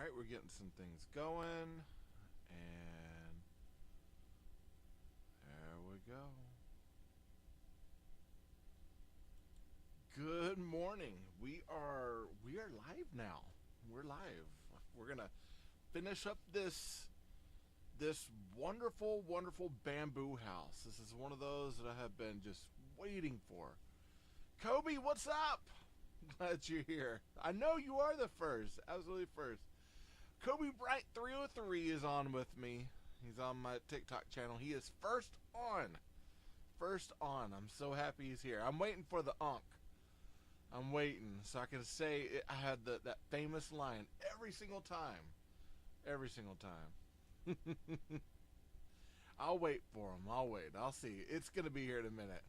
Alright, we're getting some things going, and there we go. Good morning. We are live now. We're live. We're gonna finish up this wonderful bamboo house. This is one of those that I have been just waiting for. Kobe, what's up? Glad you're here. I know you are the first, absolutely first. Kobe Bright 303 is on with me. He's on my TikTok channel. He is first on. First on. I'm so happy he's here. I'm waiting for the unk. I'm waiting so I can say it. I had that famous line every single time. Every single time. I'll wait for him. I'll wait. I'll see. It's going to be here in a minute.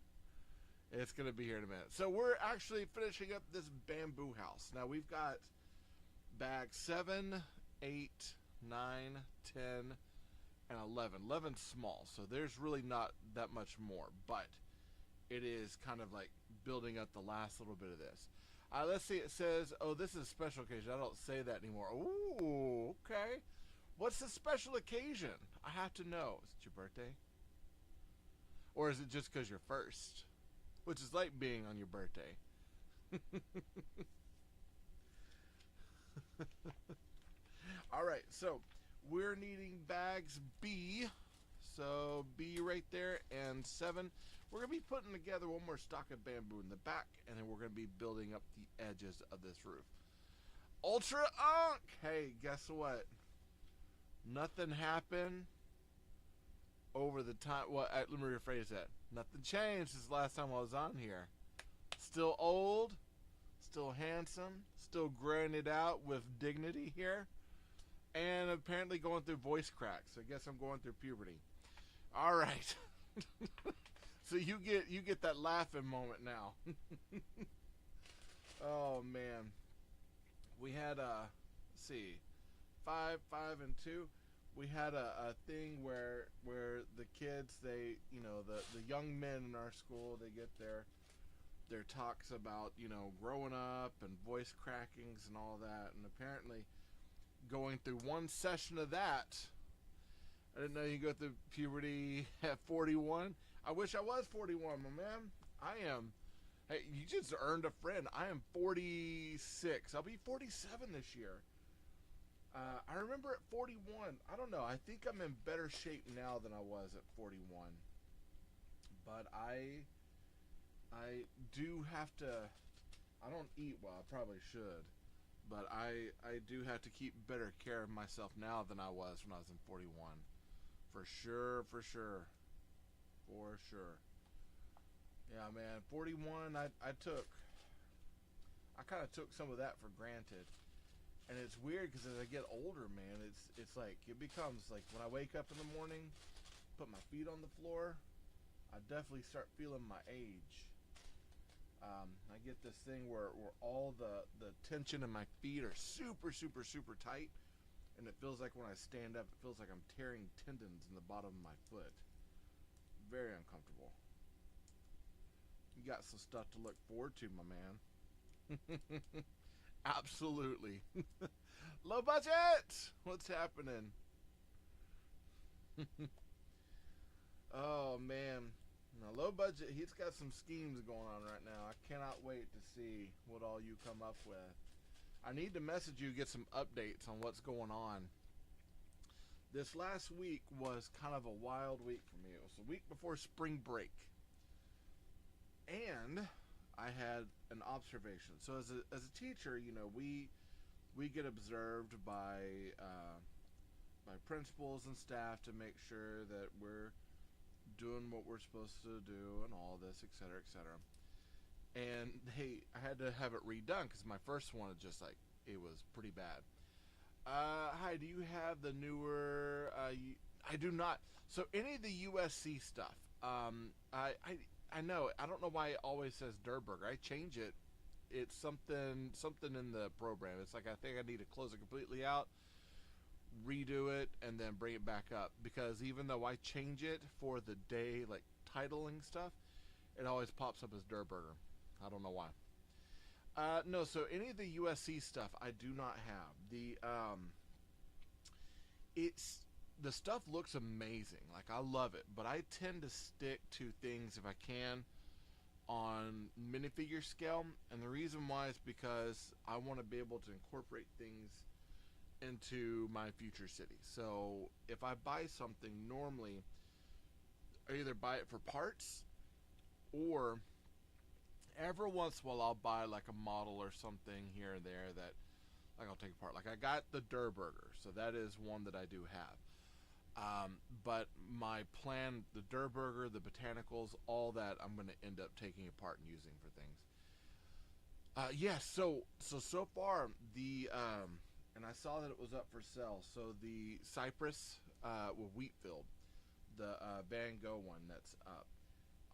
It's going to be here in a minute. So we're actually finishing up this bamboo house. Now we've got bag 7, 8, 9, 10, and 11. 11's small, so there's really not that much more, but it is kind of like building up the last little bit of this. Let's see, it says, oh, this is a special occasion. I don't say that anymore. Ooh, okay. What's the special occasion? I have to know. Is it your birthday? Or is it just because you're first? Which is like being on your birthday. Alright, so we're needing bags B. So B right there, and 7. We're going to be putting together one more stock of bamboo in the back, and then we're going to be building up the edges of this roof. Ultra Unk! Hey, guess what? Nothing happened over the time. Well, let me rephrase that. Nothing changed since the last time I was on here. Still old, still handsome, still growing it out with dignity here, and apparently going through voice cracks. I guess I'm going through puberty. All right. So you get that laughing moment now. Oh man, we had let's see, 5, 5, and 2. We had a thing where the kids, they, you know, the young men in our school, they get their talks about, you know, growing up and voice crackings and all that, and apparently going through one session of that. I didn't know you go through puberty at 41. I wish I was 41, my man. I am. Hey, you just earned a friend. I am 46. I'll be 47 this year. I remember at 41. I don't know. I think I'm in better shape now than I was at 41. But I do have to. I don't eat well. I probably should. But I do have to keep better care of myself now than I was when I was in 41. For sure, for sure. For sure. Yeah, man. 41, I kind of took some of that for granted. And it's weird because as I get older, man, it's like, it becomes like when I wake up in the morning, put my feet on the floor, I definitely start feeling my age. I get this thing where all the tension in my feet are super tight, and it feels like when I stand up, it feels like I'm tearing tendons in the bottom of my foot. Very uncomfortable. You got some stuff to look forward to, my man. Absolutely. Low budget! What's happening? Oh, man. Now, low budget, he's got some schemes going on right now. I cannot wait to see what all you come up with. I need to message you, get some updates on what's going on. This last week was kind of a wild week for me. It was the week before spring break. And I had an observation. So as a teacher, you know, we get observed by principals and staff to make sure that we're doing what we're supposed to do and all this, etc., etc. And I had to have it redone because my first one was just like, it was pretty bad. Hi, do you have the newer? I do not. So any of the USC stuff, I know. I don't know why it always says Durburger. I change it. It's something in the program. It's like I think I need to close it completely out, redo it, and then bring it back up, because even though I change it for the day, like titling stuff, it always pops up as Durburger. I don't know why. No, so any of the USC stuff I do not have. The it's the stuff looks amazing. Like, I love it, but I tend to stick to things if I can on minifigure scale, and the reason why is because I want to be able to incorporate things into my future city. So if I buy something, normally I either buy it for parts, or every once in a while I'll buy like a model or something here and there that like I'll take apart. Like I got the Durr Burger, so that is one that I do have. But my plan, the Durr Burger, the botanicals, all that, I'm going to end up taking apart and using for things. Yes, so far the and I saw that it was up for sale. So the Cypress with Wheatfield, the Van Gogh one that's up.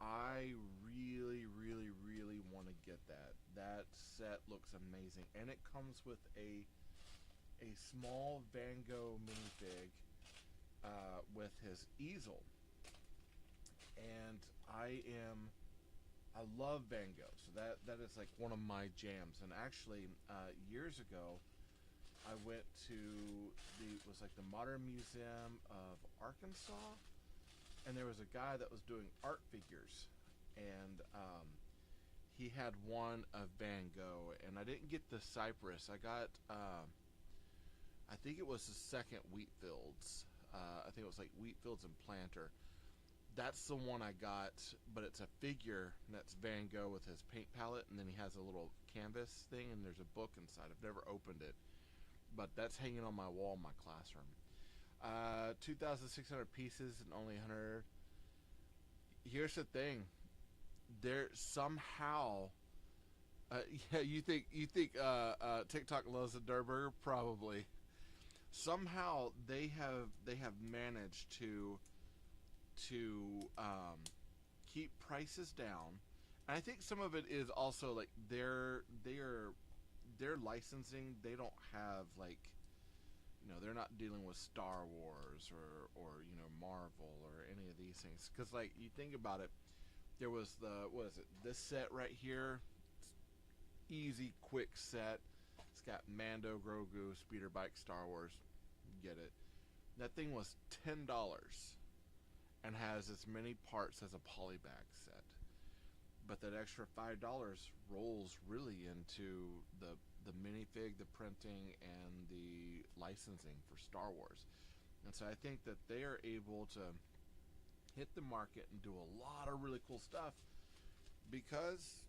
I really, really, really want to get that. That set looks amazing, and it comes with a small Van Gogh minifig with his easel. And I love Van Gogh, so that is like one of my jams. And actually, years ago, I went to it was like the Modern Museum of Arkansas, and there was a guy that was doing art figures, and he had one of Van Gogh, and I didn't get the Cypress. I got I think it was the second Wheatfields. I think it was like Wheatfields and Planter. That's the one I got, but it's a figure, and that's Van Gogh with his paint palette, and then he has a little canvas thing, and there's a book inside. I've never opened it, but that's hanging on my wall in my classroom. 2,600 pieces and only 100. Here's the thing: there somehow, yeah, TikTok loves the Durr Burger? Probably. Somehow they have managed to keep prices down. And I think some of it is also like their licensing. They don't have like, they're not dealing with Star Wars or Marvel or any of these things. Because like you think about it, there was what is it? This set right here, easy quick set. It's got Mando, Grogu, speeder bike, Star Wars. Get it? That thing was $10 and has as many parts as a polybag set. But that extra $5 rolls really into the minifig, the printing, and the licensing for Star Wars. And so I think that they are able to hit the market and do a lot of really cool stuff because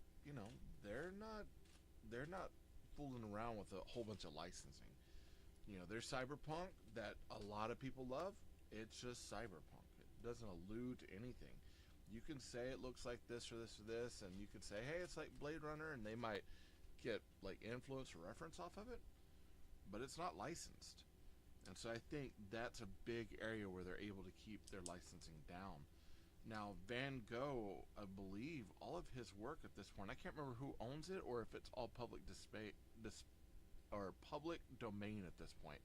they're not fooling around with a whole bunch of licensing. There's Cyberpunk that a lot of people love. It's just Cyberpunk. It doesn't allude to anything. You can say it looks like this or this or this, and you can say, hey, it's like Blade Runner, and they might get like influence or reference off of it, but it's not licensed. And so I think that's a big area where they're able to keep their licensing down. Now, Van Gogh, I believe all of his work at this point, I can't remember who owns it or if it's all public or public domain at this point.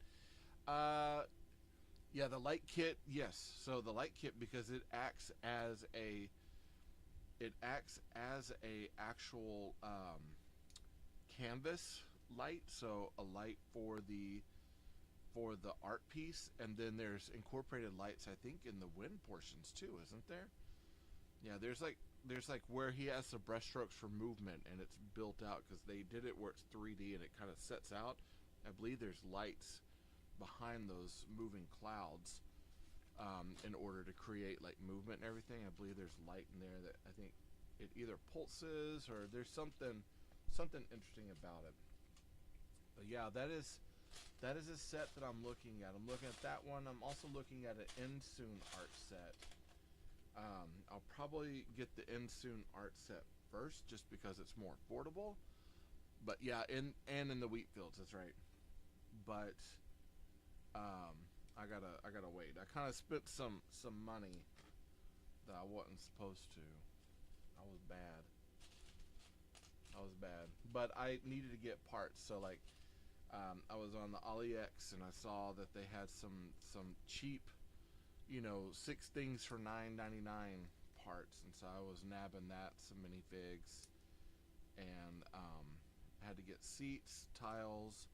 Yeah, the light kit, yes. So the light kit, because it acts as a actual canvas light, so a light for the art piece, and then there's incorporated lights, I think, in the wind portions too, isn't there? Yeah, there's like where he has the brushstrokes for movement, and it's built out because they did it where it's 3D and it kind of sets out. I believe there's lights behind those moving clouds in order to create like movement and everything. I believe there's light in there that I think it either pulses or there's something interesting about it. But yeah, that is a set that I'm looking at. I'm looking at that one. I'm also looking at an Insoon art set. I'll probably get the Insoon art set first, just because it's more affordable. But yeah, in the Wheatfields, that's right. But I gotta wait. I kind of spent some money that I wasn't supposed to. I was bad. But I needed to get parts, so like I was on the AliEx and I saw that they had some cheap, 6 things for $9.99 parts, and so I was nabbing that, some minifigs, and had to get seats, tiles,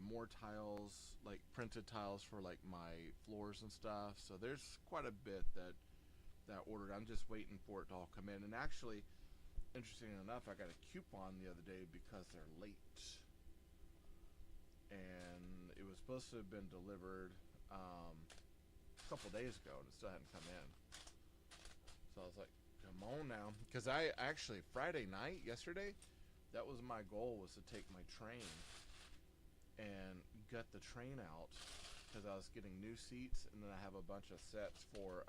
more tiles, like printed tiles for like my floors and stuff. So there's quite a bit that ordered. I'm just waiting for it to all come in. And actually, interesting enough, I got a coupon the other day because they're late, and it was supposed to have been delivered a couple days ago, and it still hadn't come in. So I was like, come on now, because I actually Friday night yesterday, that was my goal, was to take my train and gut the train out, because I was getting new seats, and then I have a bunch of sets for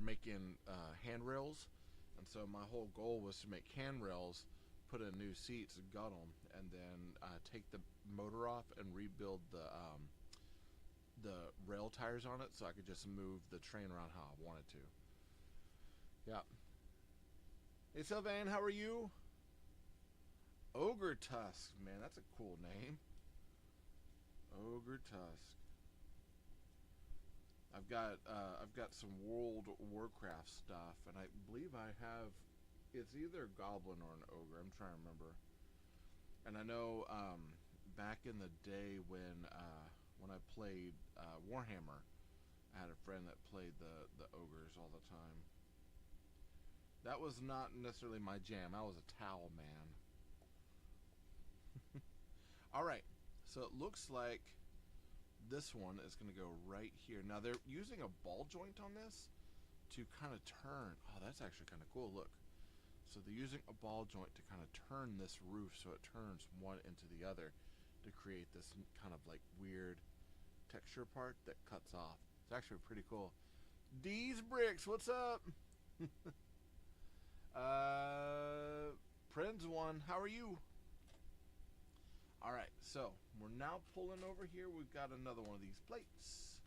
making handrails, and so my whole goal was to make handrails, put in new seats, gut them, and then take the motor off and rebuild the rail tires on it, so I could just move the train around how I wanted to. Yeah. Hey Sylvain, how are you? Ogre Tusk, man, that's a cool name. Ogre Tusk. I've got some World of Warcraft stuff, and I believe I have. It's either a goblin or an ogre. I'm trying to remember. And I know back in the day when I played Warhammer, I had a friend that played the ogres all the time. That was not necessarily my jam. I was a towel man. All right, so it looks like this one is going to go right here. Now they're using a ball joint on this to kind of turn. Oh, that's actually kind of cool. Look. So they're using a ball joint to kind of turn this roof so it turns one into the other to create this kind of like weird texture part that cuts off. It's actually pretty cool. D's Bricks, what's up? Prinz one, how are you? Alright, so we're now pulling over here. We've got another one of these plates.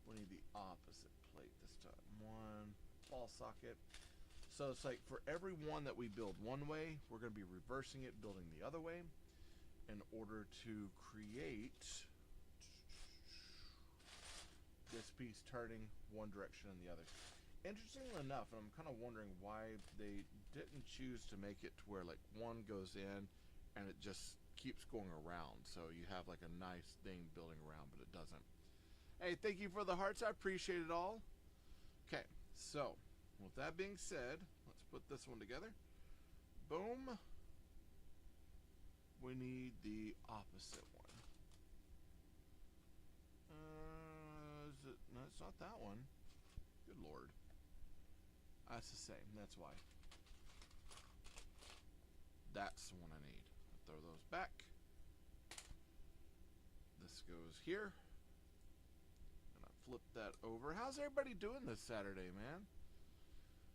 We need the opposite plate this time. One ball socket. So it's like for every one that we build one way, we're going to be reversing it, building the other way, in order to create this piece turning one direction and the other. Interestingly enough, and I'm kind of wondering why they didn't choose to make it to where like one goes in and it just keeps going around, so you have like a nice thing building around, but it doesn't. Hey, thank you for the hearts. I appreciate it all. Okay, so with that being said, let's put this one together. Boom. We need the opposite one. Is it? No, it's not that one. Good Lord. That's the same. That's why. That's the one I need. Throw those back. This goes here. And I flip that over. How's everybody doing this Saturday, man?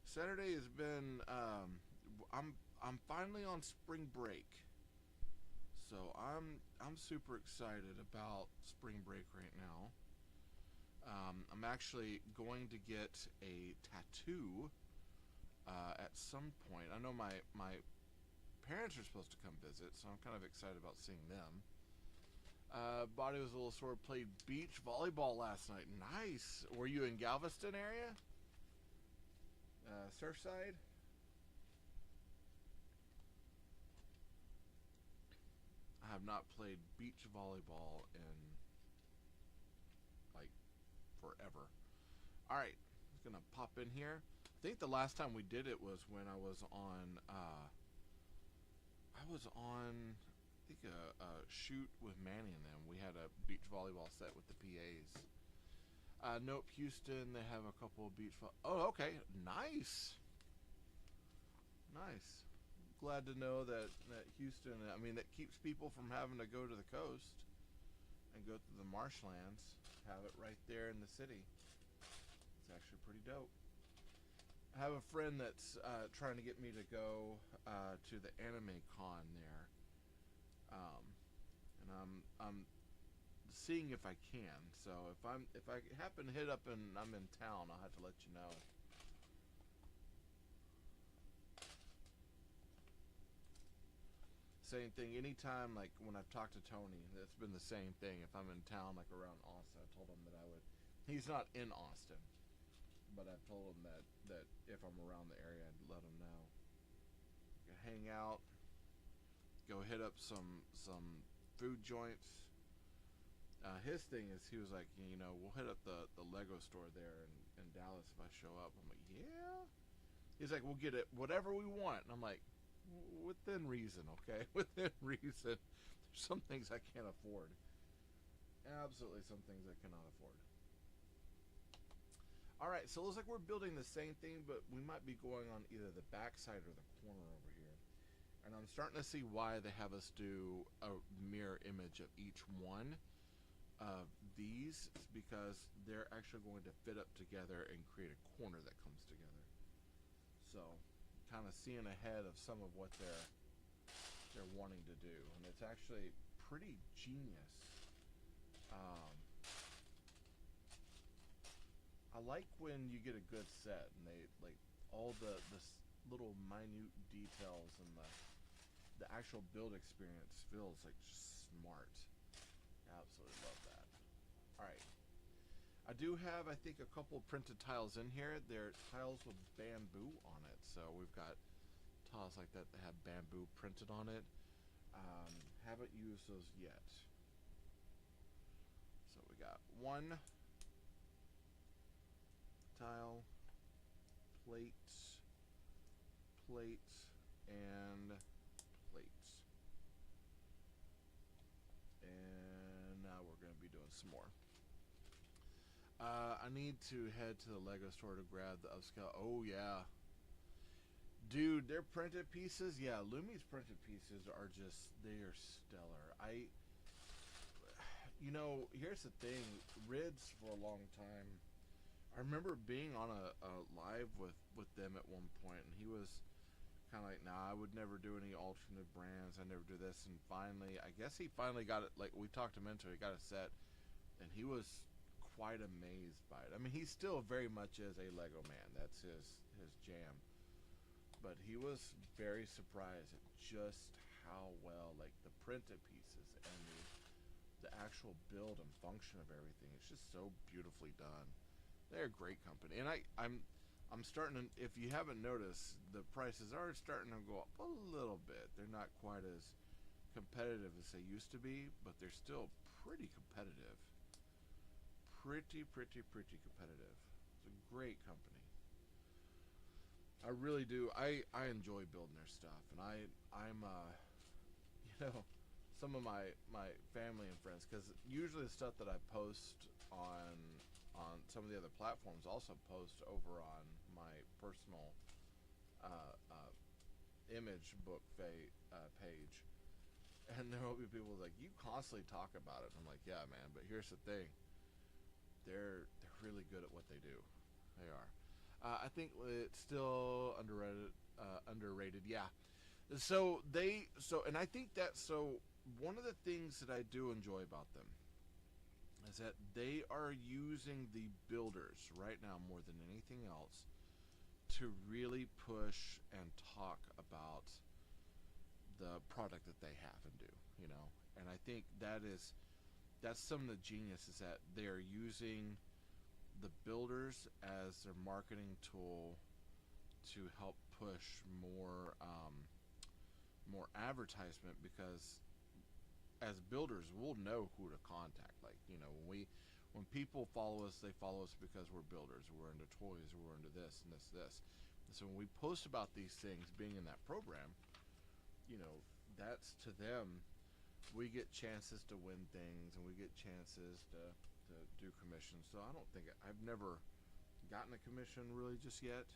Saturday has been I'm finally on spring break. So I'm super excited about spring break right now. I'm actually going to get a tattoo at some point. I know my parents are supposed to come visit, so I'm kind of excited about seeing them. Body was a little sore. Played beach volleyball last night. Nice. Were you in Galveston area? Surfside? I have not played beach volleyball in like forever. Alright, I'm just gonna pop in here. I think the last time we did it was when I was on I think a shoot with Manny and them. We had a beach volleyball set with the PAs. Nope, Houston, they have a couple of beach oh, okay, nice. Nice. Glad to know that Houston, I mean, that keeps people from having to go to the coast and go through the marshlands. Have it right there in the city. It's actually pretty dope. I have a friend that's trying to get me to go to the anime con there, and I'm seeing if I can. So if I happen to hit up and I'm in town, I'll have to let you know. Same thing. Anytime, like when I've talked to Tony, it's been the same thing. If I'm in town, like around Austin, I told him that I would. He's not in Austin, but I've told him that if I'm around the area, I'd let him know. We can hang out, go hit up some food joints. His thing is, he was like, you know, we'll hit up the Lego store there in Dallas if I show up. I'm like, yeah. He's like, we'll get it whatever we want. And I'm like, within reason, okay? Within reason. There's some things I can't afford. Absolutely some things I cannot afford. Alright, so it looks like we're building the same thing, but we might be going on either the back side or the corner over here. And I'm starting to see why they have us do a mirror image of each one of these. It's because they're actually going to fit up together and create a corner that comes together. So, kind of seeing ahead of some of what they're wanting to do, and it's actually pretty genius. I like when you get a good set, and they like all the little minute details, and the actual build experience feels like just smart. Absolutely love that. All right. I do have, I think, a couple printed tiles in here. They're tiles with bamboo on it. So we've got tiles like that that have bamboo printed on it. Haven't used those yet. So we got one tile, plates, and plates. And now we're going to be doing some more. I need to head to the Lego store to grab the upscale. Oh, yeah. Dude, their printed pieces, yeah, Lumi's printed pieces are just, they are stellar. You know, here's the thing. Rids for a long time. I remember being on a live with them at one point, and he was kind of like, nah, I would never do any alternate brands. I never do this. And finally, I guess he finally got it. Like, we talked him into it. He got a set, and he was quite amazed by it. I mean, he still very much is a Lego man. That's his jam. But he was very surprised at just how well, like, the printed pieces and the actual build and function of everything. It's just so beautifully done. They're a great company, and I'm starting to. If you haven't noticed, the prices are starting to go up a little bit. They're not quite as competitive as they used to be, but they're still pretty competitive. Pretty competitive. It's a great company. I really do. I enjoy building their stuff, and I'm you know, some of my family and friends, because usually the stuff that I post on some of the other platforms also post over on my personal image book page, and there will be people like, you constantly talk about it. I'm like, yeah, man, but here's the thing. They're really good at what they do. They are. I think it's still underrated. Yeah. And I think one of the things that I do enjoy about them is that they are using the builders right now more than anything else to really push and talk about the product that they have and do, you know. And I think that's some of the genius, is that they're using the builders as their marketing tool to help push more advertisement, because as builders we'll know who to contact. Like, you know, when people follow us, they follow us because we're builders, we're into toys, we're into this and this. And so when we post about these things being in that program, you know, that's to them, we get chances to win things, and we get chances to do commissions. So I don't think I've never gotten a commission really just yet,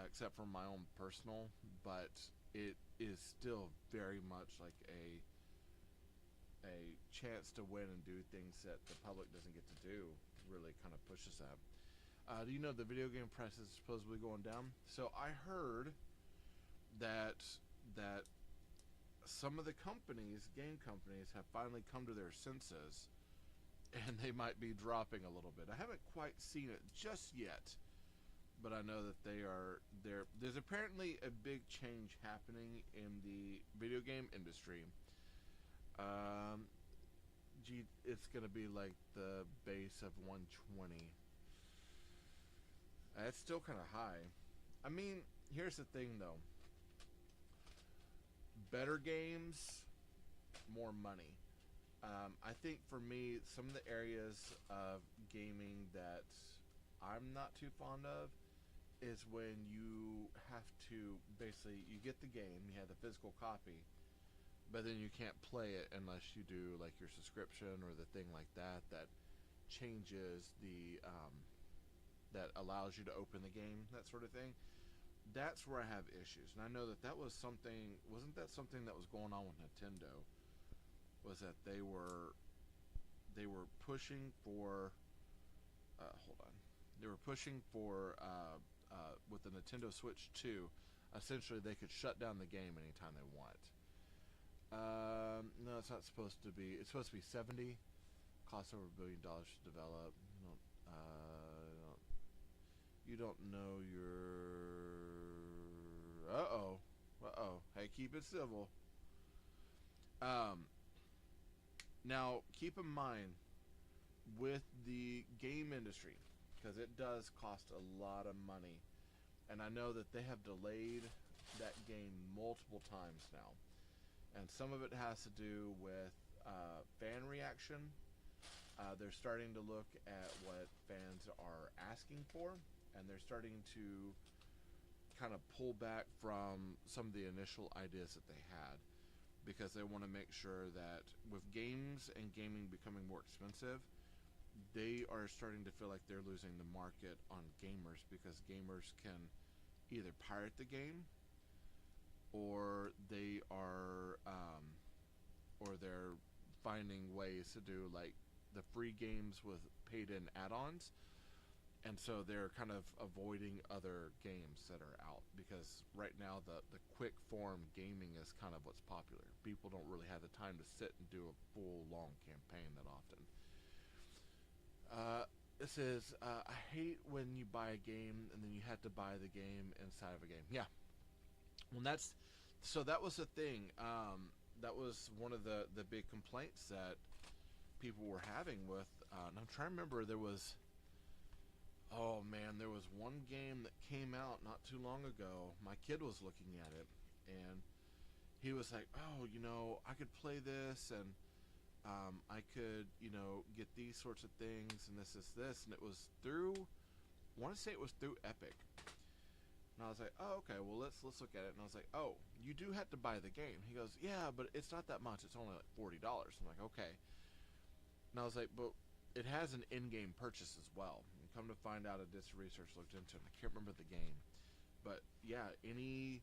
except for my own personal, but it is still very much like a chance to win and do things that the public doesn't get to do. Really kind of pushes that. Do you know the video game prices are supposedly going down? So I heard that some of the game companies have finally come to their senses, and they might be dropping a little bit. I haven't quite seen it just yet, but I know that there's apparently a big change happening in the video game industry. It's gonna be like the base of 120. That's still kind of high. I mean, here's the thing though. better games, more money. I think for me, some of the areas of gaming that I'm not too fond of is when you have to basically, you get the game, you have the physical copy, but then you can't play it unless you do like your subscription or the thing like that that changes the that allows you to open the game, that sort of thing. That's where I have issues, and I know that that was something. Wasn't that something that was going on with Nintendo? Was that they were pushing for? Hold on, they were pushing for with the Nintendo Switch 2. Essentially, they could shut down the game anytime they want. No, it's not supposed to be. It's supposed to be 70. Costs over $1 billion to develop. You don't know your. Hey, keep it civil. Now, keep in mind with the game industry, because it does cost a lot of money, and I know that they have delayed that game multiple times now, and some of it has to do with fan reaction. They're starting to look at what fans are asking for, and they're starting to kind of pull back from some of the initial ideas that they had, because they want to make sure that with games and gaming becoming more expensive, they are starting to feel like they're losing the market on gamers, because gamers can either pirate the game, or they're finding ways to do like the free games with paid in add-ons, and so they're kind of avoiding other games that are out, because right now the quick form gaming is kind of what's popular. People don't really have the time to sit and do a full long campaign that often. This is I hate when you buy a game and then you have to buy the game inside of a game. Yeah, well, that was the thing. That was one of the big complaints that people were having with. And I'm trying to remember. There was one game that came out not too long ago. My kid was looking at it, and he was like, "Oh, I could play this, and I could, get these sorts of things, and this, and it was through. I want to say it was through Epic." And I was like, "Oh, okay. Well, let's look at it." And I was like, "Oh, you do have to buy the game." He goes, "Yeah, but it's not that much. It's only like $40." I'm like, "Okay." And I was like, "But it has an in-game purchase as well." And come to find out, I did some research, looked into it, and I can't remember the game, but yeah, any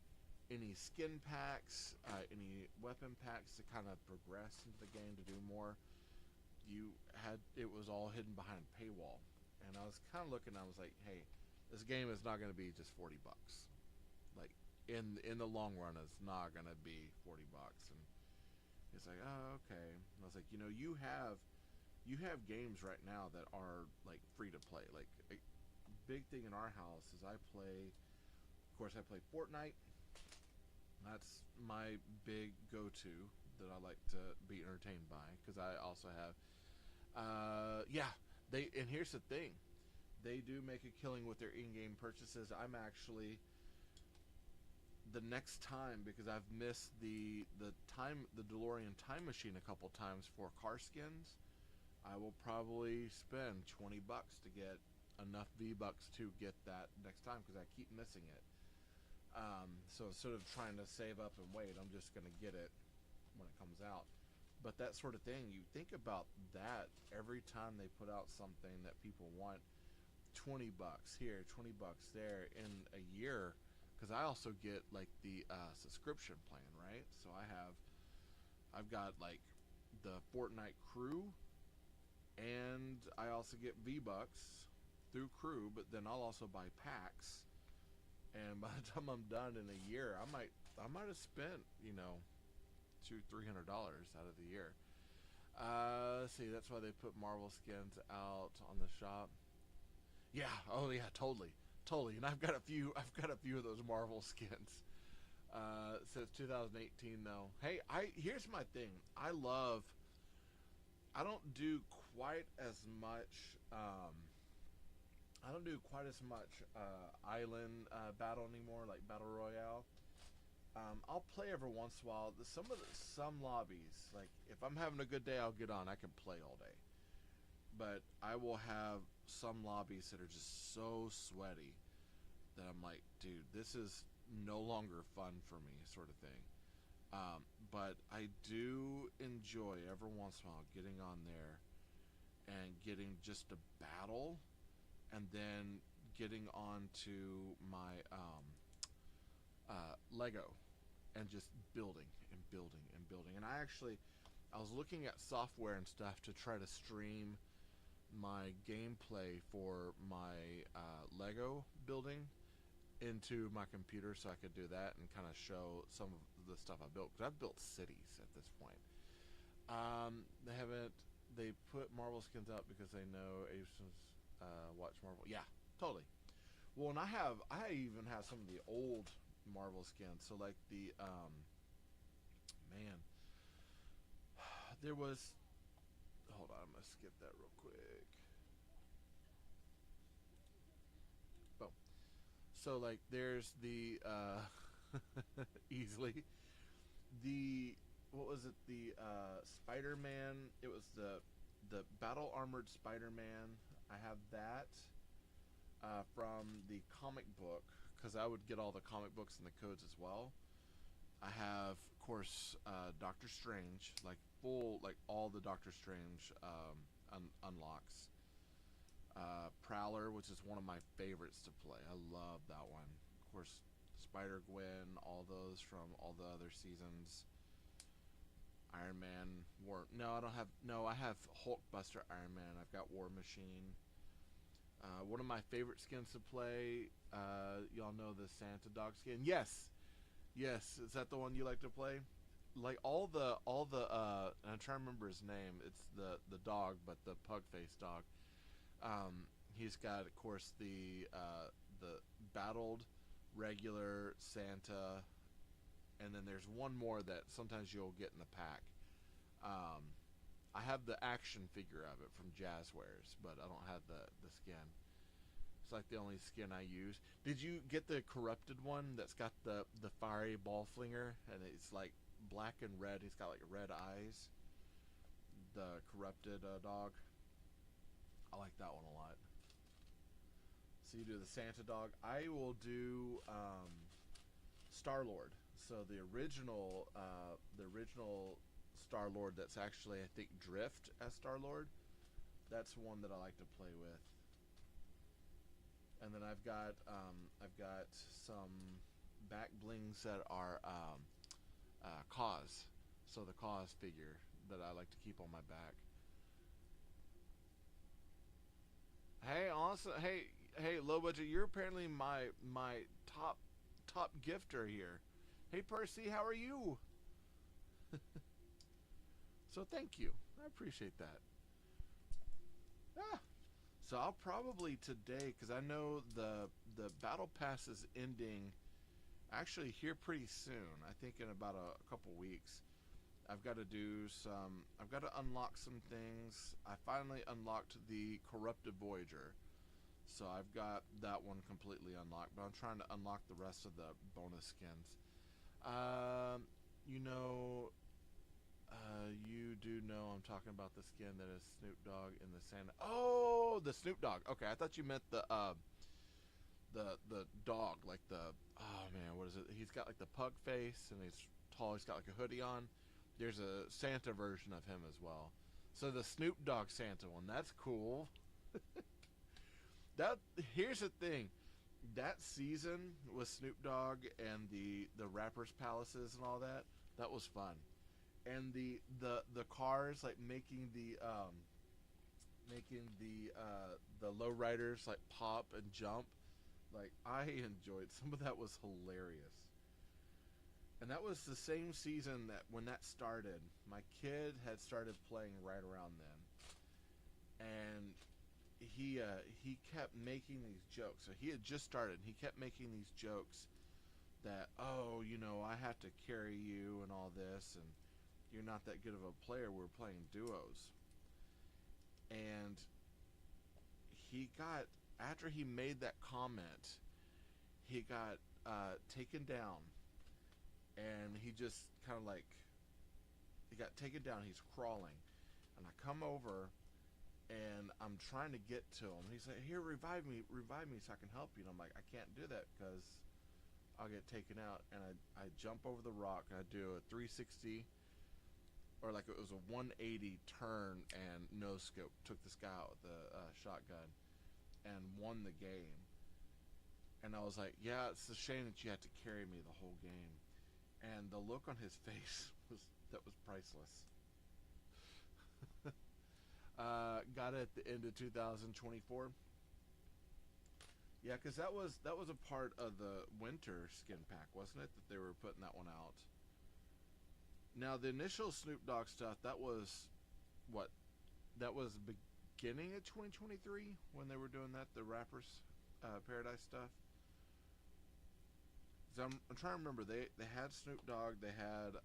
skin packs, any weapon packs to kind of progress into the game to do more, it was all hidden behind a paywall. And I was kind of looking, I was like, "Hey, this game is not going to be just $40. Like in the long run, it's not going to be $40." And he's like, "Oh, okay." And I was like, you have games right now that are like free to play. Like a big thing in our house is I play Fortnite. That's my big go-to that I like to be entertained by, because I also have and here's the thing, they do make a killing with their in-game purchases. I'm actually, the next time, because I've missed the DeLorean time machine a couple times for car skins, I will probably spend $20 to get enough V-Bucks to get that next time, because I keep missing it. So instead of trying to save up and wait, I'm just going to get it when it comes out. But that sort of thing, you think about that every time they put out something that people want. $20 here, $20 there in a year, because I also get like the subscription plan, right? So I've got like the Fortnite crew, and I also get V-Bucks through crew, but then I'll also buy packs. And by the time I'm done in a year, I might have spent $200-300 out of the year. Let's see, that's why they put Marvel skins out on the shop. Yeah, oh yeah, totally. And I've got a few of those Marvel skins. Since 2018 though. Hey, here's my thing. I don't do quite as much island battle anymore, like battle royale. I'll play every once in a while. Some lobbies, like if I'm having a good day, I'll get on. I can play all day. But I will have some lobbies that are just so sweaty that I'm like, dude, this is no longer fun for me, sort of thing. But I do enjoy every once in a while getting on there and getting just a battle, and then getting on to my Lego and just building and building and building. And I was looking at software and stuff to try to stream my gameplay for my Lego building into my computer so I could do that and kind of show some of the stuff I built, because I've built cities at this point. They haven't. They put Marvel skins up because they know Asians watch Marvel. Yeah, totally. Well, and I even have some of the old Marvel skins. So like the man, there was. Hold on, I'm gonna skip that real quick. Boom. So like, there's the easily the what was it, the Spider-Man. It was the battle armored Spider-Man. I have that from the comic book, because I would get all the comic books and the codes as well. I have, of course, Doctor Strange, like full, like all the Doctor Strange unlocks. Prowler, which is one of my favorites to play. I love that one. Of course, Spider Gwen, all those from all the other seasons. Iron Man, War. No, I don't have. No, I have Hulkbuster Iron Man. I've got War Machine. One of my favorite skins to play. Y'all know the Santa Dog skin. Yes, yes. Is that the one you like to play? Like all the. I'm trying to remember his name. It's the dog, but the pug face dog. He's got, of course, the battled regular Santa, and then there's one more that sometimes you'll get in the pack. I have the action figure of it from Jazzwares, but I don't have the skin. It's like the only skin I use. Did you get the corrupted one that's got the fiery ball flinger, and it's like black and red? He's got like red eyes. The corrupted dog. I like that one a lot. So you do the Santa dog. I will do Star-Lord. So the original Star-Lord, that's actually, I think, Drift as Star-Lord. That's one that I like to play with. And then I've got some back blings that are Cause. So the Cause figure that I like to keep on my back. Hey, awesome. Hey, low budget. You're apparently my top gifter here. Hey, Percy, how are you? So thank you. I appreciate that. Ah. So I'll probably today, because I know the battle pass is ending actually here pretty soon. I think in about a couple weeks. I've got to do some. I've got to unlock some things. I finally unlocked the Corrupted Voyager, so I've got that one completely unlocked. But I'm trying to unlock the rest of the bonus skins. You know, you do know I'm talking about the skin that is Snoop Dogg in the Santa. Oh, the Snoop Dogg. Okay, I thought you meant the dog, like the. Oh man, what is it? He's got like the pug face, and he's tall. He's got like a hoodie on. There's a Santa version of him as well. So the Snoop Dogg Santa one, that's cool. Here's the thing. That season with Snoop Dogg and the rappers' palaces and all that, that was fun. And the cars, like making the lowriders like pop and jump, like I enjoyed. Some of that was hilarious. And that was the same season that when that started, my kid had started playing right around then, and he kept making these jokes. So he had just started. And he kept making these jokes that, oh, you know, I have to carry you and all this, and you're not that good of a player. We're playing duos, and he got, after he made that comment, he got taken down. and he just kind of like, he got taken down. He's crawling, and I come over, and I'm trying to get to him. He's like, "Here, revive me, so I can help you." And I'm like, "I can't do that because I'll get taken out." And I jump over the rock, and I do a 360, or like it was a 180 turn, and no scope. Took this guy out with the shotgun, and won the game. And I was like, "Yeah, it's a shame that you had to carry me the whole game." And the look on his face was priceless. Got it at the end of 2024. Yeah, because that was a part of the winter skin pack, wasn't it? That they were putting that one out. Now the initial Snoop Dogg stuff, that was what? That was beginning of 2023 when they were doing that, the Rappers Paradise stuff. So I'm trying to remember. They had Snoop Dogg. They had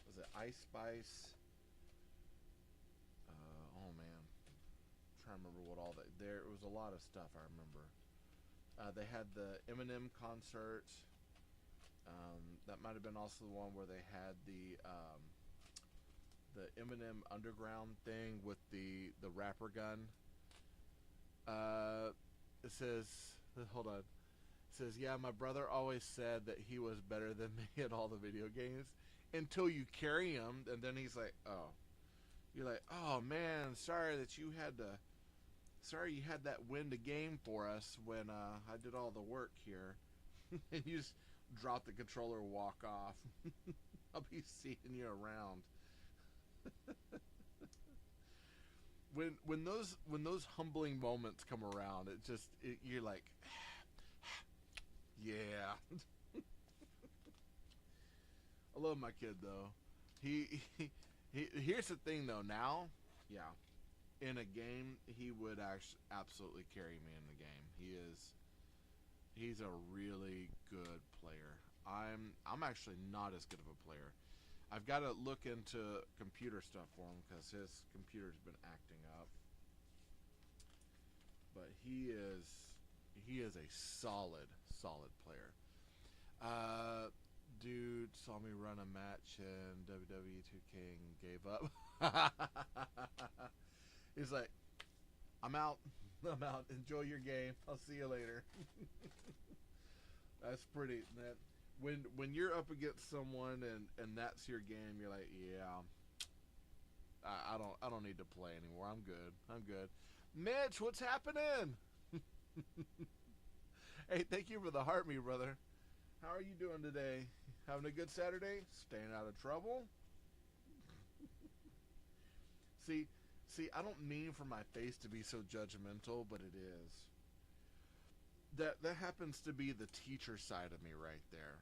was it Ice Spice? Oh man, I'm trying to remember what all that. There was a lot of stuff I remember. They had the Eminem concert. That might have been also the one where they had the Eminem Underground thing with the rapper gun. It says, hold on. It says, "Yeah, my brother always said that he was better than me at all the video games until you carry him, and then he's like, oh." You're like, "Oh man, sorry you had that win the game for us when I did all the work here." And you just drop the controller and walk off. I'll be seeing you around. When those humbling moments come around, you're like, yeah. I love my kid though. He here's the thing though. Now, yeah, in a game, he would actually absolutely carry me in the game. He's a really good player. I'm actually not as good of a player. I've got to look into computer stuff for him because his computer's been acting up. But he is a solid player. Dude saw me run a match in WWE 2K and gave up. He's like, "I'm out. I'm out. Enjoy your game. I'll see you later." That's pretty. When you're up against someone and that's your game, you're like, "Yeah, I don't need to play anymore. I'm good. I'm good." Mitch, what's happening? Hey, thank you for the heart, me brother. How are you doing today? Having a good Saturday? Staying out of trouble? See, I don't mean for my face to be so judgmental, but it is. That happens to be the teacher side of me right there.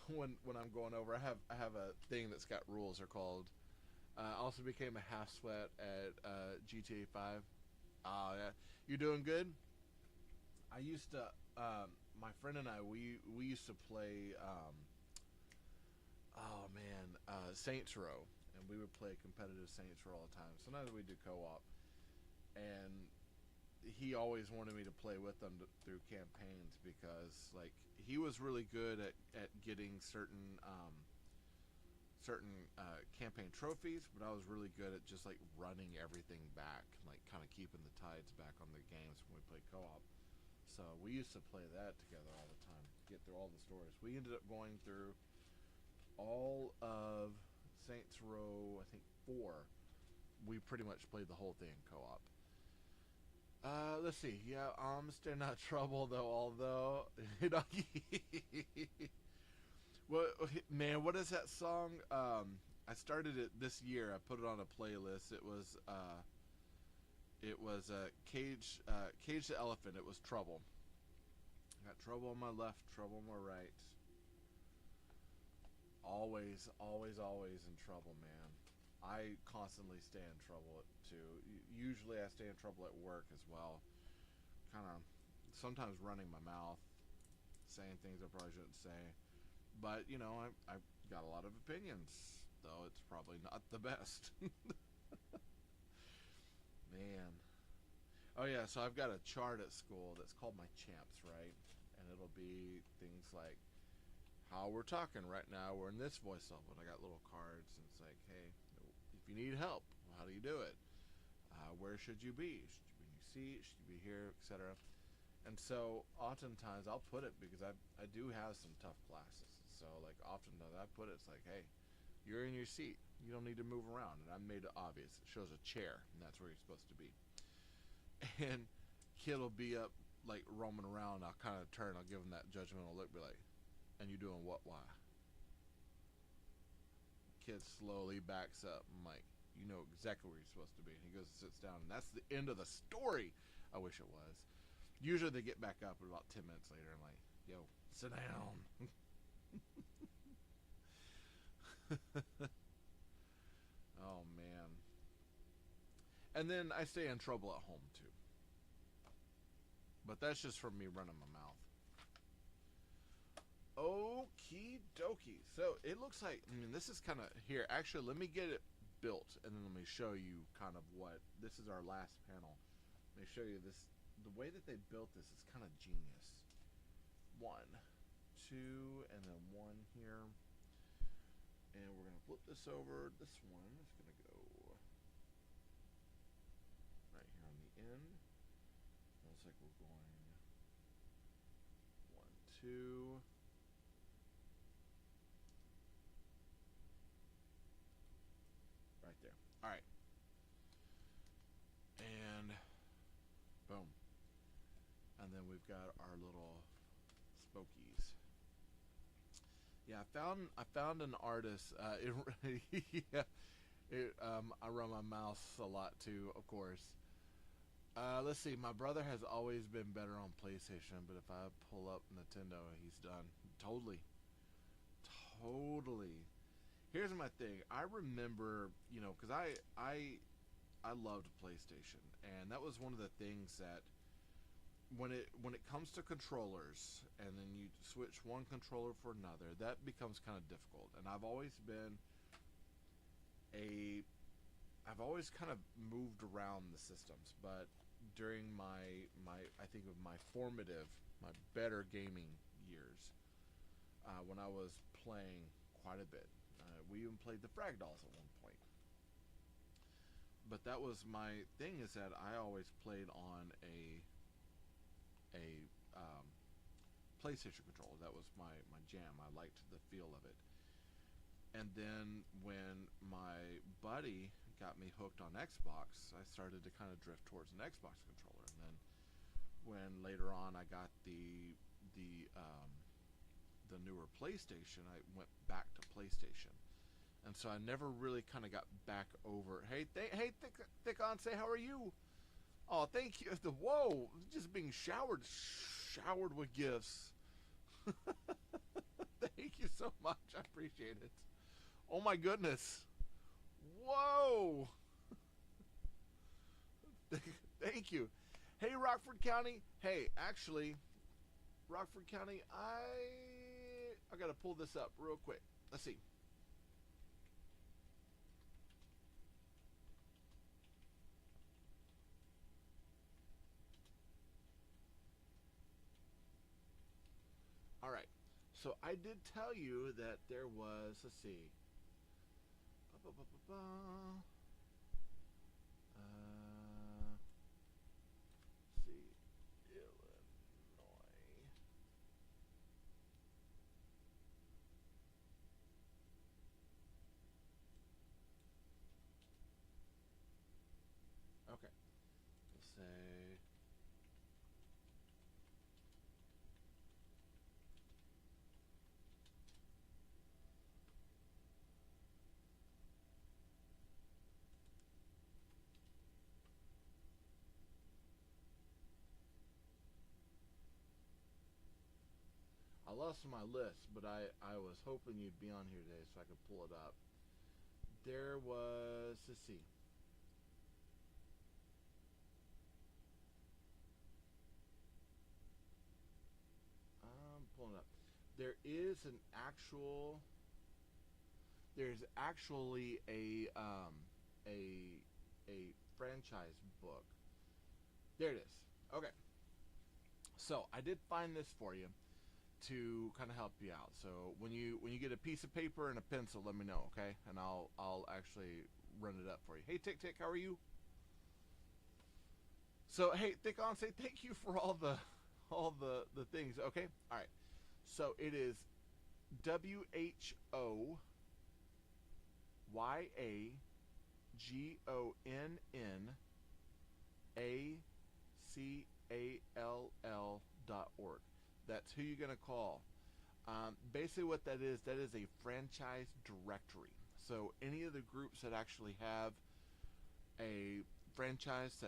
When I'm going over, I have a thing that's got rules. They're called. I also became a half sweat at GTA 5. Oh yeah, you doing good? I used to. My friend and I, we used to play. Oh man, Saints Row, and we would play competitive Saints Row all the time. Sometimes we do co-op, and he always wanted me to play with them through campaigns because like he was really good at getting certain campaign trophies, but I was really good at just like running everything back, like kind of keeping the tides back on the games when we played co-op. So we used to play that together all the time, get through all the stories. We ended up going through all of Saints Row, I think 4. We pretty much played the whole thing co-op. Let's see. Yeah, I'm staying out of trouble though. Although, you know, well, man, what is that song? I started it this year. I put it on a playlist. It was Cage the Elephant. It was Trouble. I got trouble on my left, trouble on my right. Always, always, always in trouble, man. I constantly stay in trouble too. Usually I stay in trouble at work as well. Kind of sometimes running my mouth, saying things I probably shouldn't say. But, you know, I've got a lot of opinions, though it's probably not the best. Man. Oh, yeah, so I've got a chart at school that's called my champs, right? And and it'll be things like how we're talking right now. We're in this voice level, and I got little cards, and it's like, hey, if you need help, how do you do it? Where should you be? Should you be in your seat? Should you be here, etc.? And so oftentimes I'll put it, because I do have some tough classes. So like often that I put it, it's like, hey, you're in your seat. You don't need to move around. And I made it obvious. It shows a chair, and that's where you're supposed to be. And kid will be up like roaming around. I'll kind of turn. I'll give him that judgmental look. Be like, and you doing what? Why? Kid slowly backs up. I'm like, you know exactly where you're supposed to be. And he goes and sits down, and that's the end of the story. I wish it was. Usually they get back up about 10 minutes later. I'm like, yo, sit down. Oh, man. And then I stay in trouble at home, too. But that's just from me running my mouth. Okie dokie. So it looks like, this is kind of here. Actually, let me get it built, and then let me show you kind of what. This is our last panel. Let me show you this. The way that they built this is kind of genius. 1, 2, and then 1 here. And we're going to flip this over. This one is going to go right here on the end. Looks like we're going 1, 2. Right there. All right. And boom. And then we've got our little spokies. Yeah, I found an artist. Yeah, I run my mouse a lot too, of course. Let's see. My brother has always been better on PlayStation, but if I pull up Nintendo, he's done. Totally. Here's my thing. I remember, because I loved PlayStation, and that was one of the things that when it comes to controllers, and then you switch one controller for another, that becomes kind of difficult. And I've always kind of moved around the systems, but during my I think of my better gaming years, when I was playing quite a bit, we even played the Frag Dolls at one point. But that was my thing, is that I always played on a PlayStation controller. That was my jam. I liked the feel of it. And then when my buddy got me hooked on Xbox, I started to kind of drift towards an Xbox controller. And then when later on I got the newer PlayStation, I went back to PlayStation. And so I never really kind of got back over. Hey, Thick On, say, how are you? Oh, thank you. Whoa, just being showered with gifts. Thank you so much. I appreciate it. Oh my goodness. Whoa. Thank you. Hey, Rockford County. Hey, actually, Rockford County, I got to pull this up real quick. Let's see. All right. So I did tell you that there was, let's see. Illinois. Okay. Let's say. I lost my list, but I was hoping you'd be on here today so I could pull it up. There was, let's see. I'm pulling up. There's actually a franchise book. There it is. Okay. So I did find this for you to kind of help you out. So when you get a piece of paper and a pencil, let me know, okay? And I'll actually run it up for you. Hey Tick Tick, how are you? So hey Thick on, say thank you for all the things. Okay, all right. So it is WHOYAGONNACALL.org. That's who you're gonna call. Basically, what that is a franchise directory. So any of the groups that actually have a franchise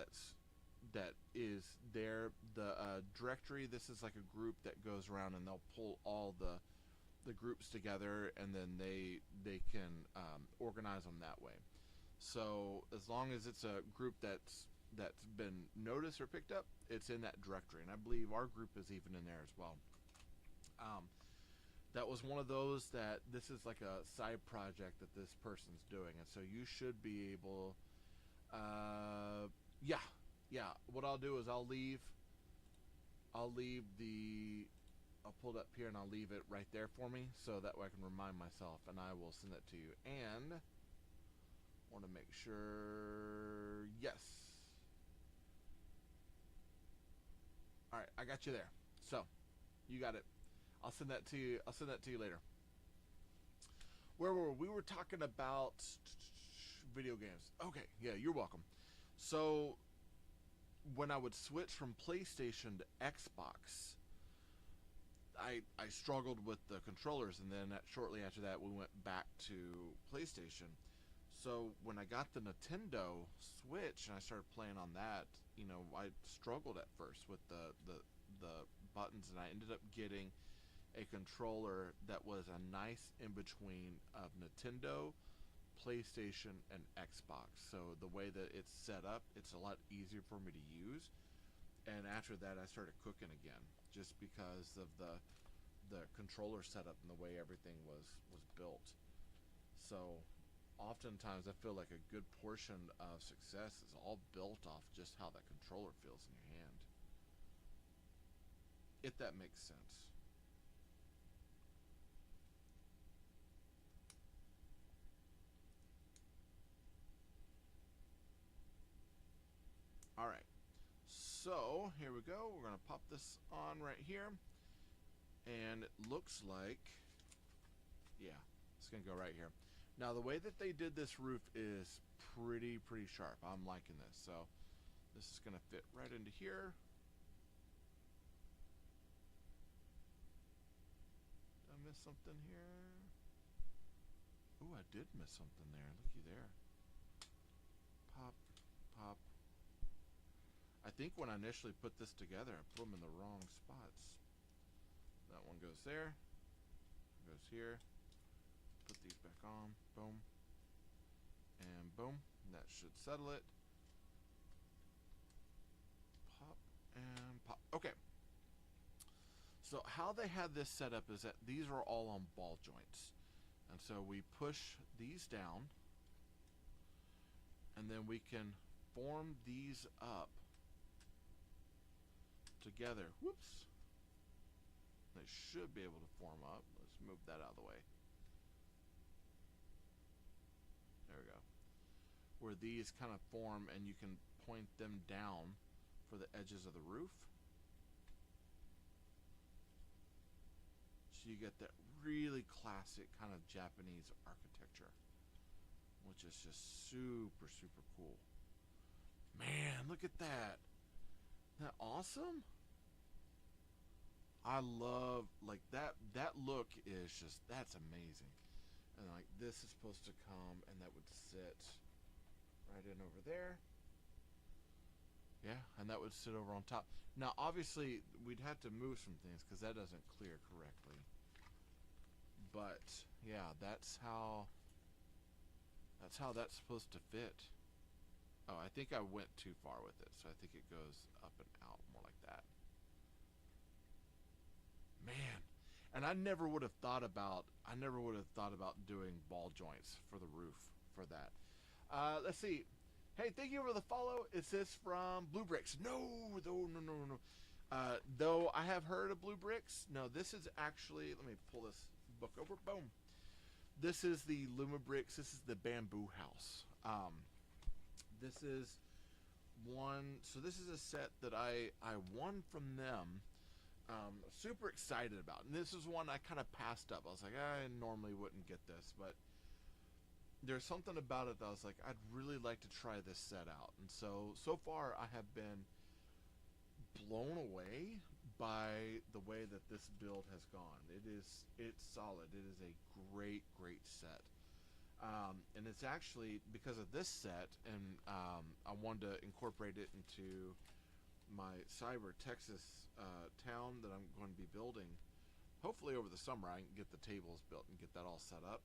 that is there, the directory. This is like a group that goes around and they'll pull all the groups together, and then they can organize them that way. So as long as it's a group that's been noticed or picked up, it's in that directory, and I believe our group is even in there as well. Um, that was one of those that this is like a side project that this person's doing, and so you should be able. Yeah, yeah. What I'll do is I'll leave the I'll pull it up here and I'll leave it right there for me, so that way I can remind myself, and I will send that to you. And want to make sure, yes. All right, I got you there. So you got it. I'll send that to you. I'll send that to you later. Where were we? We were talking about video games. Okay, yeah, you're welcome. So when I would switch from PlayStation to Xbox, I struggled with the controllers, and then shortly after that we went back to PlayStation. So when I got the Nintendo Switch and I started playing on that, I struggled at first with the buttons, and I ended up getting a controller that was a nice in between of Nintendo, PlayStation, and Xbox. So the way that it's set up, it's a lot easier for me to use. And after that, I started cooking again, just because of the controller setup and the way everything was built. So oftentimes I feel like a good portion of success is all built off just how that controller feels in your hand, if that makes sense. All right, so here we go. We're gonna pop this on right here, and it looks like, yeah, it's gonna go right here. Now the way that they did this roof is pretty sharp. I'm liking this. So this is gonna fit right into here. Did I miss something here? Ooh, I did miss something there. Looky there. Pop, pop. I think when I initially put this together, I put them in the wrong spots. That one goes there, goes here. Put these back on, boom, and boom. And that should settle it. Pop and pop. Okay. So how they had this set up is that these are all on ball joints. And so we push these down, and then we can form these up together. Whoops. They should be able to form up. Let's move that out of the way. There we go. Where these kind of form, and you can point them down for the edges of the roof. So you get that really classic kind of Japanese architecture, which is just super cool. Man, look at that. Isn't that awesome? I love, like, that look is just, that's amazing. And like this is supposed to come, and that would sit right in over there. Yeah, and that would sit over on top. Now obviously we'd have to move some things because that doesn't clear correctly. But yeah, that's how that's supposed to fit. Oh, I think I went too far with it, so I think it goes up and out more like that. Man, and I never would have thought about doing ball joints for the roof for that. Let's see. Hey, thank you for the follow. Is this from Bluebricks? No. Though I have heard of Lumibricks, no, this is actually, let me pull this book over, boom. This is the Lumibricks, this is the bamboo house. This is one, so this is a set that I won from them. Super excited about, and this is one I kind of passed up. I was like, I normally wouldn't get this, but there's something about it that I was like, I'd really like to try this set out. And so far I have been blown away by the way that this build has gone. It's solid. It is a great set. And it's actually because of this set, and I wanted to incorporate it into my Cyber Texas town that I'm going to be building. Hopefully over the summer I can get the tables built and get that all set up.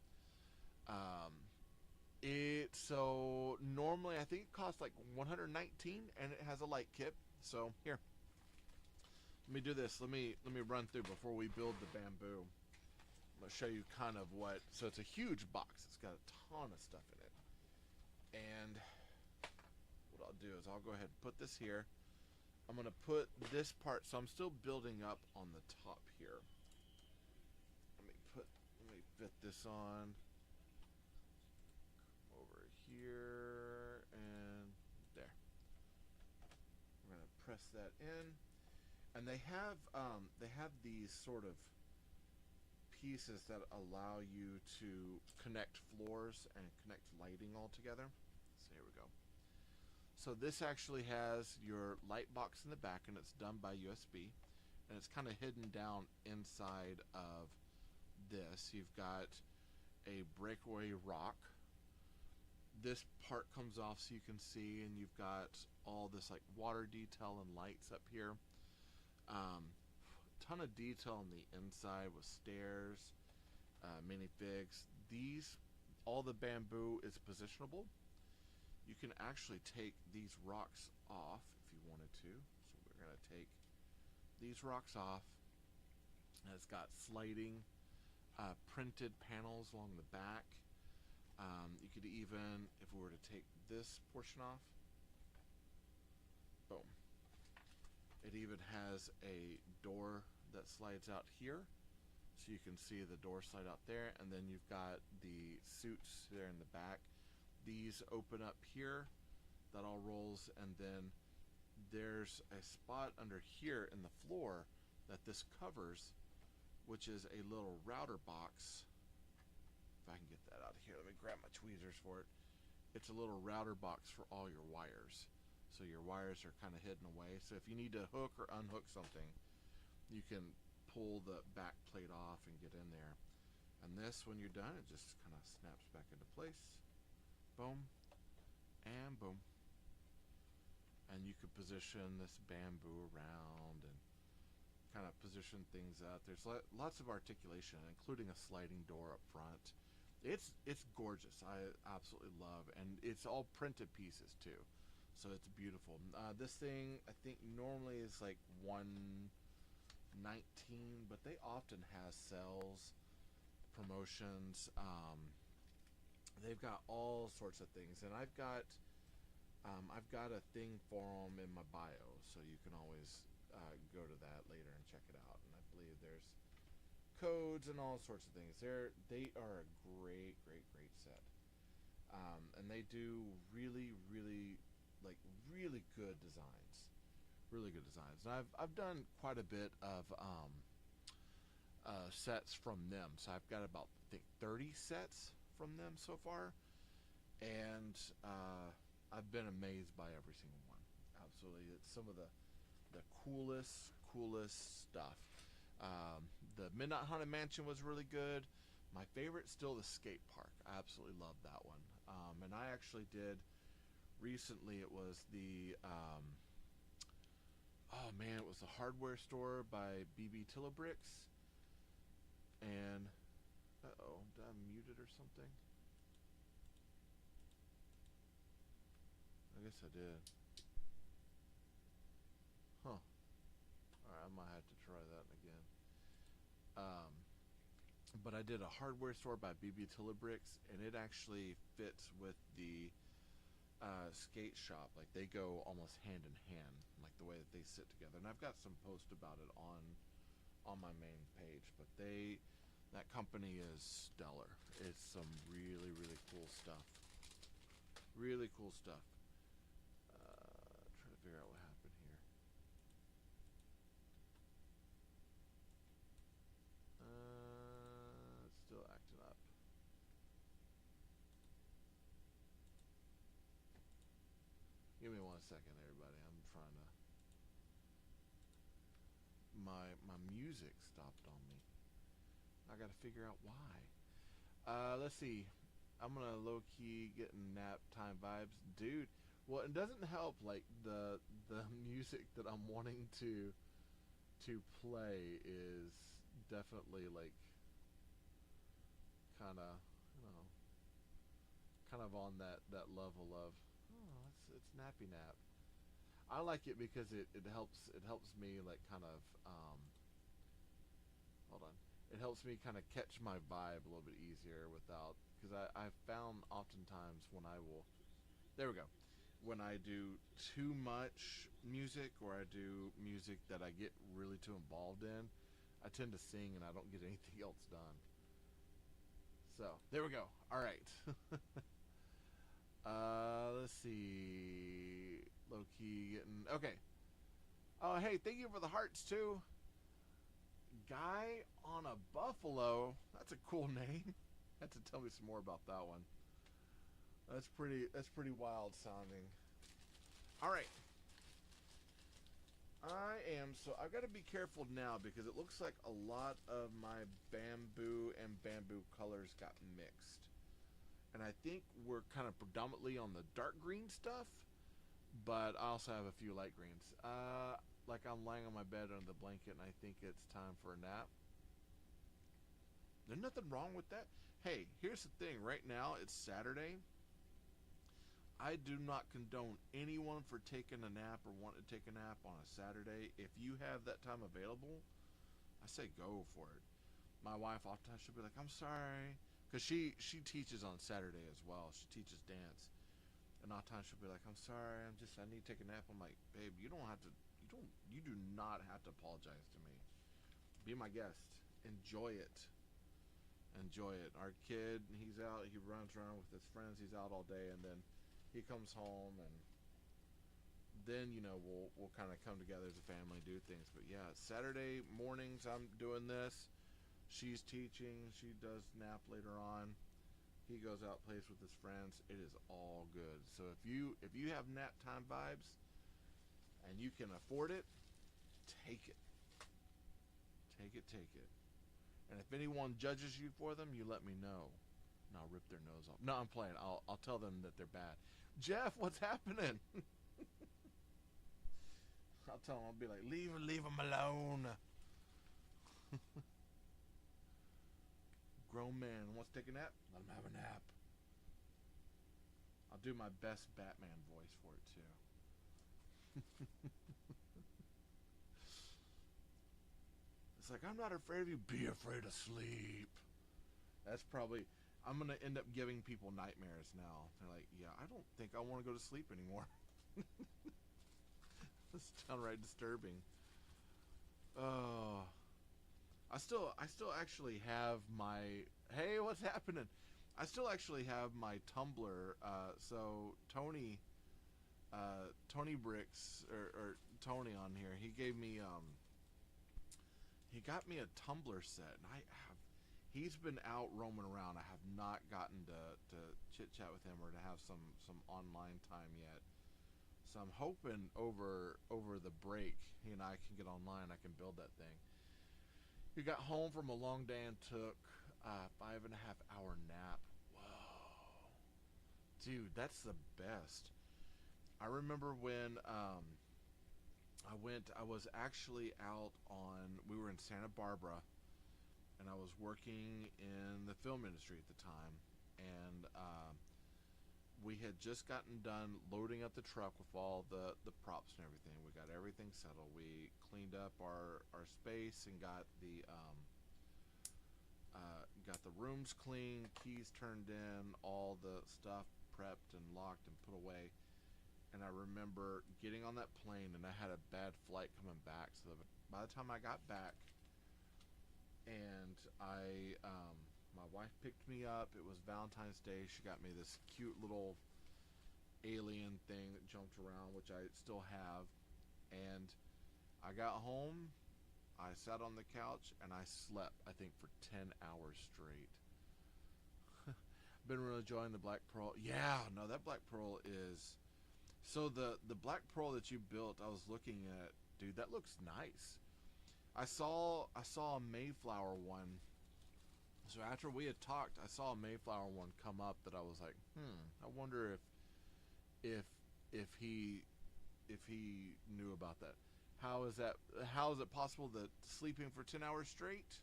So normally I think it costs like $119, and it has a light kit. So here, let me do this. Let me run through before we build the bamboo. I'm gonna show you kind of what. So it's a huge box. It's got a ton of stuff in it. And what I'll do is I'll go ahead and put this here. I'm gonna put this part. So I'm still building up on the top here. Let me fit this on over here and there. We're gonna press that in. And they have these sort of pieces that allow you to connect floors and connect lighting all together. So here we go. So this actually has your light box in the back, and it's done by USB, and it's kind of hidden down inside of this. You've got a breakaway rock. This part comes off so you can see, and you've got all this like water detail and lights up here. Ton of detail on the inside with stairs, minifigs. All the bamboo is positionable. You can actually take these rocks off if you wanted to. So we're going to take these rocks off. And it's got sliding printed panels along the back. You could even, if we were to take this portion off, boom. It even has a door that slides out here, so you can see the door slide out there, and then you've got the suits there in the back. These open up here, that all rolls, and then there's a spot under here in the floor that this covers, which is a little router box. If I can get that out of here, let me grab my tweezers for it. It's a little router box for all your wires. So your wires are kind of hidden away. So if you need to hook or unhook something, you can pull the back plate off and get in there. And this, when you're done, it just kind of snaps back into place. Boom. And boom. And you could position this bamboo around and kind of position things out. There's lots of articulation, including a sliding door up front. It's gorgeous. I absolutely love, and it's all printed pieces too. So it's beautiful. This thing, I think, normally is like $119, but they often have sales, promotions. They've got all sorts of things, and I've got a thing for them in my bio, so you can always go to that later and check it out. And I believe there's codes and all sorts of things. They are a great set, and they do really good designs. And I've done quite a bit of sets from them. So I've got about, I think, 30 sets from them so far, and I've been amazed by every single one. Absolutely, it's some of the coolest stuff. The Midnight Haunted Mansion was really good. My favorite still the skate park. I absolutely love that one. And I actually did recently. It was the it was the hardware store by BB Lumibricks. And did I mute it or something? I guess I did. Huh. Alright, I might have to try that again. But I did a hardware store by BB Lumibricks, and it actually fits with the skate shop. Like they go almost hand in hand, like the way that they sit together. And I've got some post about it on my main page. But that company is stellar. It's some really really cool stuff. Really cool stuff. Trying to figure out what happened here. It's still acting up. Give me 1 second, everybody. I'm trying to. My music stopped on me. I got to figure out why. Let's see. I'm gonna low key get nap time vibes, dude. Well, it doesn't help. Like the music that I'm wanting to play is definitely like kind of you know kind of on that level of it's nappy nap. I like it because it helps me like kind of hold on. It helps me kind of catch my vibe a little bit easier without because I've found oftentimes when I will there we go when I do too much music or I do music that I get really too involved in, I tend to sing and I don't get anything else done. So there we go. All right. Let's see. Low key getting okay. Oh hey, thank you for the hearts too. Guy on a buffalo. That's a cool name. Have to tell me some more about that one. That's pretty wild sounding. All right. I've got to be careful now because it looks like a lot of my bamboo and bamboo colors got mixed. And I think we're kind of predominantly on the dark green stuff, but I also have a few light greens. Like I'm lying on my bed under the blanket and I think it's time for a nap. There's nothing wrong with that. Hey, here's the thing. Right now, it's Saturday. I do not condone anyone for taking a nap or wanting to take a nap on a Saturday. If you have that time available, I say go for it. My wife oftentimes she'll be like, "I'm sorry," because she teaches on Saturday as well. She teaches dance, and oftentimes she'll be like, "I'm sorry, I need to take a nap." I'm like, "Babe, you do not have to apologize to me. Be my guest. Enjoy it. Enjoy it." Our kid, he's out. He runs around with his friends. He's out all day, and then he comes home, and then we'll kind of come together as a family, do things. But yeah, Saturday mornings I'm doing this. She's teaching. She does nap later on. He goes out, plays with his friends. It is all good. So if you have nap time vibes and you can afford it, take it. Take it, take it. And if anyone judges you for them, you let me know. And I'll rip their nose off. No, I'm playing. I'll tell them that they're bad. Jeff, what's happening? I'll tell him. I'll be like, leave him alone. Grown man wants to take a nap? Let him have a nap. I'll do my best Batman voice for it too. It's like, I'm not afraid of you. Be afraid of sleep. That's probably... I'm going to end up giving people nightmares now. They're like, yeah, I don't think I want to go to sleep anymore. It's downright disturbing. Oh. I still actually have my... Hey, what's happening? I still actually have my Tumblr. So Tony Bricks, or Tony on here, he gave me... He got me a Tumblr set, and he's been out roaming around. I have not gotten to chit chat with him or to have some online time yet. So I'm hoping over the break he and I can get online. I can build that thing. He got home from a long day and took a 5.5 hour nap. Whoa, dude, that's the best. I remember when I was actually out on. We were in Santa Barbara. And I was working in the film industry at the time, and we had just gotten done loading up the truck with all the props and everything. We got everything settled. We cleaned up our space and got the rooms clean, keys turned in, all the stuff prepped and locked and put away. And I remember getting on that plane, and I had a bad flight coming back. So by the time I got back, and my wife picked me up. It was Valentine's Day. She got me this cute little alien thing that jumped around, which I still have. And I got home, I sat on the couch, and I slept, I think, for 10 hours straight. Been really enjoying the Black Pearl. Yeah, no, that Black Pearl is... So the Black Pearl that you built, I was looking at, dude, that looks nice. I saw a Mayflower one. So after we had talked, I saw a Mayflower one come up that I was like, I wonder if he knew about that. How is it possible that sleeping for 10 hours straight?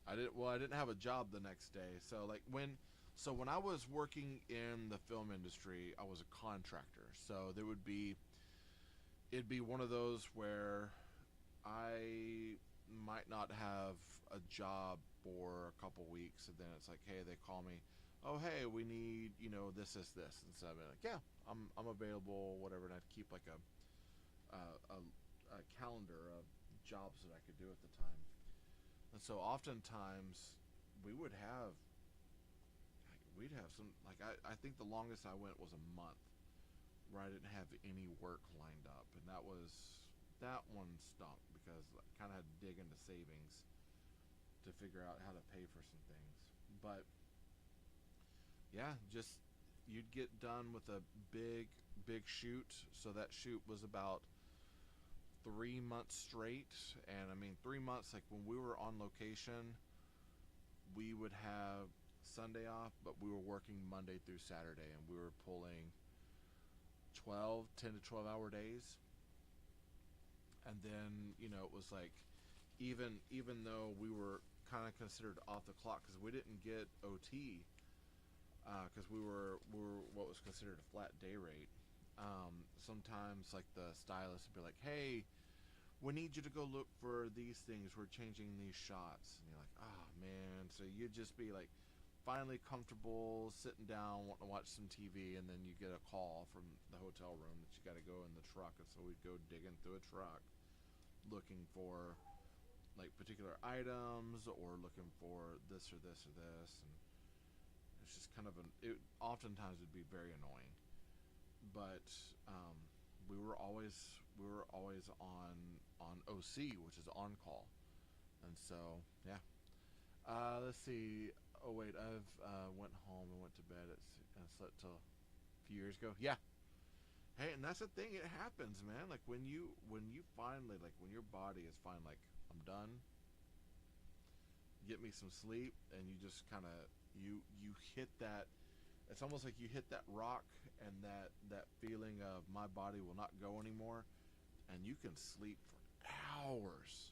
I didn't have a job the next day. So when I was working in the film industry, I was a contractor. So it'd be one of those where I might not have a job for a couple weeks, and then it's like, hey, they call me, oh, hey, we need, this, and so I'd be like, yeah, I'm available, whatever, and I'd keep like a calendar of jobs that I could do at the time. And so oftentimes we'd have some, like, I think the longest I went was a month where I didn't have any work lined up, and that one stunk because I kind of had to dig into savings to figure out how to pay for some things. But yeah, just you'd get done with a big shoot. So that shoot was about 3 months straight, and I mean 3 months, like when we were on location, we would have Sunday off, but we were working Monday through Saturday, and we were pulling 10 to 12 hour days. And then, it was like, even though we were kind of considered off the clock because we didn't get OT, because we were what was considered a flat day rate. Sometimes, like, the stylist would be like, hey, we need you to go look for these things. We're changing these shots. And you're like, oh, man. So you'd just be, like, finally comfortable, sitting down, wanting to watch some TV, and then you get a call from the hotel room that you got to go in the truck. And so we'd go digging through a truck looking for, like, particular items or looking for this or this or this. And it's just kind of oftentimes it'd be very annoying. But we were always on OC, which is on call. And so, yeah. Let's see. Oh wait, I've went home and went to bed and slept till a few years ago. Yeah. Hey, and that's the thing. It happens, man. Like when you finally, like when your body is finally like, I'm done. Get me some sleep, and you just kind of you hit that. It's almost like you hit that rock, and that feeling of my body will not go anymore, and you can sleep for hours.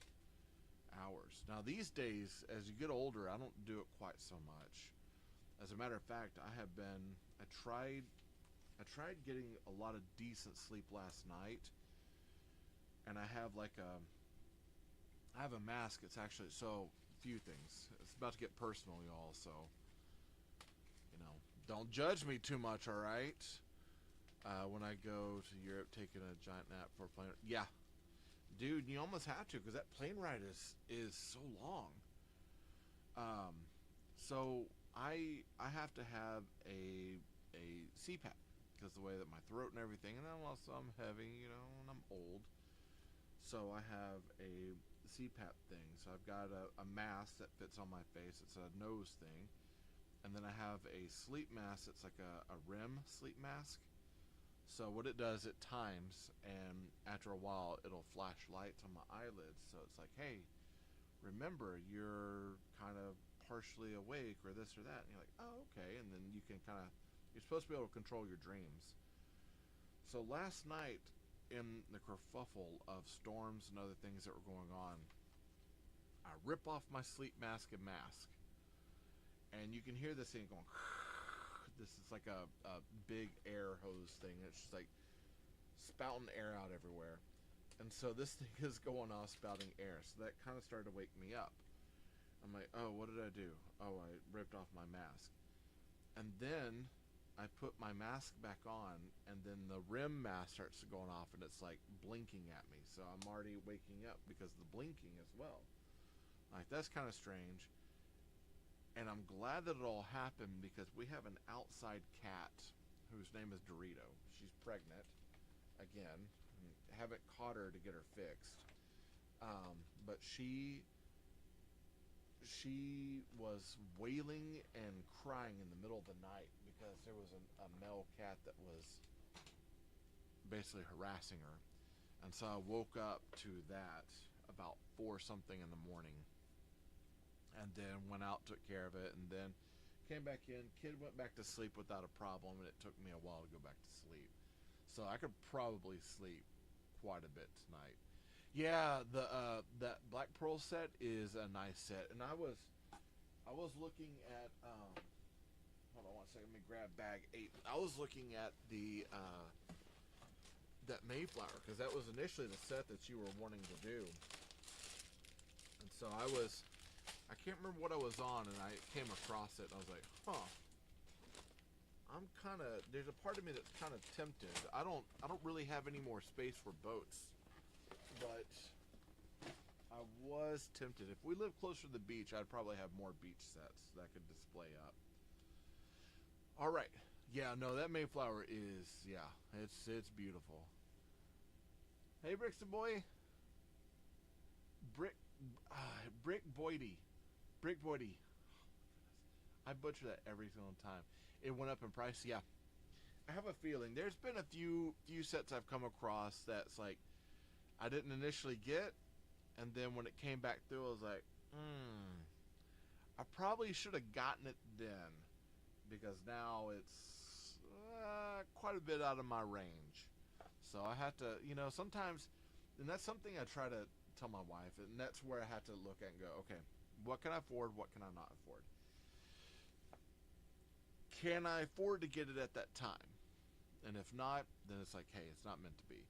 Now these days, as you get older, I don't do it quite so much. As a matter of fact, I tried getting a lot of decent sleep last night, and I have a mask. It's actually, so few things. It's about to get personal, y'all, so don't judge me too much, all right? When I go to Europe, taking a giant nap for a plane. Yeah, dude, you almost have to, because that plane ride is so long. So I have to have a CPAP because the way that my throat and everything, and then also I'm heavy, and I'm old. So I have a CPAP thing. So I've got a mask that fits on my face. It's a nose thing. And then I have a sleep mask that's like a REM sleep mask. So what it does, it times, and after a while, it'll flash lights on my eyelids. So it's like, hey, remember, you're kind of partially awake or this or that. And you're like, oh, okay. And then you can you're supposed to be able to control your dreams. So last night, in the kerfuffle of storms and other things that were going on, I rip off my sleep mask and mask. And you can hear this thing going. This is like a big air hose thing. It's just like spouting air out everywhere. And so this thing is going off, spouting air. So that kind of started to wake me up. I'm like, oh, what did I do? Oh, I ripped off my mask. And then I put my mask back on, and then the rim mask starts going off, and it's like blinking at me. So I'm already waking up because of the blinking as well. Like, that's kind of strange. And I'm glad that it all happened because we have an outside cat whose name is Dorito. She's pregnant again. Haven't caught her to get her fixed. But she was wailing and crying in the middle of the night because there was a male cat that was basically harassing her. And so I woke up to that about 4 something in the morning, and then went out, took care of it, and then came back in. Kid went back to sleep without a problem, and it took me a while to go back to sleep. So I could probably sleep quite a bit tonight. Yeah, that Black Pearl set is a nice set, and I was looking at hold on one second, let me grab bag 8. I was looking at the that Mayflower because that was initially the set that you were wanting to do, and so I can't remember what I was on, and I came across it, and I was like, huh. There's a part of me that's kind of tempted. I don't really have any more space for boats, but I was tempted. If we lived closer to the beach, I'd probably have more beach sets that I could display up. All right. Yeah, no, that Mayflower is, yeah, it's beautiful. Hey, Brixton boy. Brick Boydie. Brick Boydie. I butcher that every single time. It went up in price. Yeah, I have a feeling there's been a few sets I've come across that's like I didn't initially get, and then when it came back through, I was like, I probably should have gotten it then, because now it's quite a bit out of my range. So I had to, sometimes, and that's something I try to tell my wife, and that's where I had to look at and go, okay, what can I afford? What can I not afford? Can I afford to get it at that time? And if not, then it's like, hey, it's not meant to be.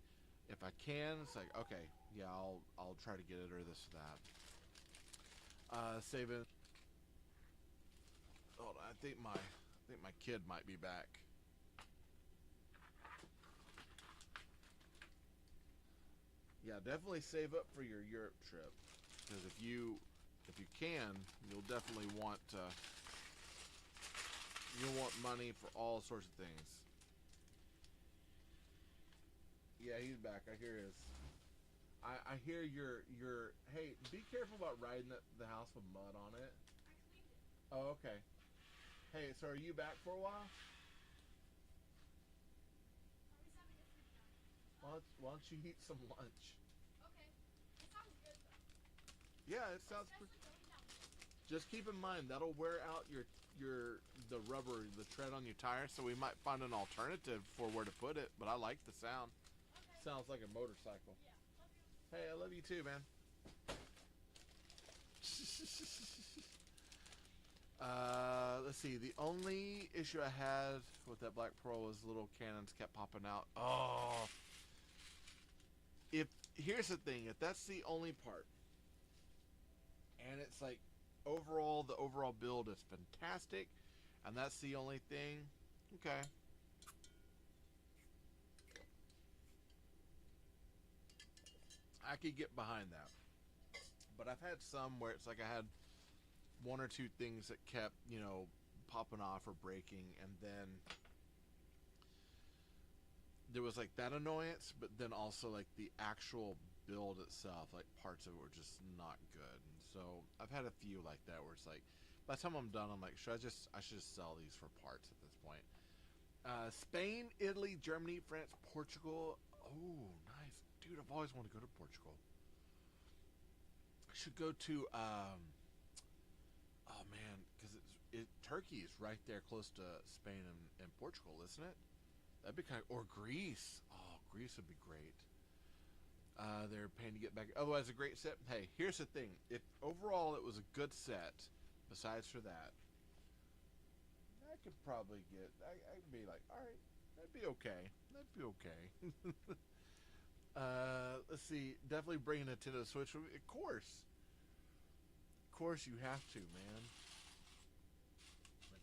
If I can, it's like, okay, yeah, I'll try to get it, or this or that. Saving. Hold on, I think my kid might be back. Yeah, definitely save up for your Europe trip, because if you can, you'll definitely want money for all sorts of things. Yeah, he's back. I hear his. I hear your. Hey, be careful about riding the house with mud on it. Oh, okay. Hey, so are you back for a while? Why don't you eat some lunch? Yeah, it sounds pretty. Just keep in mind that'll wear out the rubber, the tread on your tire. So we might find an alternative for where to put it. But I like the sound. Sounds like a motorcycle. Hey, I love you too, man. Let's see. The only issue I had with that Black Pearl was little cannons kept popping out. Oh. Here's the thing, if that's the only part, and it's like the overall build is fantastic, and that's the only thing, okay. I could get behind that. But I've had some where it's like I had 1 or 2 things that kept, popping off or breaking, and then there was like that annoyance, but then also like the actual build itself, like parts of it were just not good. And so I've had a few like that where it's like, by the time I'm done, I'm like, I should just sell these for parts at this point. Spain, Italy, Germany, France, Portugal. Oh, nice. Dude, I've always wanted to go to Portugal. I should go to, oh man, because Turkey is right there close to Spain and Portugal, isn't it? That'd be kind of, or Greece. Oh, Greece would be great. They're paying to get back. Otherwise, a great set. Hey, here's the thing. If overall it was a good set, besides for that, I could probably get, I could be like, all right, that'd be okay. That'd be okay. Let's see. Definitely bring a Nintendo Switch. Of course. Of course you have to, man.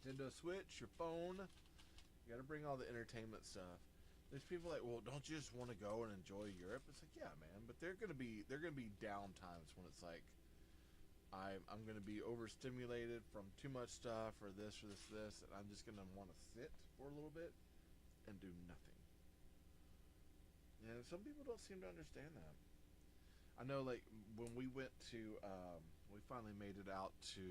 Nintendo Switch, your phone. You got to bring all the entertainment stuff. There's people like, well, don't you just want to go and enjoy Europe? It's like, yeah, man, but they're gonna be down times when it's like I'm gonna be overstimulated from too much stuff or this, and I'm just gonna want to sit for a little bit and do nothing. And some people don't seem to understand that. I know, like when we went to, we finally made it out to,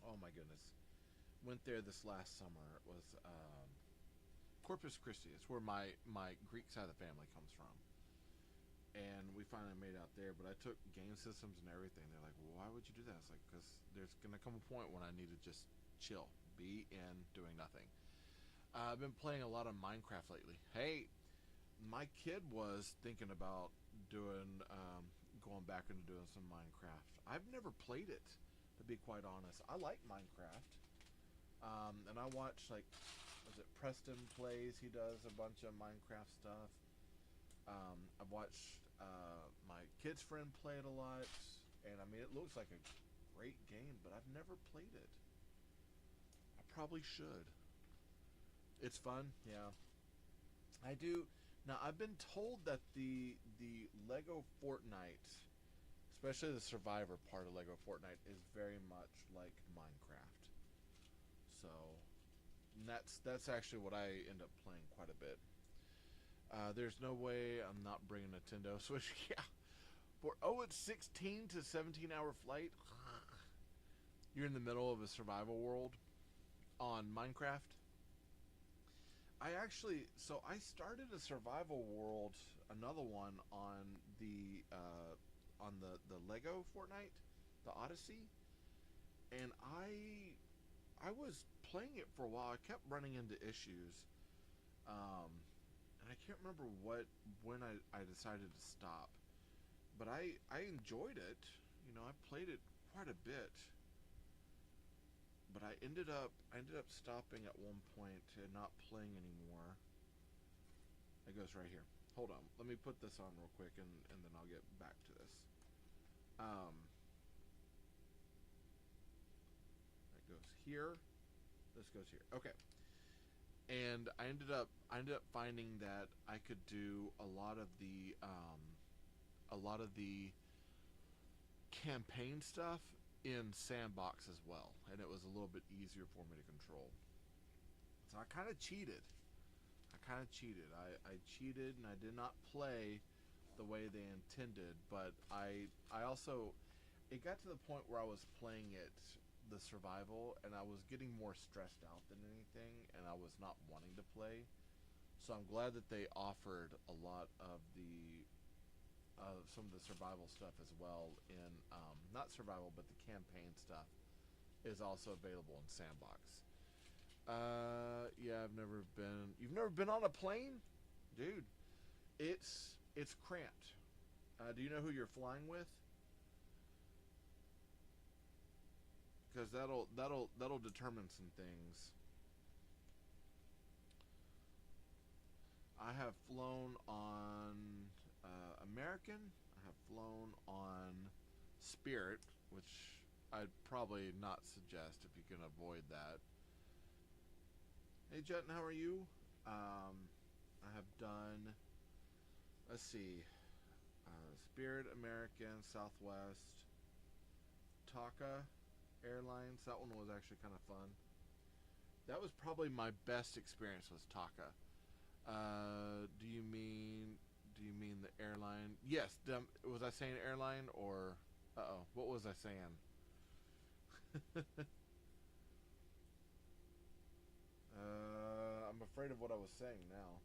oh my goodness, went there this last summer. It was Corpus Christi. It's where my Greek side of the family comes from. And we finally made it out there, but I took game systems and everything. They're like, well, why would you do that? It's like, because there's going to come a point when I need to just chill, be in, doing nothing. I've been playing a lot of Minecraft lately. Hey, my kid was thinking about going back into doing some Minecraft. I've never played it, to be quite honest. I like Minecraft. And I watch, like, was it Preston Plays? He does a bunch of Minecraft stuff. I've watched my kid's friend play it a lot, and I mean, it looks like a great game, but I've never played it. I probably should. It's fun, yeah. I do. Now, I've been told that the Lego Fortnite, especially the Survivor part of Lego Fortnite, is very much like Minecraft. So, that's actually what I end up playing quite a bit. There's no way I'm not bringing a Nintendo Switch. Yeah. It's 16 to 17 hour flight. You're in the middle of a survival world on Minecraft. I started a survival world, another one on the Lego Fortnite, the Odyssey, and I was playing it for a while. I kept running into issues. And I can't remember when I decided to stop, but I enjoyed it. You know, I played it quite a bit, but I ended up stopping at one point and not playing anymore. It goes right here. Hold on, let me put this on real quick, and then I'll get back to this. That goes here. This goes here. Okay. And I ended up finding that I could do a lot of the campaign stuff in sandbox as well, and it was a little bit easier for me to control. So I kind of cheated. I cheated, and I did not play the way they intended. But I also, it got to the point where I was playing it, the survival, and I was getting more stressed out than anything, and I was not wanting to play. So I'm glad that they offered a lot of some of the survival stuff as well in not survival, but the campaign stuff is also available in sandbox. Yeah, you've never been on a plane, dude. It's cramped. Do you know who you're flying with? Because that'll determine some things. I have flown on American. I have flown on Spirit, which I'd probably not suggest if you can avoid that. Hey Jet, how are you? I have done, let's see, Spirit, American, Southwest, Taka Airlines. That one was actually kind of fun. That was probably my best experience, was Taka. Do you mean the airline? Yes. Was I saying airline or? What was I saying? I'm afraid of what I was saying now.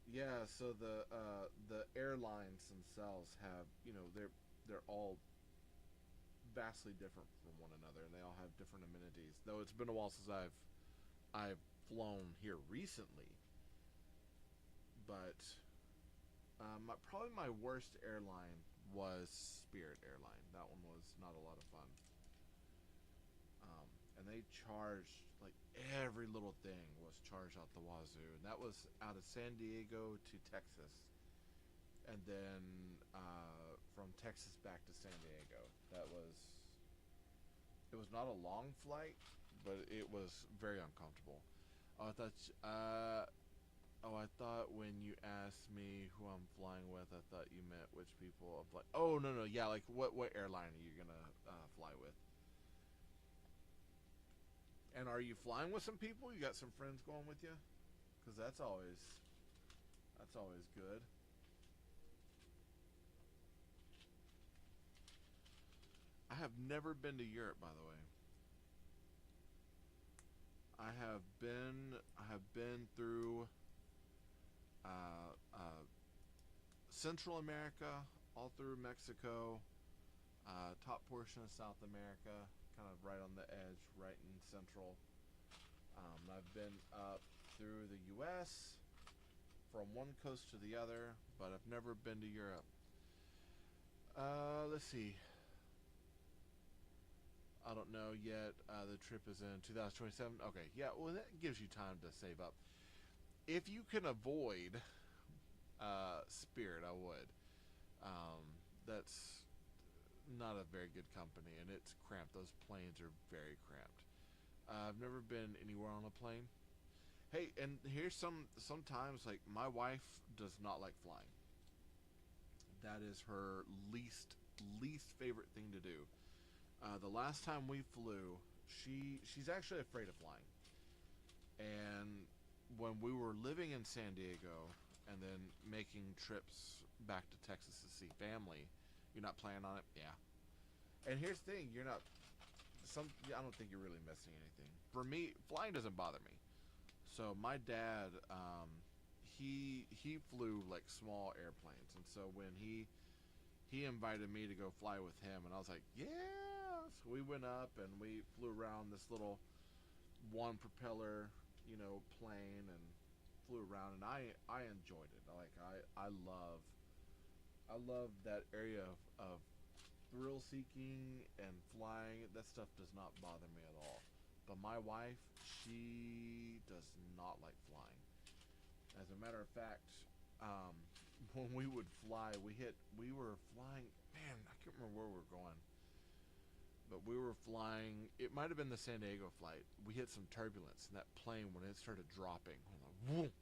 Yeah. So the airlines themselves have, they're all vastly different from one another, and they all have different amenities. Though it's been a while since I've flown here recently. But probably my worst airline was Spirit Airline. That one was not a lot of fun. And they charged, like, every little thing was charged out the wazoo. And that was out of San Diego to Texas. And then from Texas back to San Diego. It was not a long flight, but it was very uncomfortable. Oh, I thought when you asked me who I'm flying with, I thought you meant which people I'm flying. Oh no, yeah, like what airline are you gonna fly with? And are you flying with some people? You got some friends going with you? Because that's always good. I have never been to Europe, by the way. I have been through Central America, all through Mexico, top portion of South America, kind of right on the edge, right in Central. I've been up through the U.S. from one coast to the other, but I've never been to Europe. Let's see. I don't know yet. The trip is in 2027. Okay, yeah. Well, that gives you time to save up. If you can avoid Spirit, I would. That's not a very good company, and it's cramped. Those planes are very cramped. I've never been anywhere on a plane. Hey, and here's sometimes like my wife does not like flying. That is her least favorite thing to do. The last time we flew, she's actually afraid of flying. And when we were living in San Diego and then making trips back to Texas to see family, you're not planning on it, yeah. And here's the thing, you're not I don't think you're really missing anything. For me, flying doesn't bother me. So my dad, he flew like small airplanes, and so when he invited me to go fly with him, and I was like, yeah. So we went up and we flew around this little one propeller, plane, and flew around, and I enjoyed it. I love that area of thrill seeking and flying. That stuff does not bother me at all. But my wife, she does not like flying. As a matter of fact, um, when we would fly, we were flying. Man, I can't remember where we were going, but we were flying. It might have been the San Diego flight. We hit some turbulence, and that plane, when it started dropping, like,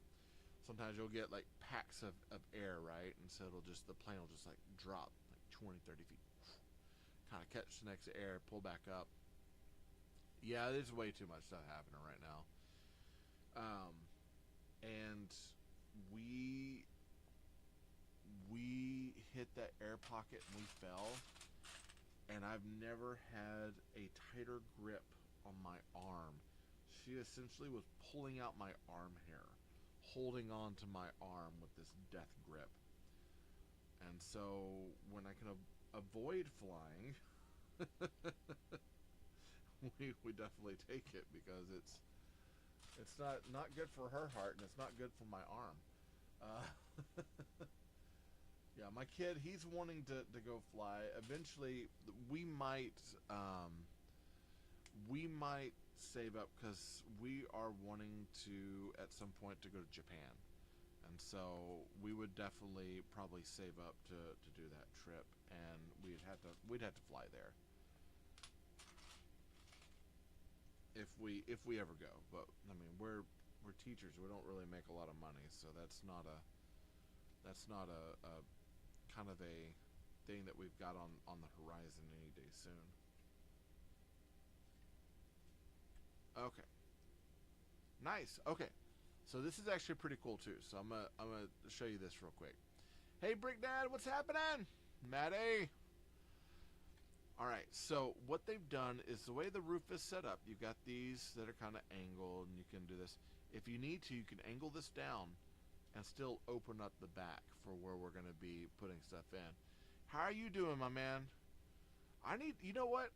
sometimes you'll get like packs of air, right? And so the plane will just like drop like 20, 30 feet, kind of catch the next air, pull back up. Yeah, there's way too much stuff happening right now. And we hit that air pocket and we fell. And I've never had a tighter grip on my arm. She essentially was pulling out my arm hair, holding on to my arm with this death grip. And so when I can avoid flying, we definitely take it, because it's not good for her heart, and it's not good for my arm. Uh, yeah, my kid, he's wanting to go fly. Eventually, we might save up, because we are wanting to at some point to go to Japan, and so we would definitely probably save up to do that trip, and we'd have to fly there if we ever go. But I mean, we're teachers. We don't really make a lot of money, so that's not a kind of a thing that we've got on the horizon any day soon. Okay, nice. Okay, so this is actually pretty cool too. So I'm gonna show you this real quick. Hey, Brick Dad, what's happening, Maddie? All right, so what they've done is, the way the roof is set up, you've got these that are kind of angled, and you can do this. If you need to, you can angle this down and still open up the back for where we're going to be putting stuff in. How are you doing, my man? You know what?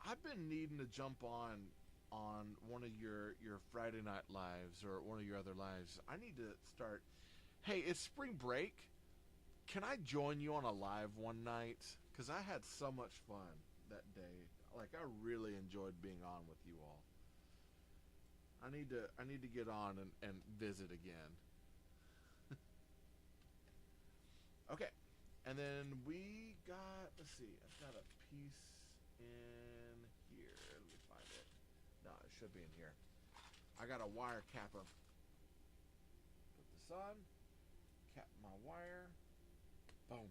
I've been needing to jump on one of your Friday night lives, or one of your other lives. I need to start. Hey, it's spring break. Can I join you on a live one night? Because I had so much fun that day. Like, I really enjoyed being on with you all. I need to get on and visit again. Okay. And then we got, let's see, I've got a piece in here. should be in here. I got a wire capper. Put this on. Cap my wire. Boom.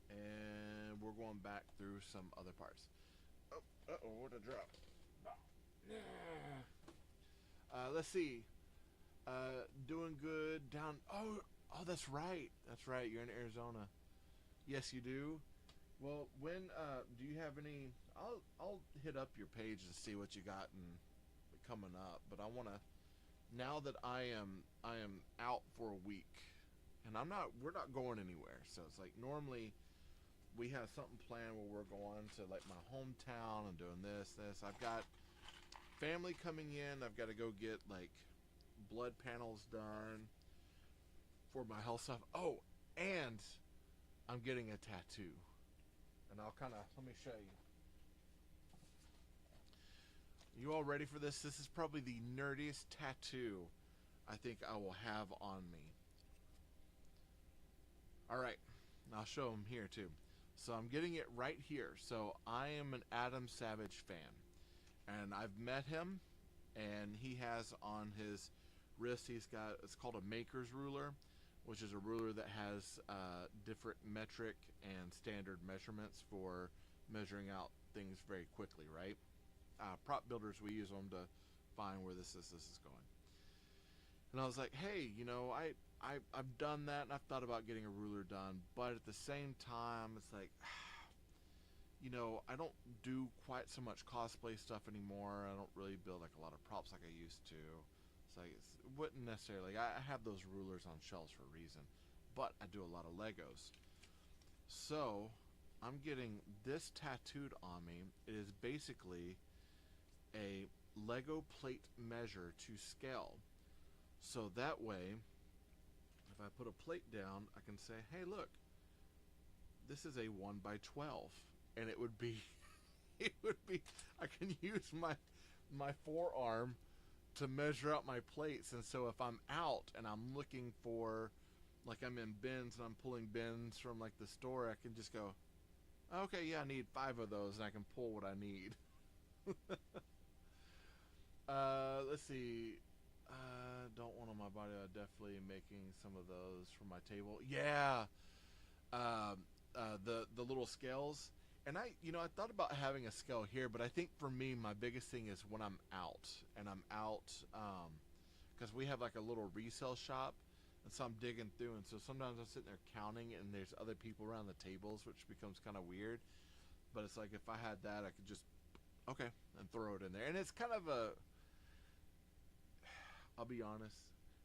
And we're going back through some other parts. Oh, uh-oh, what a drop. Let's see. Doing good down. Oh, that's right. That's right. You're in Arizona. Yes, you do. Well, when do you have any? I'll hit up your page and see what you got and coming up. But I want to. Now that I am out for a week, and we're not going anywhere. So it's like normally we have something planned where we're going to like my hometown and doing this. I've got family coming in. I've got to go get like blood panels done for my health stuff. Oh, and I'm getting a tattoo. And I'll kind of, let me show you. You all ready for this? This is probably the nerdiest tattoo I think I will have on me. All right, I'll show them here too. So I'm getting it right here. So I am an Adam Savage fan, and I've met him, and he has on his wrist, he's got, it's called a maker's ruler, which is a ruler that has different metric and standard measurements for measuring out things very quickly, right? Prop builders, we use them to find where this is going. And I was like, hey, you know, I've done that, and I've thought about getting a ruler done, but at the same time, it's like, you know, I don't do quite so much cosplay stuff anymore. I don't really build like a lot of props like I used to. It's like, it wouldn't necessarily, I have those rulers on shelves for a reason, but I do a lot of Legos. So I'm getting this tattooed on me. It is basically a Lego plate measure to scale. So that way, if I put a plate down, I can say, hey, look, this is a 1 by 12. And it would be, I can use my forearm to measure out my plates. And so if I'm out and I'm looking for, like I'm in bins and I'm pulling bins from like the store, I can just go, okay, yeah, I need 5 of those, and I can pull what I need. Let's see. Don't want on my body. I'm definitely making some of those for my table. Yeah. The little scales. And I thought about having a scale here, but I think for me, my biggest thing is when I'm out, and I'm out, because we have like a little resale shop, and so I'm digging through, and so sometimes I'm sitting there counting, and there's other people around the tables, which becomes kind of weird. But it's like, if I had that, I could just, okay, and throw it in there. And it's kind of a, I'll be honest,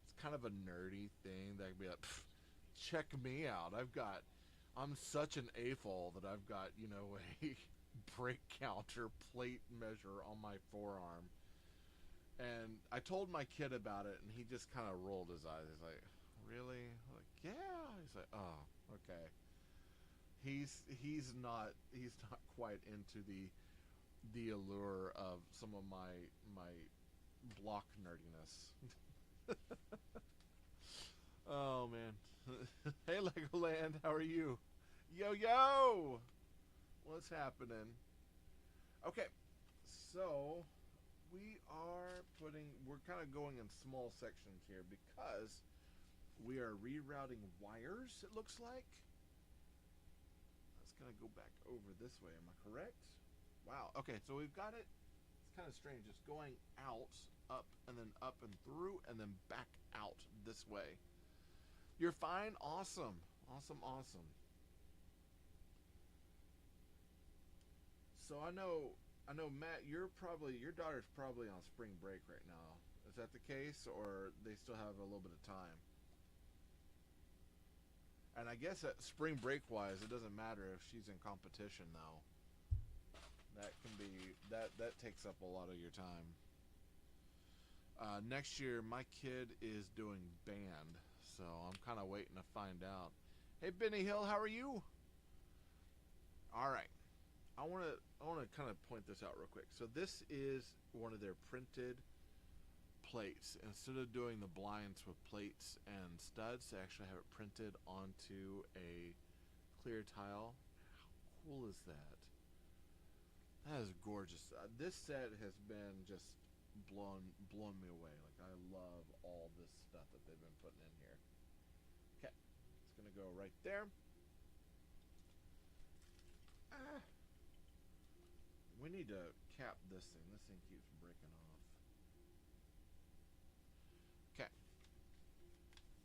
it's kind of a nerdy thing that I'd be like, check me out. I'm such an AFOL that I've got, you know, a break counter plate measure on my forearm. And I told my kid about it, and he just kind of rolled his eyes. He's like, really? I'm like, yeah. He's like, oh, okay. He's not quite into the allure of some of my block nerdiness. Oh man. Hey Legoland, how are you? Yo, what's happening? Okay, so we're kind of going in small sections here because we are rerouting wires, it looks like. Let's kind of go back over this way, am I correct? Wow, okay, so we've got it. It's kind of strange, it's going out, up, and then up and through, and then back out this way. You're fine? Awesome. Awesome. So I know Matt, your daughter's probably on spring break right now. Is that the case, or they still have a little bit of time? And I guess that spring break wise, it doesn't matter if she's in competition though. That can be that takes up a lot of your time. Next year my kid is doing band, so I'm kind of waiting to find out. Hey Benny Hill, how are you? All right. I want to kind of point this out real quick. So this is one of their printed plates. Instead of doing the blinds with plates and studs, they actually have it printed onto a clear tile. How cool is that? That is gorgeous. This set has been just blown me away. Like, I love all this stuff that they've been putting in here. Okay, it's gonna go right there. Ah. We need to cap this thing. This thing keeps breaking off. Okay.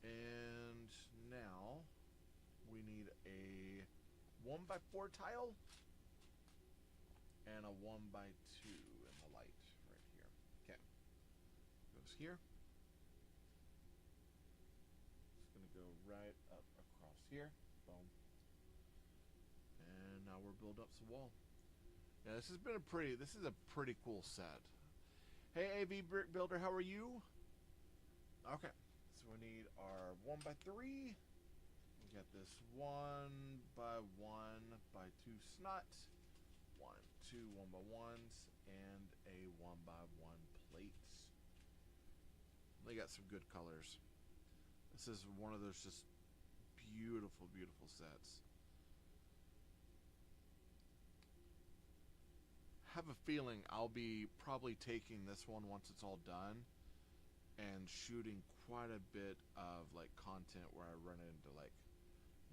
And now we need a 1x4 tile and a 1x2 in the light right here. Okay. Goes here. It's going to go right up across here. Boom. And now we're building up some wall. Yeah, this is a pretty cool set. Hey, AV Brick Builder, how are you? Okay, so we need our 1x3. We got this 1x1x2 snot, 2 1x1s, and a 1x1 plates. They got some good colors. This is one of those just beautiful, beautiful sets. Have a feeling I'll be probably taking this one once it's all done and shooting quite a bit of like content where I run into like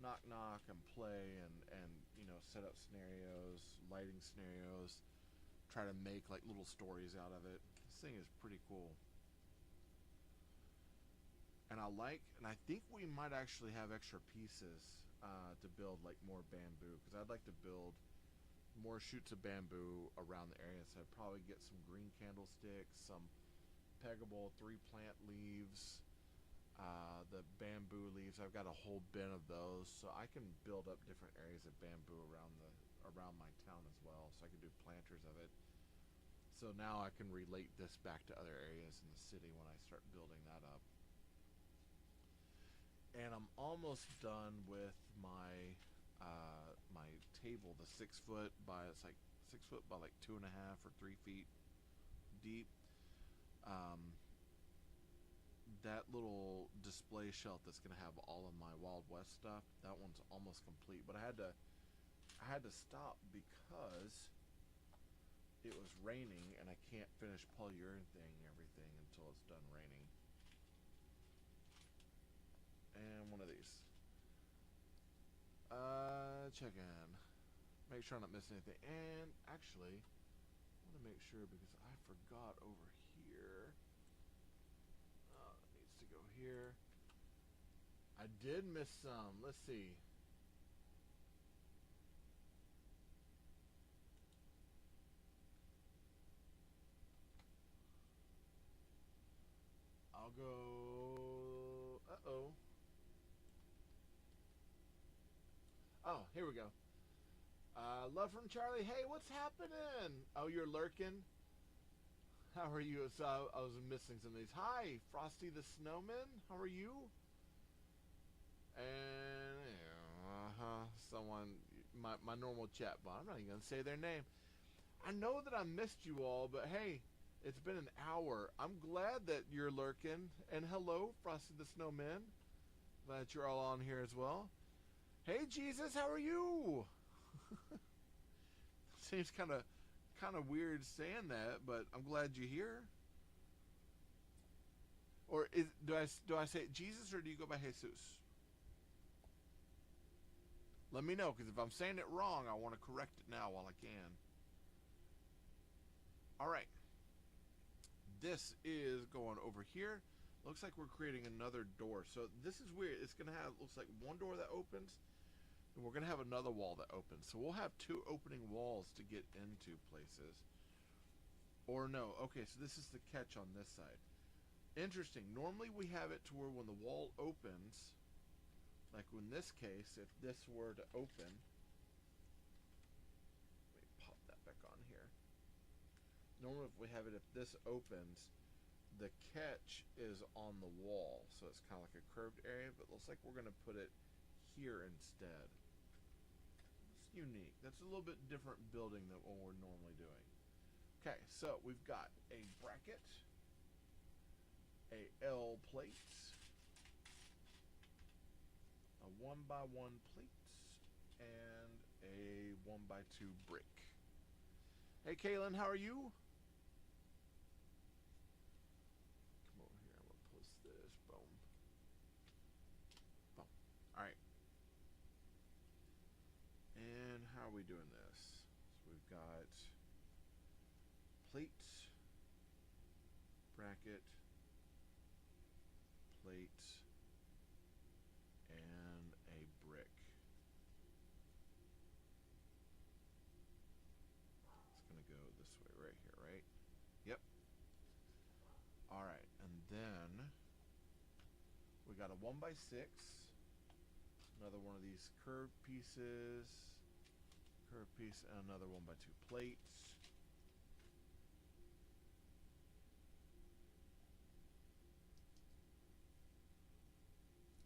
knock and play and you know, set up scenarios, lighting scenarios, try to make like little stories out of it. This thing is pretty cool. And I think we might actually have extra pieces to build like more bamboo, because I'd like to build more shoots of bamboo around the area. So I'd probably get some green candlesticks, some peggable 3-plant leaves, the bamboo leaves. I've got a whole bin of those, so I can build up different areas of bamboo around my town as well. So I can do planters of it. So now I can relate this back to other areas in the city when I start building that up. And I'm almost done with my my table, the 6 foot by, it's like 6 foot by like 2.5 or 3 feet deep. That little display shelf that's gonna have all of my Wild West stuff, that one's almost complete. But I had to stop because it was raining and I can't finish polyurethane everything until it's done raining. And one of these. Check in. Make sure I'm not missing anything. And actually, I want to make sure because I forgot over here. It needs to go here. I did miss some. Let's see. I'll go. Uh-oh. Oh, here we go. Love from Charlie. Hey, what's happening? Oh, you're lurking? How are you? So I was missing some of these. Hi, Frosty the Snowman. How are you? And someone, my normal chat bot. I'm not even gonna say their name. I know that I missed you all, but hey, it's been an hour. I'm glad that you're lurking. And hello, Frosty the Snowman. Glad you're all on here as well. Hey, Jesus, how are you? Seems kind of weird saying that, but I'm glad you're here. Or do I say Jesus or do you go by Jesus? Let me know, because if I'm saying it wrong, I want to correct it now while I can. All right. This is going over here. Looks like we're creating another door. So this is weird. It's going to have, looks like one door that opens, and we're going to have another wall that opens. So we'll have 2 opening walls to get into places. Or no. Okay, so this is the catch on this side. Interesting. Normally we have it to where when the wall opens, like in this case, if this were to open, let me pop that back on here. Normally if we have it, if this opens, the catch is on the wall. So it's kind of like a curved area, but it looks like we're going to put it here instead. It's unique. That's a little bit different building than what we're normally doing. Okay, so we've got a bracket, a L plate, a 1x1 plate, and a 1x2 brick. Hey, Kaylin, how are you? Come over here. I'm gonna post this. Boom. Boom. All right. And how are we doing this? So we've got plate, bracket, plate, and a brick. It's gonna go this way right here, right? Yep. All right, and then we got a 1x6, another one of these curved pieces, curved piece, and another 1x2 plates.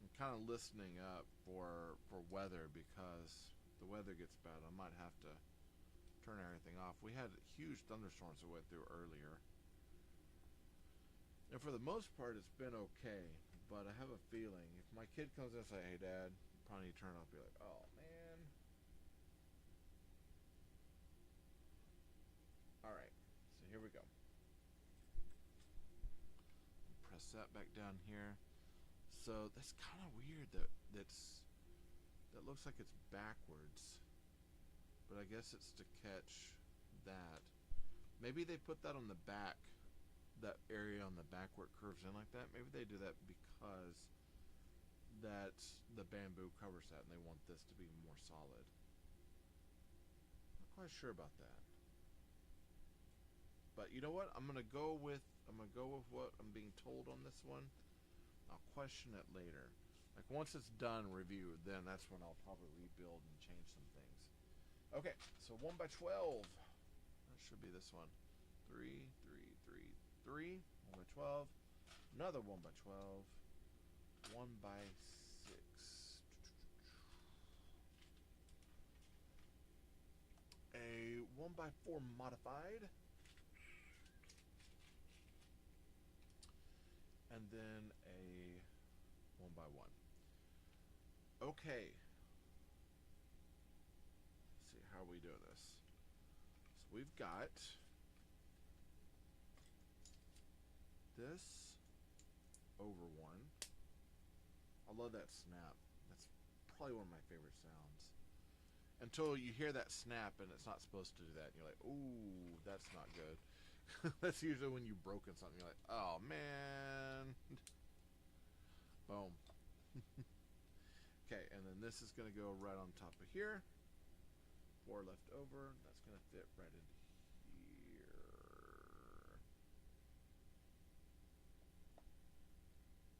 I'm kind of listening up for weather because the weather gets bad. I might have to turn everything off. We had huge thunderstorms that went through earlier. And for the most part, it's been okay. But I have a feeling if my kid comes in and says, "Hey, Dad, probably need to turn it off," I'll be like, "Oh, man." Alright, so here we go. Press that back down here. So that's kind of weird that looks like it's backwards. But I guess it's to catch that. Maybe they put that on the back, that area on the back where it curves in like that. Maybe they do that because the bamboo covers that and they want this to be more solid. Not quite sure about that. But you know what? I'm gonna go with what I'm being told on this one. I'll question it later. Like once it's done reviewed, then that's when I'll probably rebuild and change some things. Okay, so 1x12. That should be this one. 3, 3, 3, 3. 1x12. Another 1x12. 1x6. A 1x4 modified. And then a 1x1. Okay. Let's see, how are we doing this? So we've got this over one. I love that snap. That's probably one of my favorite sounds. Until you hear that snap and it's not supposed to do that. And you're like, ooh, that's not good. That's usually when you've broken something. You're like, oh, man. Boom. Okay, and then this is going to go right on top of here. 4 left over. That's going to fit right in here.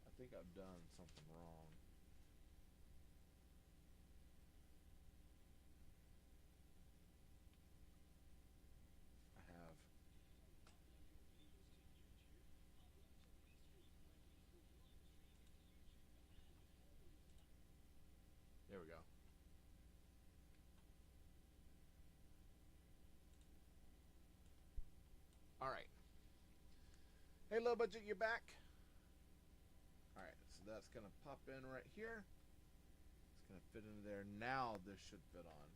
I think I've done something wrong. I have. There we go. All right. Hey, low budget, you back? All right, so that's going to pop in right here. It's going to fit into there. Now this should fit on.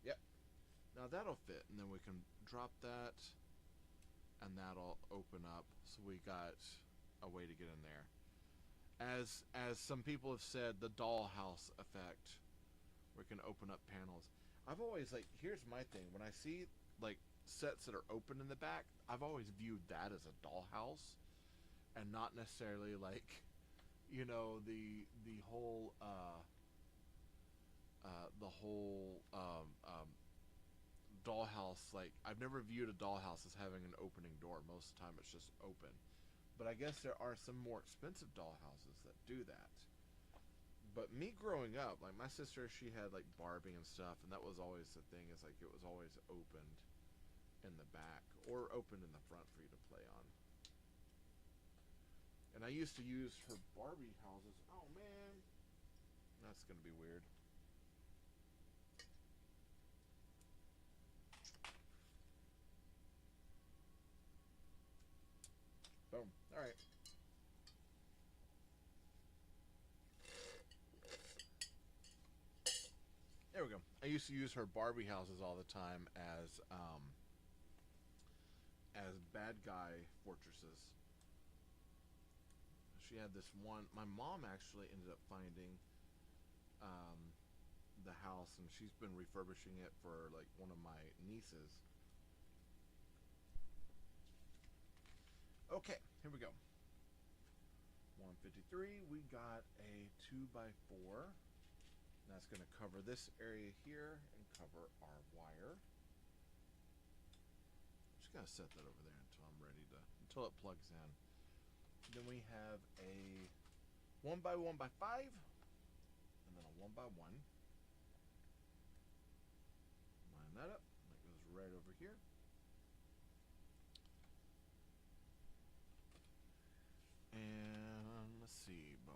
Yep. Now that'll fit, and then we can drop that, and that'll open up. So we got a way to get in there. As some people have said, the dollhouse effect, where we can open up panels. I've always, like, here's my thing. When I see, like, sets that are open in the back, I've always viewed that as a dollhouse, and not necessarily, like, you know, the whole dollhouse. Like, I've never viewed a dollhouse as having an opening door. Most of the time it's just open. But I guess there are some more expensive dollhouses that do that. But me growing up, like my sister, she had like Barbie and stuff, and that was always the thing. Is like it was always opened in the back or opened in the front for you to play on. And I used to use her Barbie houses. Oh man, that's gonna be weird. Boom. All right. There we go. I used to use her Barbie houses all the time as bad guy fortresses. She had this one. My mom actually ended up finding um, the house, and she's been refurbishing it for like one of my nieces. Okay, here we go. 153. We got a 2x4. That's going to cover this area here and cover our wire. Just gotta set that over there until I'm ready to, until it plugs in. Then we have a 1x1x5, and then a 1x1. Line that up. That goes right over here. And let's see, boom.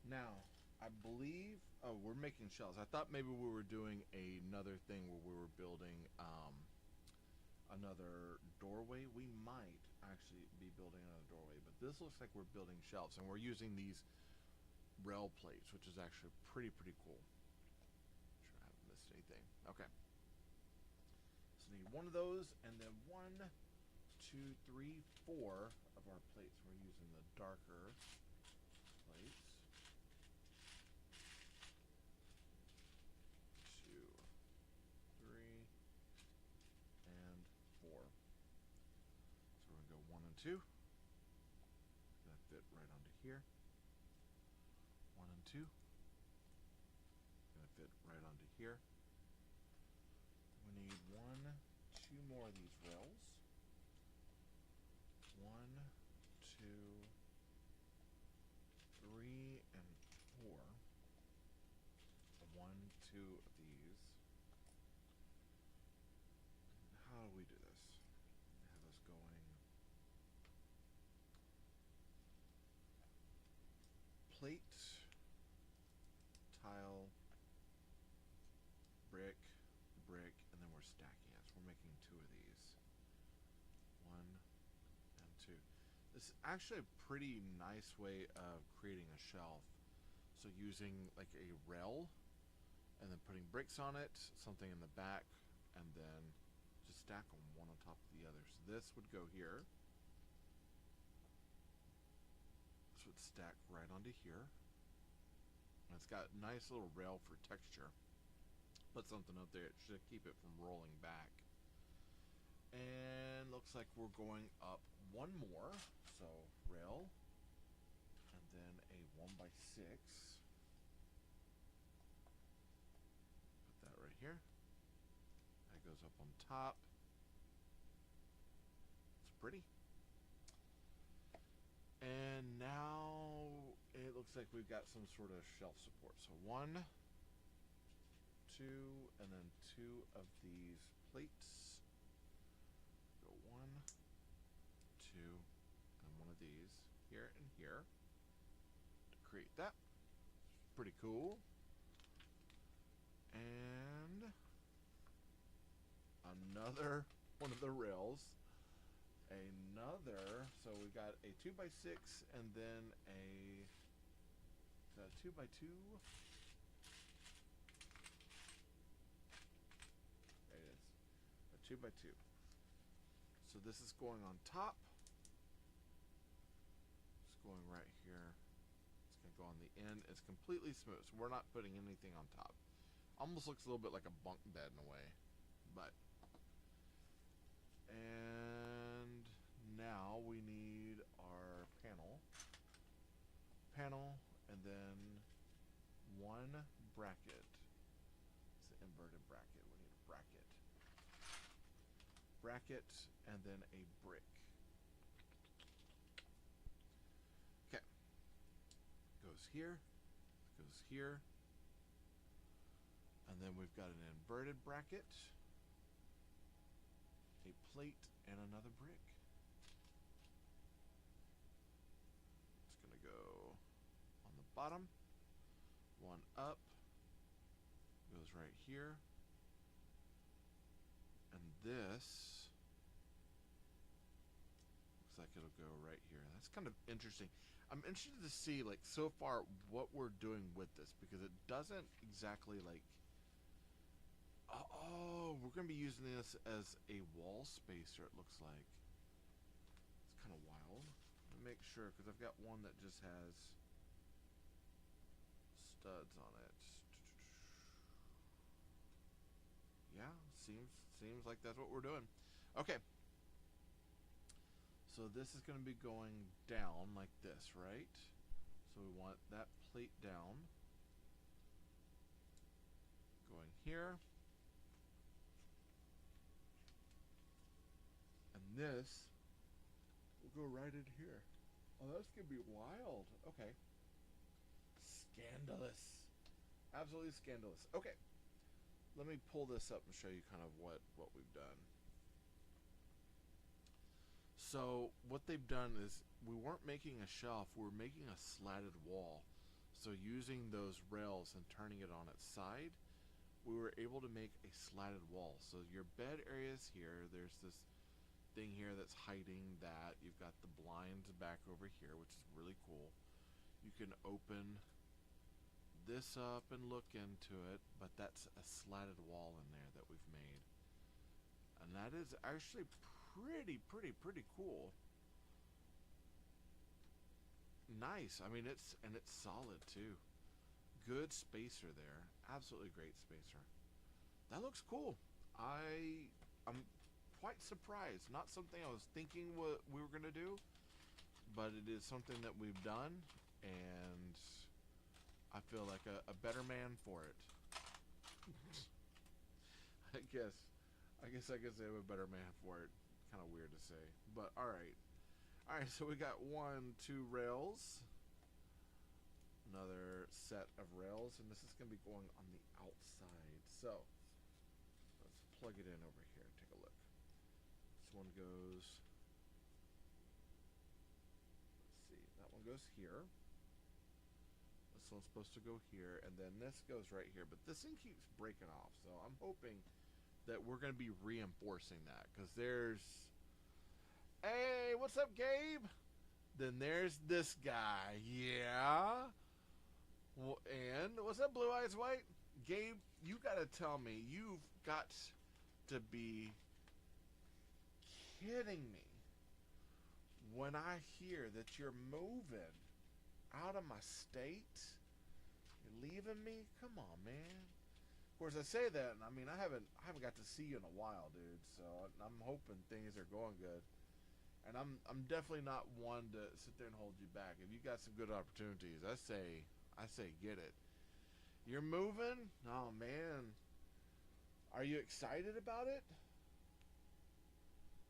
Now, I believe, oh, we're making shelves. I thought maybe we were doing another thing where we were building another doorway. We might actually be building another doorway, but this looks like we're building shelves, and we're using these rail plates, which is actually pretty cool. Make sure I haven't missed anything. Okay. So need one of those, and then 1, 2, 3, 4 of our plates. We're using the darker plates. 2, 3, and 4. So we're gonna go 1 and 2. Gonna fit right onto here. 1 and 2. Gonna fit right onto here. We need 1, 2 more of these rails. 1, 2, 3, and 4. 1, 2 of these. How do we do this? Have us going plate, tile, brick, brick, and then we're stacking it. So we're making 2 of these. 1 and 2. This is actually a pretty nice way of creating a shelf. So using like a rail, and then putting bricks on it, something in the back, and then just stack them one on top of the other. So this would go here. This would stack right onto here. And it's got a nice little rail for texture. Put something up there, it should keep it from rolling back. And looks like we're going up 1 more. So rail, and then a 1x6. Put that right here. That goes up on top. It's pretty. And now it looks like we've got some sort of shelf support. So 1, 2, and then 2 of these plates. Go 1, 2, and 1 of these here and here to create that. Pretty cool. And another one of the rails. Another, so we got a 2x6 and then a 2x2. There it is. A 2x2. So this is going on top. It's going right here. It's going to go on the end. It's completely smooth, so we're not putting anything on top. Almost looks a little bit like a bunk bed in a way, but. And now we need our panel, and then 1 bracket. It's an inverted bracket. We need a bracket, and then a brick. Okay. Goes here, goes here, and then we've got an inverted bracket, a plate, and another brick. It's going to go on the bottom, 1 up, goes right here, and this looks like it'll go right here. That's kind of interesting. I'm interested to see, like, so far what we're doing with this, because it doesn't exactly, like, oh, we're going to be using this as a wall spacer, it looks like. It's kind of wild. Let me make sure, because I've got one that just has studs on it. Yeah, seems like that's what we're doing. Okay. So this is going to be going down like this, right? So we want that plate down. Going here. And this will go right in here. Oh, that's going to be wild. Okay. Scandalous. Absolutely scandalous. Okay. Let me pull this up and show you kind of what we've done. So what they've done is, we weren't making a shelf, we were making a slatted wall. So using those rails and turning it on its side, we were able to make a slatted wall. So your bed area is here. There's this thing here that's hiding that. You've got the blinds back over here, which is really cool. You can open this up and look into it, but that's a slatted wall in there that we've made. And that is actually pretty cool. Nice. I mean, it's solid too. Good spacer there. Absolutely great spacer. That looks cool. I'm quite surprised. Not something I was thinking we were gonna do, but it is something that we've done, and I feel like a better man for it. I guess I could say I'm a better man for it. Kind of weird to say, but all right. All right, so we got 1, 2 rails. Another set of rails, and this is going to be going on the outside. So let's plug it in over here. Take a look. This one goes, let's see, that one goes here. This one's supposed to go here, and then this goes right here. But this thing keeps breaking off, so I'm hoping that we're going to be reinforcing that, because there's, hey, what's up, Gabe? Then there's this guy, yeah. Well, and what's up, Blue Eyes White? Gabe, you got to tell me, you've got to be kidding me when I hear that you're moving out of my state. You're leaving me? Come on, man. Of course, I say that, and I mean, I haven't got to see you in a while, dude. So I'm hoping things are going good. And I'm definitely not one to sit there and hold you back. If you got some good opportunities, I say get it. You're moving? Oh man. Are you excited about it?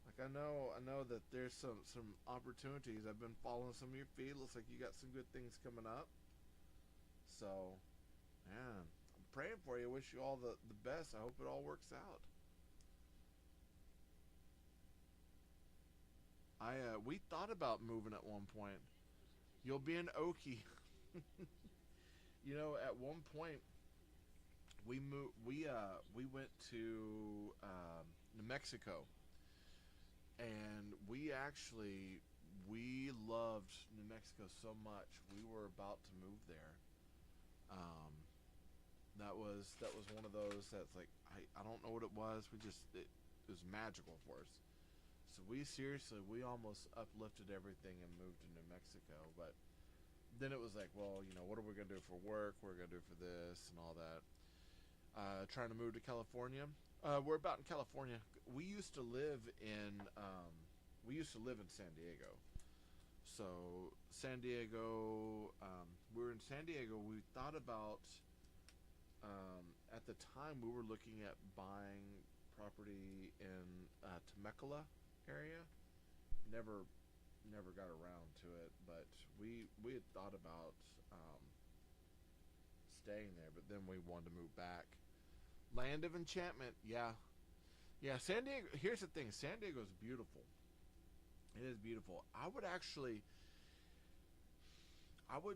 Like, I know that there's some opportunities. I've been following some of your feed. Looks like you got some good things coming up. So, man, I'm praying for you. Wish you all the best. I hope it all works out. We thought about moving at one point. You'll be in Okie. You know, at one point we went to New Mexico, and we loved New Mexico so much. We were about to move there. That was one of those that's like, I don't know what it was. It was magical for us. So we almost uplifted everything and moved to New Mexico. But then it was like, well, you know, what are we going to do for work? What are we going to do for this and all that? Trying to move to California. We're about in California. We used to live in San Diego. So San Diego, we were in San Diego. We thought about, at the time we were looking at buying property in Temecula area. Never got around to it, but we had thought about staying there, but then we wanted to move back. Land of Enchantment, yeah. San Diego. Here's the thing: San Diego is beautiful. It is beautiful. I would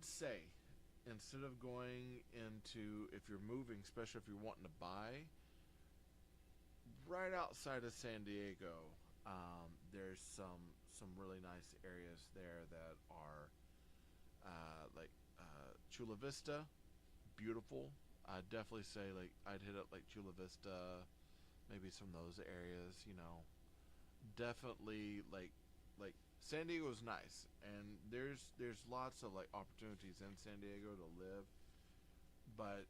say, instead of going into, if you're moving, especially if you're wanting to buy, right outside of San Diego, there's some some really nice areas there that are like Chula Vista, beautiful. I'd definitely say like I'd hit up like Chula Vista, maybe some of those areas. Definitely like San Diego's nice, and there's lots of like opportunities in San Diego to live, but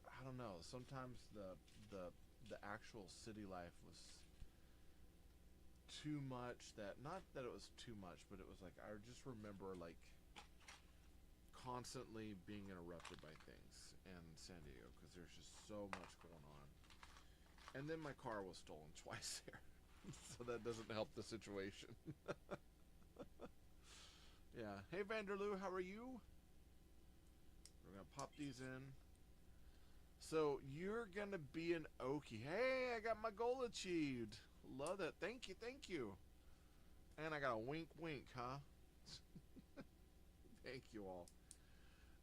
I don't know. Sometimes the actual city life was too much. That not that it was too much, but it was like I just remember like constantly being interrupted by things in San Diego because there's just so much going on. And then my car was stolen twice there, so that doesn't help the situation. Yeah. Hey Vanderloo, how are you? We're gonna pop these in. So you're gonna be an Okie. Hey, I got my goal achieved. Love that. Thank you, thank you. And I got a wink wink, huh? Thank you all.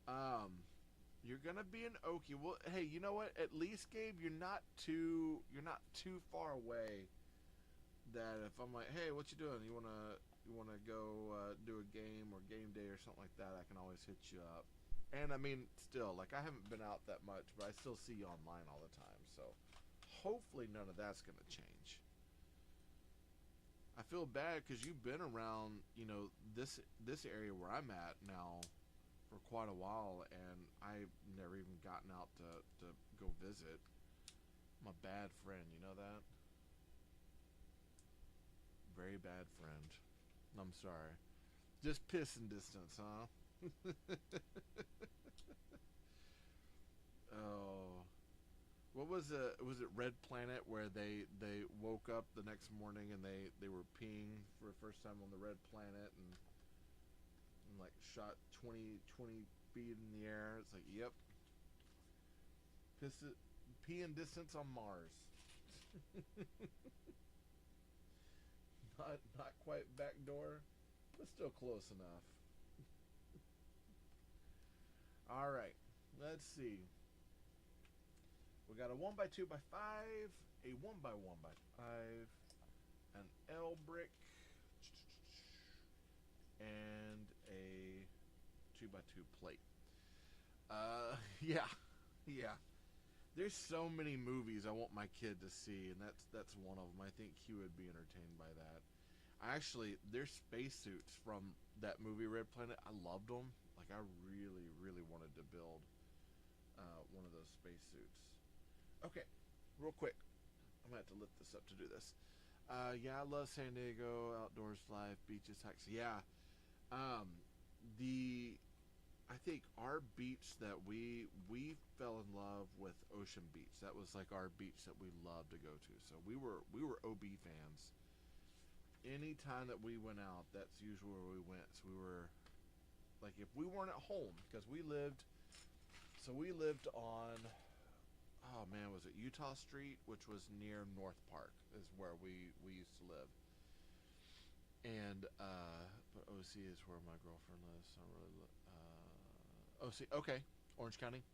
Um you're gonna be an Okie. Well, hey, you know what? At least Gabe, you're not too far away that if I'm like, hey, what you doing? You wanna go do a game or game day or something like that, I can always hit you up. And I mean, still, like I haven't been out that much, but I still see you online all the time. So hopefully none of that's gonna change. I feel bad because you've been around, this area where I'm at now for quite a while, and I've never even gotten out to go visit. I'm a bad friend, you know that? Very bad friend. I'm sorry. Just pissing distance, huh? Oh, what was it Red Planet where they woke up the next morning and they were peeing for the first time on the Red Planet and like shot 20 feet in the air. It's like, yep, peeing distance on Mars. Not quite back door, but still close enough. All right, let's see. We got a 1x2x5, a 1x1x5, an L brick, and a 2x2 plate. Yeah, yeah. There's so many movies I want my kid to see, and that's one of them. I think he would be entertained by that. There's spacesuits from that movie Red Planet. I loved them. Like I really, really wanted to build one of those spacesuits. Okay, real quick. I'm gonna have to lift this up to do this. Yeah, I love San Diego, outdoors life, beaches, hikes. Yeah, um, the I think our beach that we fell in love with Ocean Beach. That was like our beach that we loved to go to. So we were OB fans. Anytime that we went out, that's usually where we went. So we were like, if we weren't at home, because we lived on, oh man, was it Utah Street, which was near North Park, is where we used to live. And but OC is where my girlfriend lives. So I don't really OC, okay, Orange County.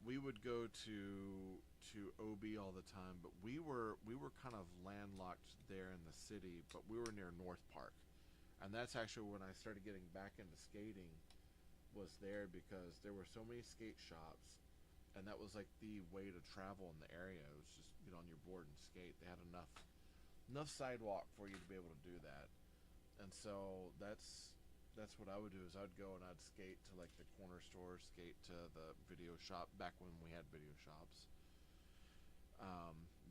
We would go to OB all the time, but we were kind of landlocked there in the city, but we were near North Park, and that's actually when I started getting back into skating. Was there because there were so many skate shops, and that was like the way to travel in the area. It was just get on your board and skate. They had enough sidewalk for you to be able to do that, and so that's what I would do is I'd go and I'd skate to like the corner store, skate to the video shop back when we had video shops.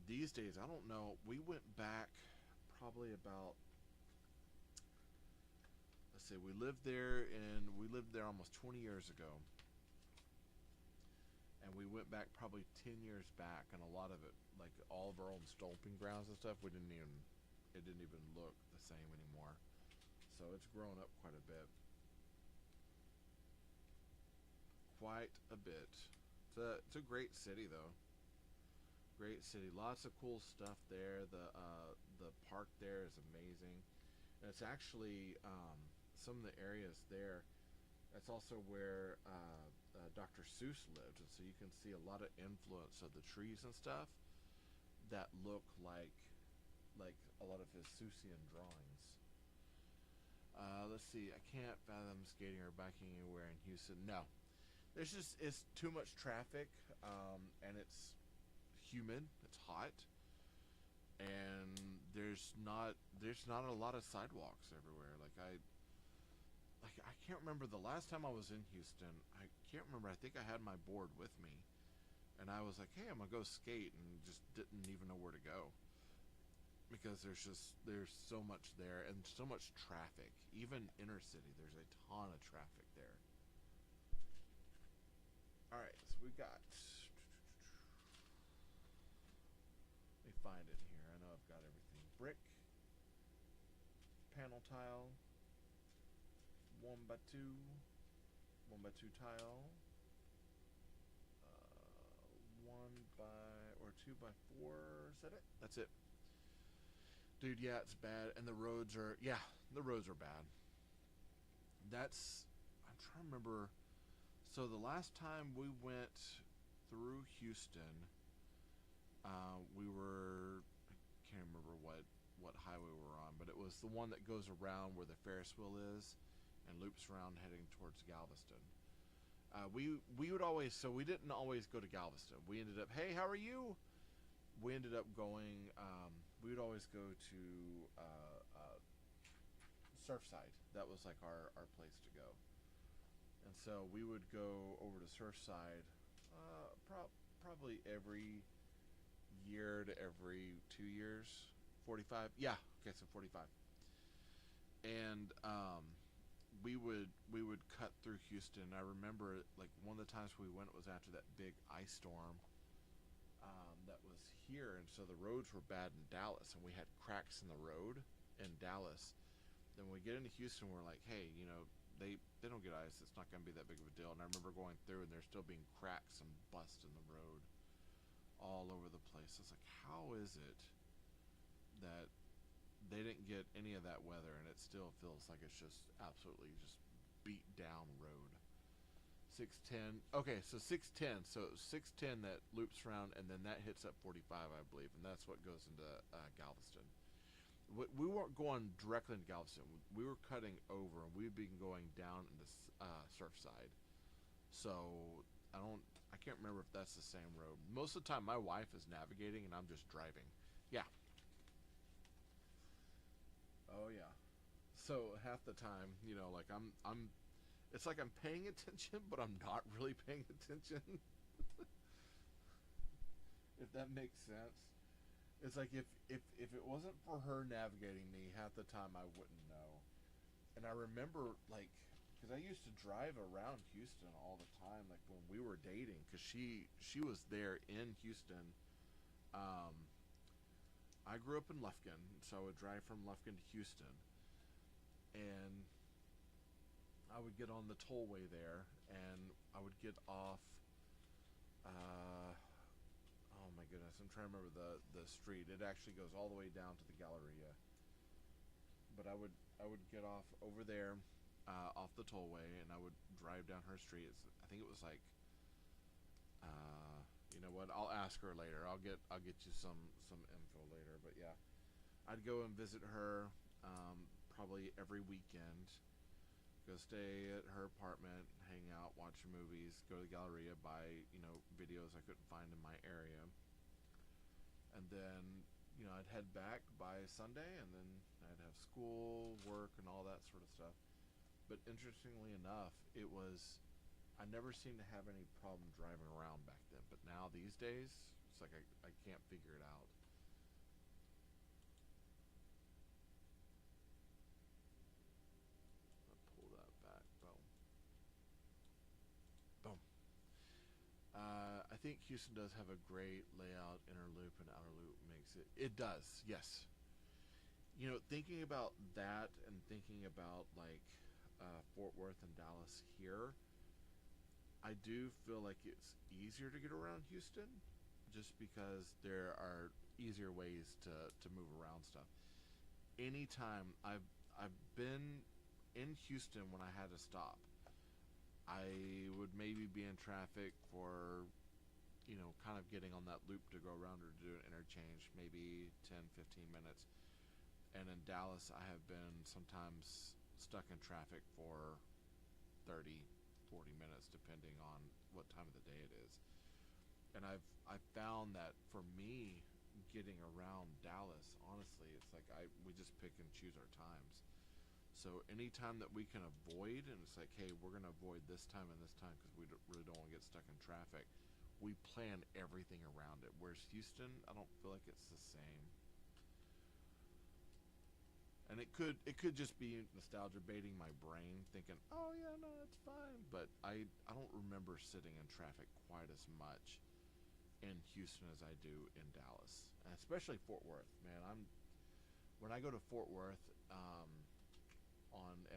These days, I don't know. We went back probably about, let's say we lived there almost 20 years ago, and we went back probably 10 years back, and a lot of it, like all of our own stomping grounds and stuff, it didn't even look the same anymore. So it's grown up quite a bit. Quite a bit. It's a great city though. Great city. Lots of cool stuff there. The park there is amazing. And it's actually some of the areas there. That's also where Dr. Seuss lived, and so you can see a lot of influence of the trees and stuff that look like like a lot of his Seussian drawings. Let's see. I can't fathom skating or biking anywhere in Houston. No, it's too much traffic, and it's humid. It's hot, and there's not a lot of sidewalks everywhere. I can't remember the last time I was in Houston. I can't remember. I think I had my board with me, and I was like, "Hey, I'm gonna go skate," and just didn't even know where to go because there's so much there and so much traffic. Even inner city, there's a ton of traffic there. All right, so we got. Let me find it here. I know I've got everything. Brick, panel tile, 1x2, 1x2 tile, 2x4. Is that it? That's it. Dude, yeah, it's bad, and the roads are bad. I'm trying to remember. So the last time we went through Houston, I can't remember what highway we were on, but it was the one that goes around where the Ferris wheel is and loops around heading towards Galveston. We would always, so we didn't always go to Galveston. We ended up, hey, how are you? We ended up going, we would always go to Surfside. That was like our place to go. And so we would go over to Surfside probably every year to every 2 years. 45? Yeah, okay, so 45. And we would cut through Houston. I remember like one of the times we went was after that big ice storm that was here, and so the roads were bad in Dallas, and we had cracks in the road in Dallas. Then when we get into Houston, we're like, hey, they don't get ice. It's not going to be that big of a deal. And I remember going through, and there's still being cracks and bust in the road all over the place. It's like, how is it that they didn't get any of that weather, and it still feels like it's just absolutely just beat down road. 610. Okay, so 610. So 610 that loops around, and then that hits up 45, I believe, and that's what goes into Galveston. We weren't going directly into Galveston. We were cutting over, and we'd been going down into Surfside. So I can't remember if that's the same road. Most of the time, my wife is navigating, and I'm just driving. Yeah. Oh yeah. So half the time, like I'm it's like I'm paying attention, but I'm not really paying attention. If that makes sense. It's like if it wasn't for her navigating me, half the time I wouldn't know. And I remember because I used to drive around Houston all the time, like when we were dating, because she was there in Houston. I grew up in Lufkin, so I would drive from Lufkin to Houston, and I would get on the tollway there, and I would get off. Oh my goodness, I'm trying to remember the street. It actually goes all the way down to the Galleria. But I would get off over there, off the tollway, and I would drive down her street. I think it was like, you know what? I'll ask her later. I'll get you some info later. But yeah, I'd go and visit her probably every weekend. Go stay at her apartment, hang out, watch movies, go to the Galleria, buy videos I couldn't find in my area, and then I'd head back by Sunday, and then I'd have school, work, and all that sort of stuff. But interestingly enough, I never seemed to have any problem driving around back then. But now these days, it's like I can't figure it out. I'll pull that back. Boom. Boom. I think Houston does have a great layout. Inner loop and outer loop makes it. It does, yes. Thinking about that and thinking about Fort Worth and Dallas here, I do feel like it's easier to get around Houston, just because there are easier ways to move around stuff. Anytime I've been in Houston when I had to stop, I would maybe be in traffic for kind of getting on that loop to go around or do an interchange, maybe 10, 15 minutes. And in Dallas, I have been sometimes stuck in traffic for 30, 40 minutes, depending on what time of the day it is. And I've found that for me, getting around Dallas, honestly, it's like we just pick and choose our times. So anytime that we can avoid, and it's like, hey, we're going to avoid this time and this time because we really don't want to get stuck in traffic, we plan everything around it. Whereas Houston, I don't feel like it's the same. And it could just be nostalgia baiting my brain, thinking, oh yeah, no, it's fine. But I don't remember sitting in traffic quite as much in Houston as I do in Dallas, and especially Fort Worth. Man, when I go to Fort Worth,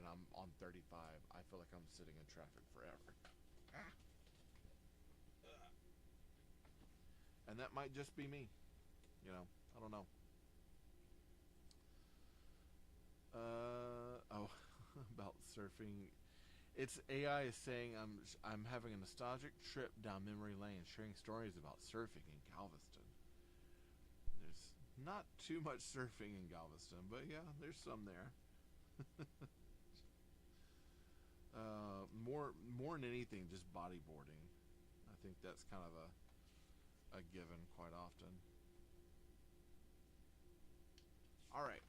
I'm on 35, I feel like I'm sitting in traffic forever. And that might just be me, I don't know. Oh, about surfing. It's AI is saying I'm having a nostalgic trip down memory lane, sharing stories about surfing in Galveston. There's not too much surfing in Galveston, but yeah, there's some there. More than anything, just bodyboarding. I think that's kind of a given quite often. All right.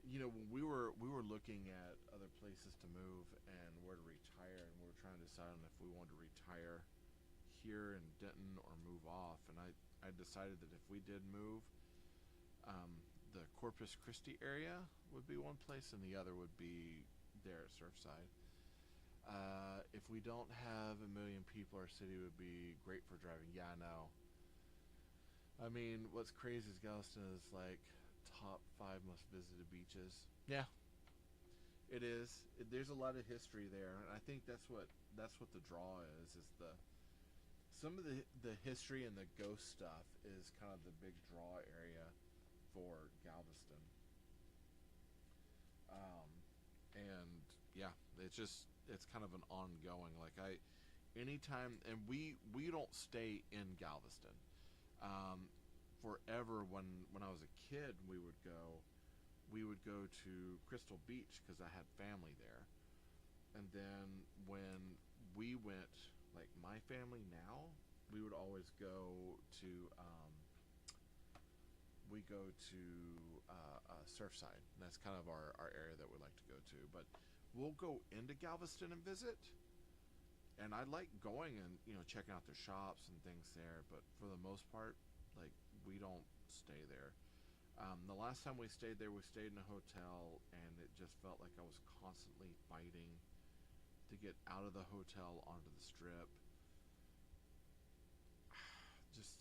When we were looking at other places to move and where to retire, and we were trying to decide on if we wanted to retire here in Denton or move off, and I decided that if we did move, the Corpus Christi area would be one place, and the other would be there at Surfside. If we don't have a million people, our city would be great for driving. Yeah, I know. I mean, what's crazy is Galveston is like top 5 most visited beaches. Yeah, it is. There's a lot of history there, and I think that's what the draw is the some of the history and the ghost stuff is kind of the big draw area for Galveston. Um, and yeah, it's kind of an ongoing. Like anytime, and we don't stay in Galveston. Forever when I was a kid, we would go to Crystal Beach because I had family there. And then when we went, like my family now, we would always go to we go to Surfside. And that's kind of our area that we like to go to. But we'll go into Galveston and visit. And I like going and checking out their shops and things there. But for the most part, like we don't stay there. The last time we stayed there, we stayed in a hotel, and it just felt like I was constantly fighting to get out of the hotel onto the strip.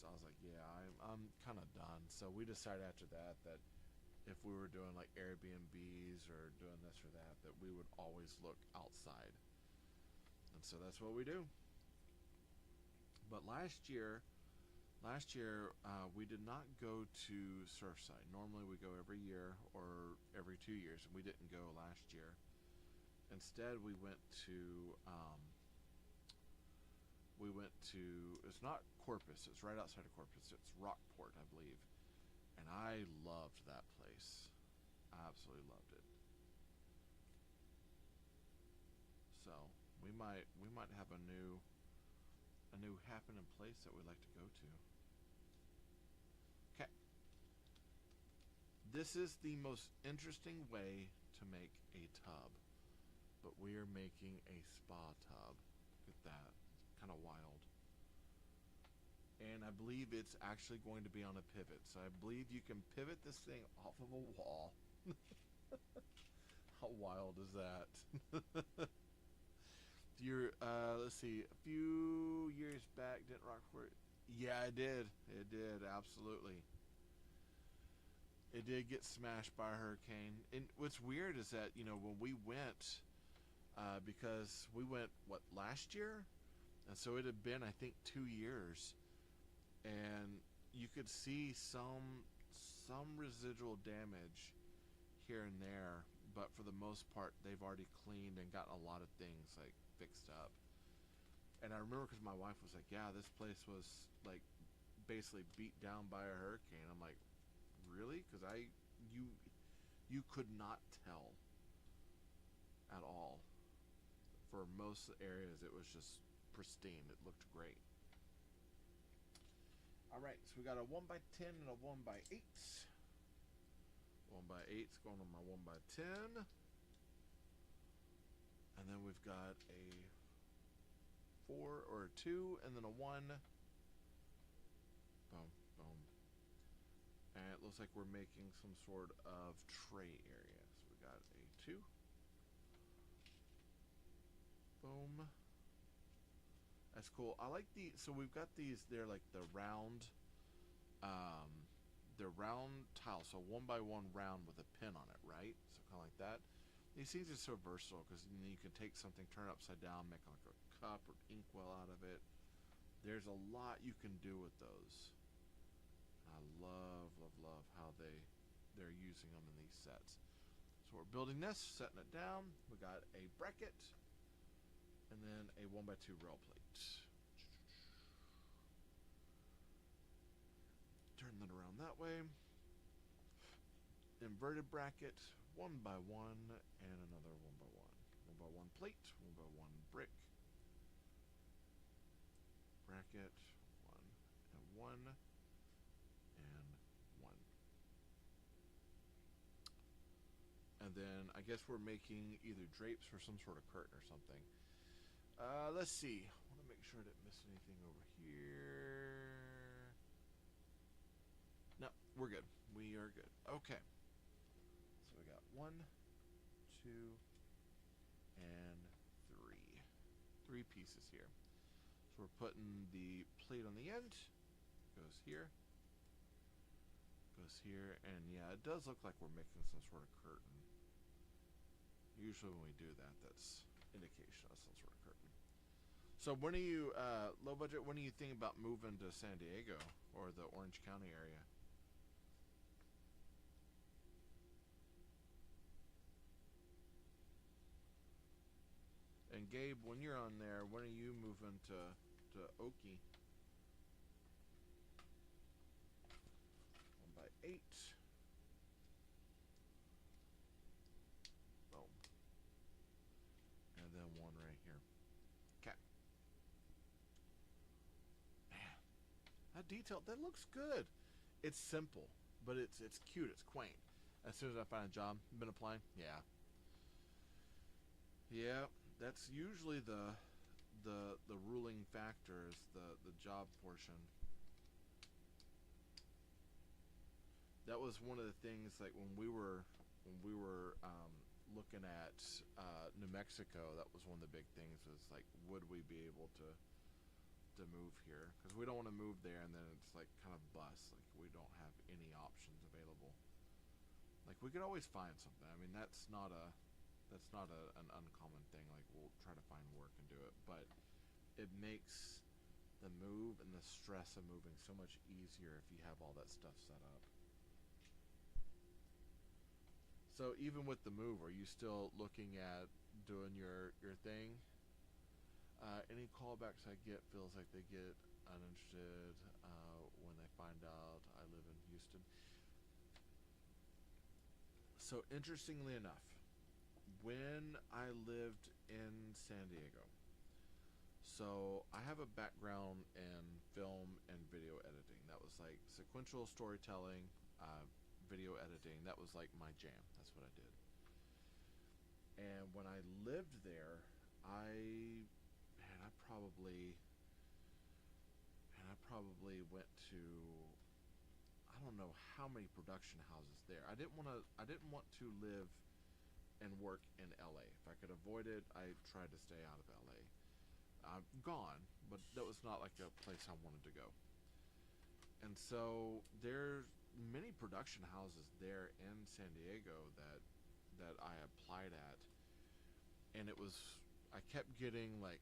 I was like, yeah, I'm kind of done. So we decided after that if we were doing like Airbnbs or doing this or that we would always look outside. And so that's what we do. But last year, we did not go to Surfside. Normally we go every year or every 2 years, and we didn't go last year. Instead, we went to it's not Corpus, it's right outside of Corpus. It's Rockport, I believe. And I loved that place. I absolutely loved it. So we might have a new happening place that we'd like to go to. Okay. This is the most interesting way to make a tub, but we are making a spa tub. Look at that. It's kind of wild. And I believe it's actually going to be on a pivot. So I believe you can pivot this thing off of a wall. How wild is that? Let's see, a few years back, didn't Rockport? Yeah, it did. It did, absolutely. It did get smashed by a hurricane. And what's weird is that, when we went, because we went, last year? And so it had been, I think, 2 years. And you could see some residual damage here and there. But for the most part, they've already cleaned and gotten a lot of things, like, fixed up. And I remember because my wife was like, yeah, this place was like basically beat down by a hurricane. I'm like, really? Because you could not tell at all. For most areas, it was just pristine. It looked great. All right, so we got a 1x10 and a 1x8. 1x8's going on my 1x10. And then we've got a 4 or a 2 and then a 1. Boom, boom. And it looks like we're making some sort of tray area. So we got a 2. Boom. That's cool. I like the, so we've got these, they're like the round, they're round tiles, so 1x1 round with a pin on it, right? So kind of like that. These things are so versatile because you can take something, turn it upside down, make like a cup or inkwell out of it. There's a lot you can do with those. I love, love, love how they're using them in these sets. So we're building this, setting it down. We got a bracket and then a 1x2 rail plate. Turn that around that way. Inverted bracket, 1x1 and another 1x1. 1x1 plate, 1x1 brick. Bracket, 1 and 1 and 1. And then I guess we're making either drapes or some sort of curtain or something. Let's see. I want to make sure I didn't miss anything over here. No, we're good. We are good. Okay. So we got 1, 2, and 3. 3 pieces here. So we're putting the plate on the end. Goes here. Goes here. And yeah, it does look like we're making some sort of curtain. Usually when we do that, that's indication of some sort of curtain. So when are you, low budget, when do you think about moving to San Diego or the Orange County area? And Gabe, when you're on there, when are you moving to Okie? 1x8. Boom. And then 1 right here. Okay. Man, that detail, that looks good. It's simple, but it's cute, it's quaint. As soon as I find a job, been applying, yeah. Yeah, that's usually the ruling factor is the job portion. That was one of the things, like when we were looking at New Mexico. That was one of the big things, was like, would we be able to move here? Because we don't want to move there and then it's like kind of bust. Like we don't have any options available. Like we could always find something. I mean, that's not an uncommon thing. Like we'll try to find work and do it, but it makes the move and the stress of moving so much easier if you have all that stuff set up. So even with the move, are you still looking at doing your thing? Any callbacks I get feels like they get uninterested when they find out I live in Houston. So interestingly enough, when I lived in San Diego, so I have a background in film and video editing. That was like sequential storytelling, video editing. That was like my jam. That's what I did. And when I lived there, I probably went to, I don't know how many production houses there. I didn't want to live and work in LA. If I could avoid it, I tried to stay out of LA. I'm gone, but that was not like a place I wanted to go. And so there's many production houses there in San Diego that I applied at, and I kept getting like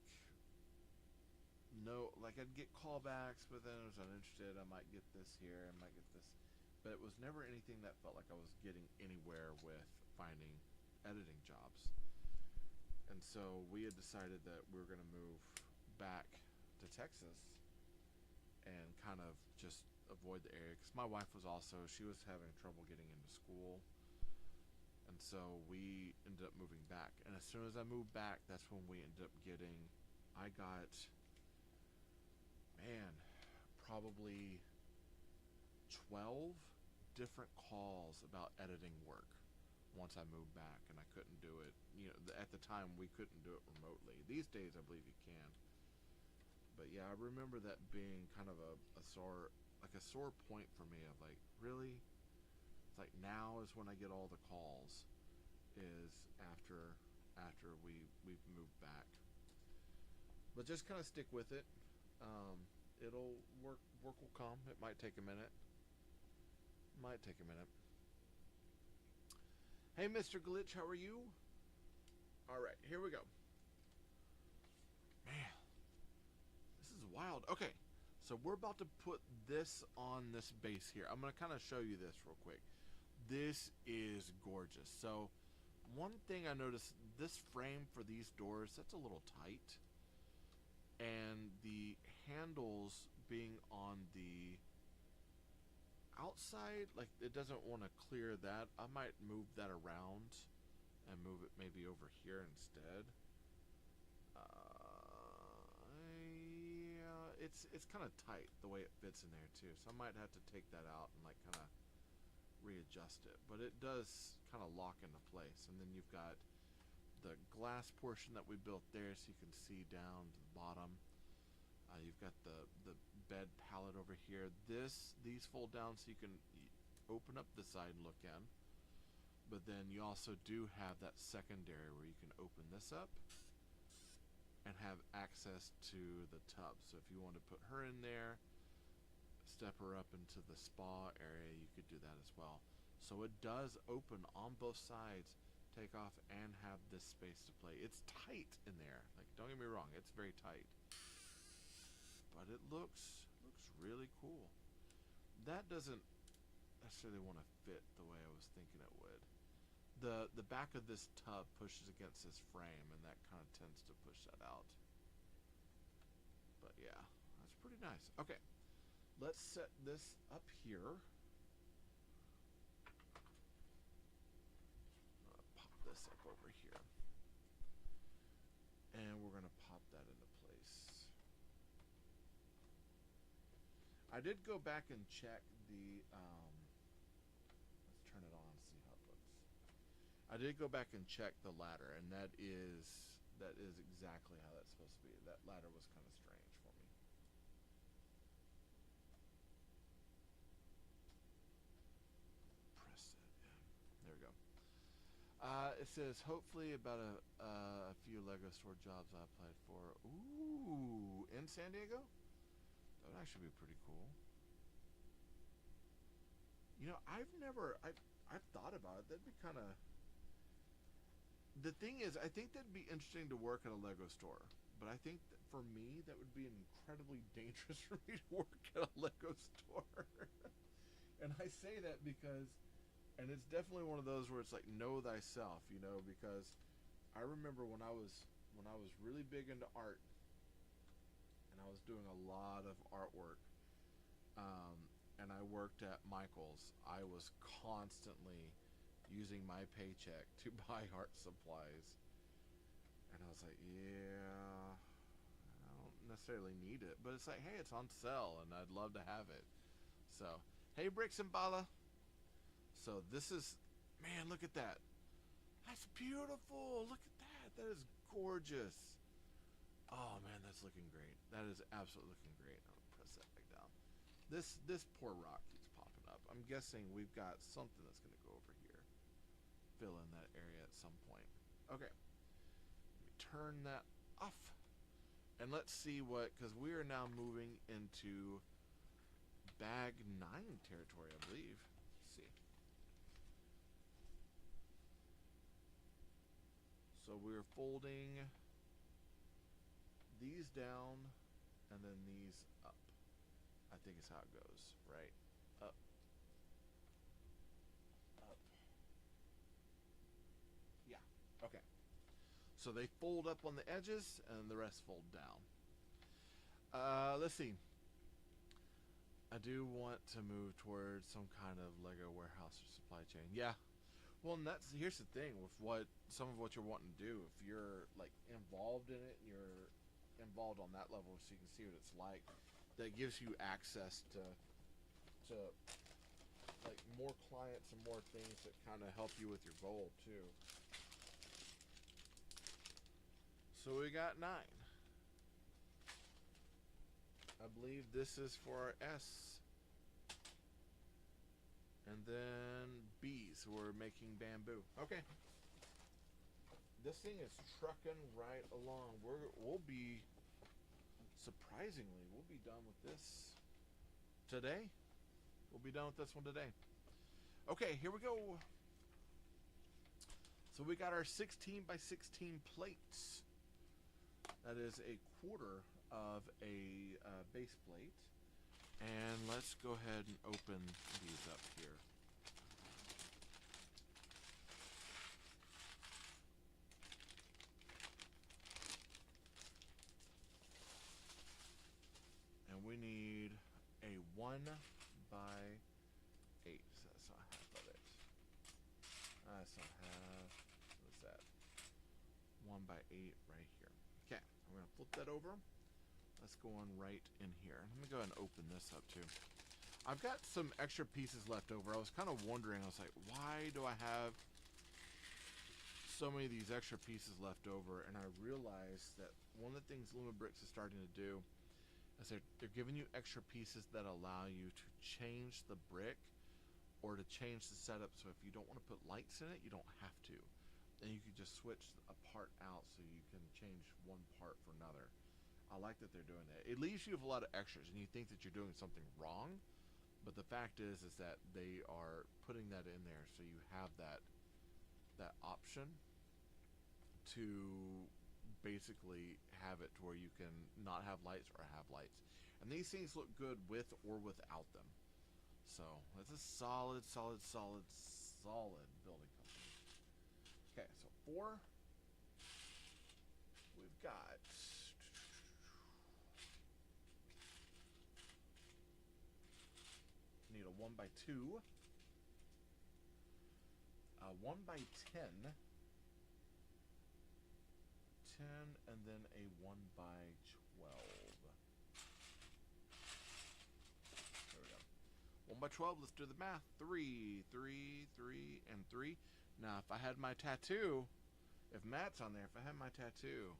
no, like I'd get callbacks, but then I was uninterested. I might get this here, I might get this, but it was never anything that felt like I was getting anywhere with finding editing jobs. And so we had decided that we were going to move back to Texas and kind of just avoid the area, because my wife was also, she was having trouble getting into school, and so we ended up moving back. And as soon as I moved back, that's when we ended up getting, I got, man, probably 12 different calls about editing work once I moved back, and I couldn't do it. You know, at the time we couldn't do it remotely. These days I believe you can. But yeah, I remember that being kind of a sore point for me of like, really? It's like now is when I get all the calls, is after we've moved back. But just kind of stick with it. It'll work will come. It might take a minute. Hey, Mr. Glitch, how are you? All right, here we go. Man, this is wild. Okay, so we're about to put this on this base here. I'm going to kind of show you this real quick. This is gorgeous. So one thing I noticed, this frame for these doors, that's a little tight. And the handles being on the outside, like it doesn't want to clear that. I might move that around and move it maybe over here instead. Yeah, it's kind of tight the way it fits in there too, so I might have to take that out and like kind of readjust it, but it does kind of lock into place. And then you've got the glass portion that we built there, so you can see down to the bottom. You've got the bed pallet over here. These fold down so you can open up the side and look in. But then you also do have that secondary where you can open this up and have access to the tub. So if you want to put her in there, step her up into the spa area, you could do that as well. So it does open on both sides, take off, and have this space to play. It's tight in there. Like, don't get me wrong, it's very tight. But it looks really cool. That doesn't necessarily want to fit the way I was thinking it would. The back of this tub pushes against this frame, and that kind of tends to push that out. But yeah, that's pretty nice. Okay, let's set this up here. Pop this up over here. And we're going to pop that into place. I did go back and check the, let's turn it on and see how it looks. I did go back and check the ladder, and that is exactly how that's supposed to be. That ladder was kind of strange for me. Press that in. There we go. It says, hopefully about a few Lego store jobs I applied for. Ooh, in San Diego? That would actually be pretty cool. You know, I've thought about it. That'd be kind of... The thing is, I think that'd be interesting to work at a Lego store. But I think that for me, that would be incredibly dangerous for me to work at a Lego store. And I say that because... And it's definitely one of those where it's like, know thyself, you know, because I remember when I was really big into art, and I was doing a lot of artwork, and I worked at Michael's, I was constantly using my paycheck to buy art supplies. And I was like, yeah, I don't necessarily need it, but it's like, hey, it's on sale, and I'd love to have it. So, hey, Bricks and Bala. So this is, man, look at that. That's beautiful. Look at that. That is gorgeous. Oh, man, that's looking great. That is absolutely looking great. I'm going to press that back down. This poor rock keeps popping up. I'm guessing we've got something that's going to go over here. Fill in that area at some point. Okay. Let me turn that off. And let's see what, because we are now moving into bag 9 territory, I believe. Let's see. So we're folding these down and then these up. I think is how it goes, right? Up. Up. Yeah, okay. So they fold up on the edges and the rest fold down. Let's see. I do want to move towards some kind of Lego warehouse or supply chain. Yeah. Well, and that's here's the thing with what some of what you're wanting to do. If you're like involved in it, and you're involved on that level, so you can see what it's like. That gives you access to like more clients and more things that kind of help you with your goal too. So we got 9. I believe this is for our S. And then B's, who are making bamboo. Okay. This thing is trucking right along. We'll be, surprisingly, we'll be done with this today. We'll be done with this one today. Okay, here we go. So we got our 16 by 16 plates. That is a quarter of a base plate. And let's go ahead and open these up here. And we need a 1 by 8. So that's not half of it. That's not half. What's that? 1 by 8 right here. Okay, I'm going to flip that over. Let's go on right in here. Let me go ahead and open this up too. I've got some extra pieces left over. I was kind of wondering, I was like, why do I have so many of these extra pieces left over? And I realized that one of the things Lumibricks is starting to do is they're giving you extra pieces that allow you to change the brick or to change the setup. So if you don't want to put lights in it, you don't have to. And you can just switch a part out so you can change one part for another. I like that they're doing that. It leaves you with a lot of extras, and you think that you're doing something wrong, but the fact is that they are putting that in there, so you have that option to basically have it to where you can not have lights or have lights. And these things look good with or without them. So that's a solid building company. Okay, so 4. We've got need a 1 by 2, a 1 by 10, 10, and then a 1 by 12. There we go. 1 by 12, let's do the math. 3, 3, 3, and 3. Now, if I had my tattoo, if Matt's on there, if I had my tattoo,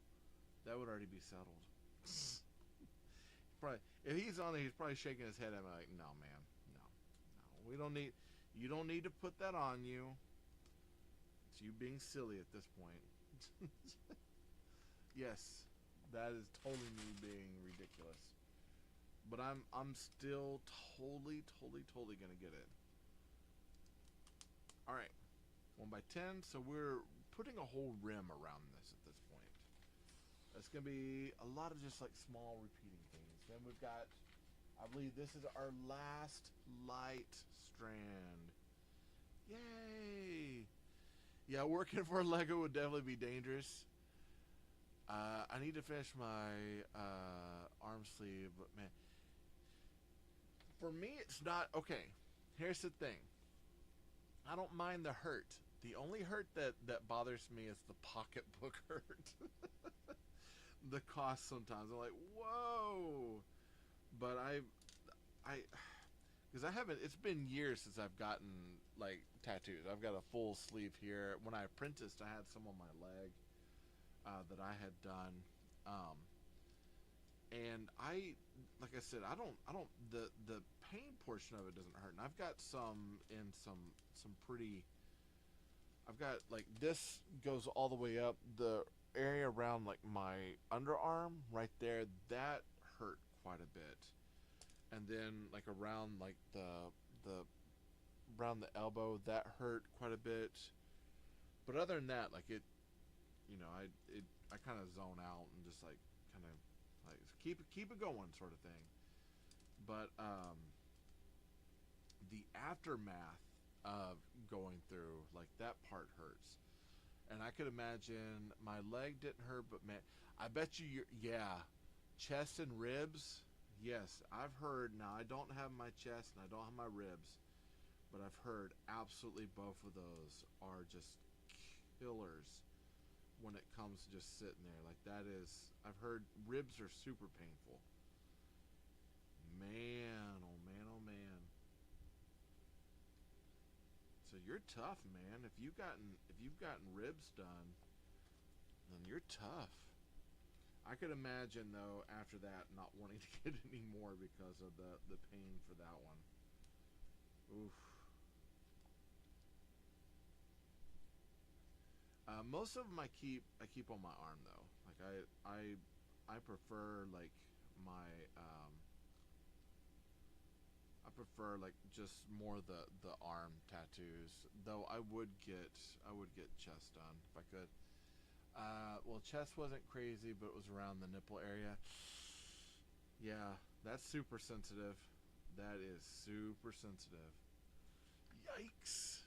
that would already be settled. Probably, if he's on there, he's probably shaking his head at me like, no, man. We don't need, you don't need to put that on you. It's you being silly at this point. Yes, that is totally me being ridiculous. But I'm still totally gonna get it. Alright. 1 by 10, so we're putting a whole rim around this at this point. That's gonna be a lot of just like small repeating things. Then we've got, I believe this is our last light strand. Yay! Yeah, working for Lego would definitely be dangerous. I need to finish my arm sleeve, but man, for me it's not okay. Here's the thing. I don't mind the hurt. The only hurt that bothers me is the pocketbook hurt. The cost sometimes. I'm like, whoa. But because I haven't, it's been years since I've gotten like tattoos. I've got a full sleeve here. When I apprenticed, I had some on my leg that I had done, and like I said, the pain portion of it doesn't hurt. And I've got some in some pretty. I've got like this goes all the way up the area around like my underarm right there. That hurt quite a bit. And then like around like the around the elbow, that hurt quite a bit. But other than that, like it, you know, I kind of zone out and just like kind of like keep it going sort of thing. But the aftermath of going through like that part hurts. And I could imagine my leg didn't hurt, but man, I bet you yeah. chest and ribs. Yes, I've heard. Now I don't have my chest and I don't have my ribs, but I've heard absolutely both of those are just killers when it comes to just sitting there. Like that is, I've heard ribs are super painful. Man, oh man, oh man. So you're tough, man. If you've gotten ribs done, then you're tough. I could imagine though after that not wanting to get any more because of the pain for that one. Oof. Most of them I keep on my arm though. Like I prefer like my I prefer like just more the arm tattoos. Though I would get chest done if I could. Well, chest wasn't crazy, but it was around the nipple area. Yeah, that's super sensitive. That is super sensitive. Yikes.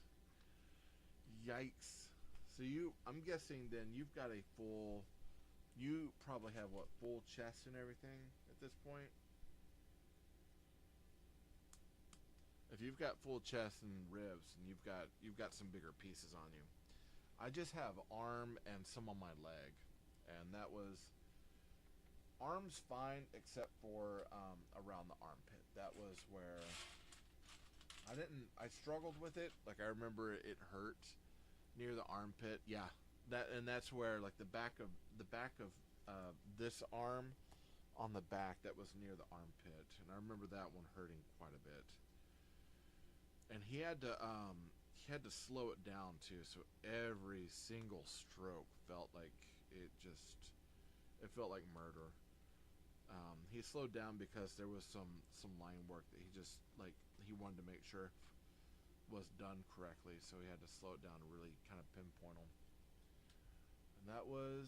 Yikes. So I'm guessing then you've got a full, you probably have what, full chest and everything at this point? If you've got full chest and ribs and you've got some bigger pieces on you. I just have arm and some on my leg. And that was, arms fine except for around the armpit. That was where I struggled with it. Like I remember it hurt near the armpit. Yeah, that's where like the back of this arm on the back, that was near the armpit, and I remember that one hurting quite a bit. And he had to slow it down too, so every single stroke felt like it felt like murder. He slowed down because there was some line work that he wanted to make sure was done correctly, so he had to slow it down to really kind of pinpoint them. And that was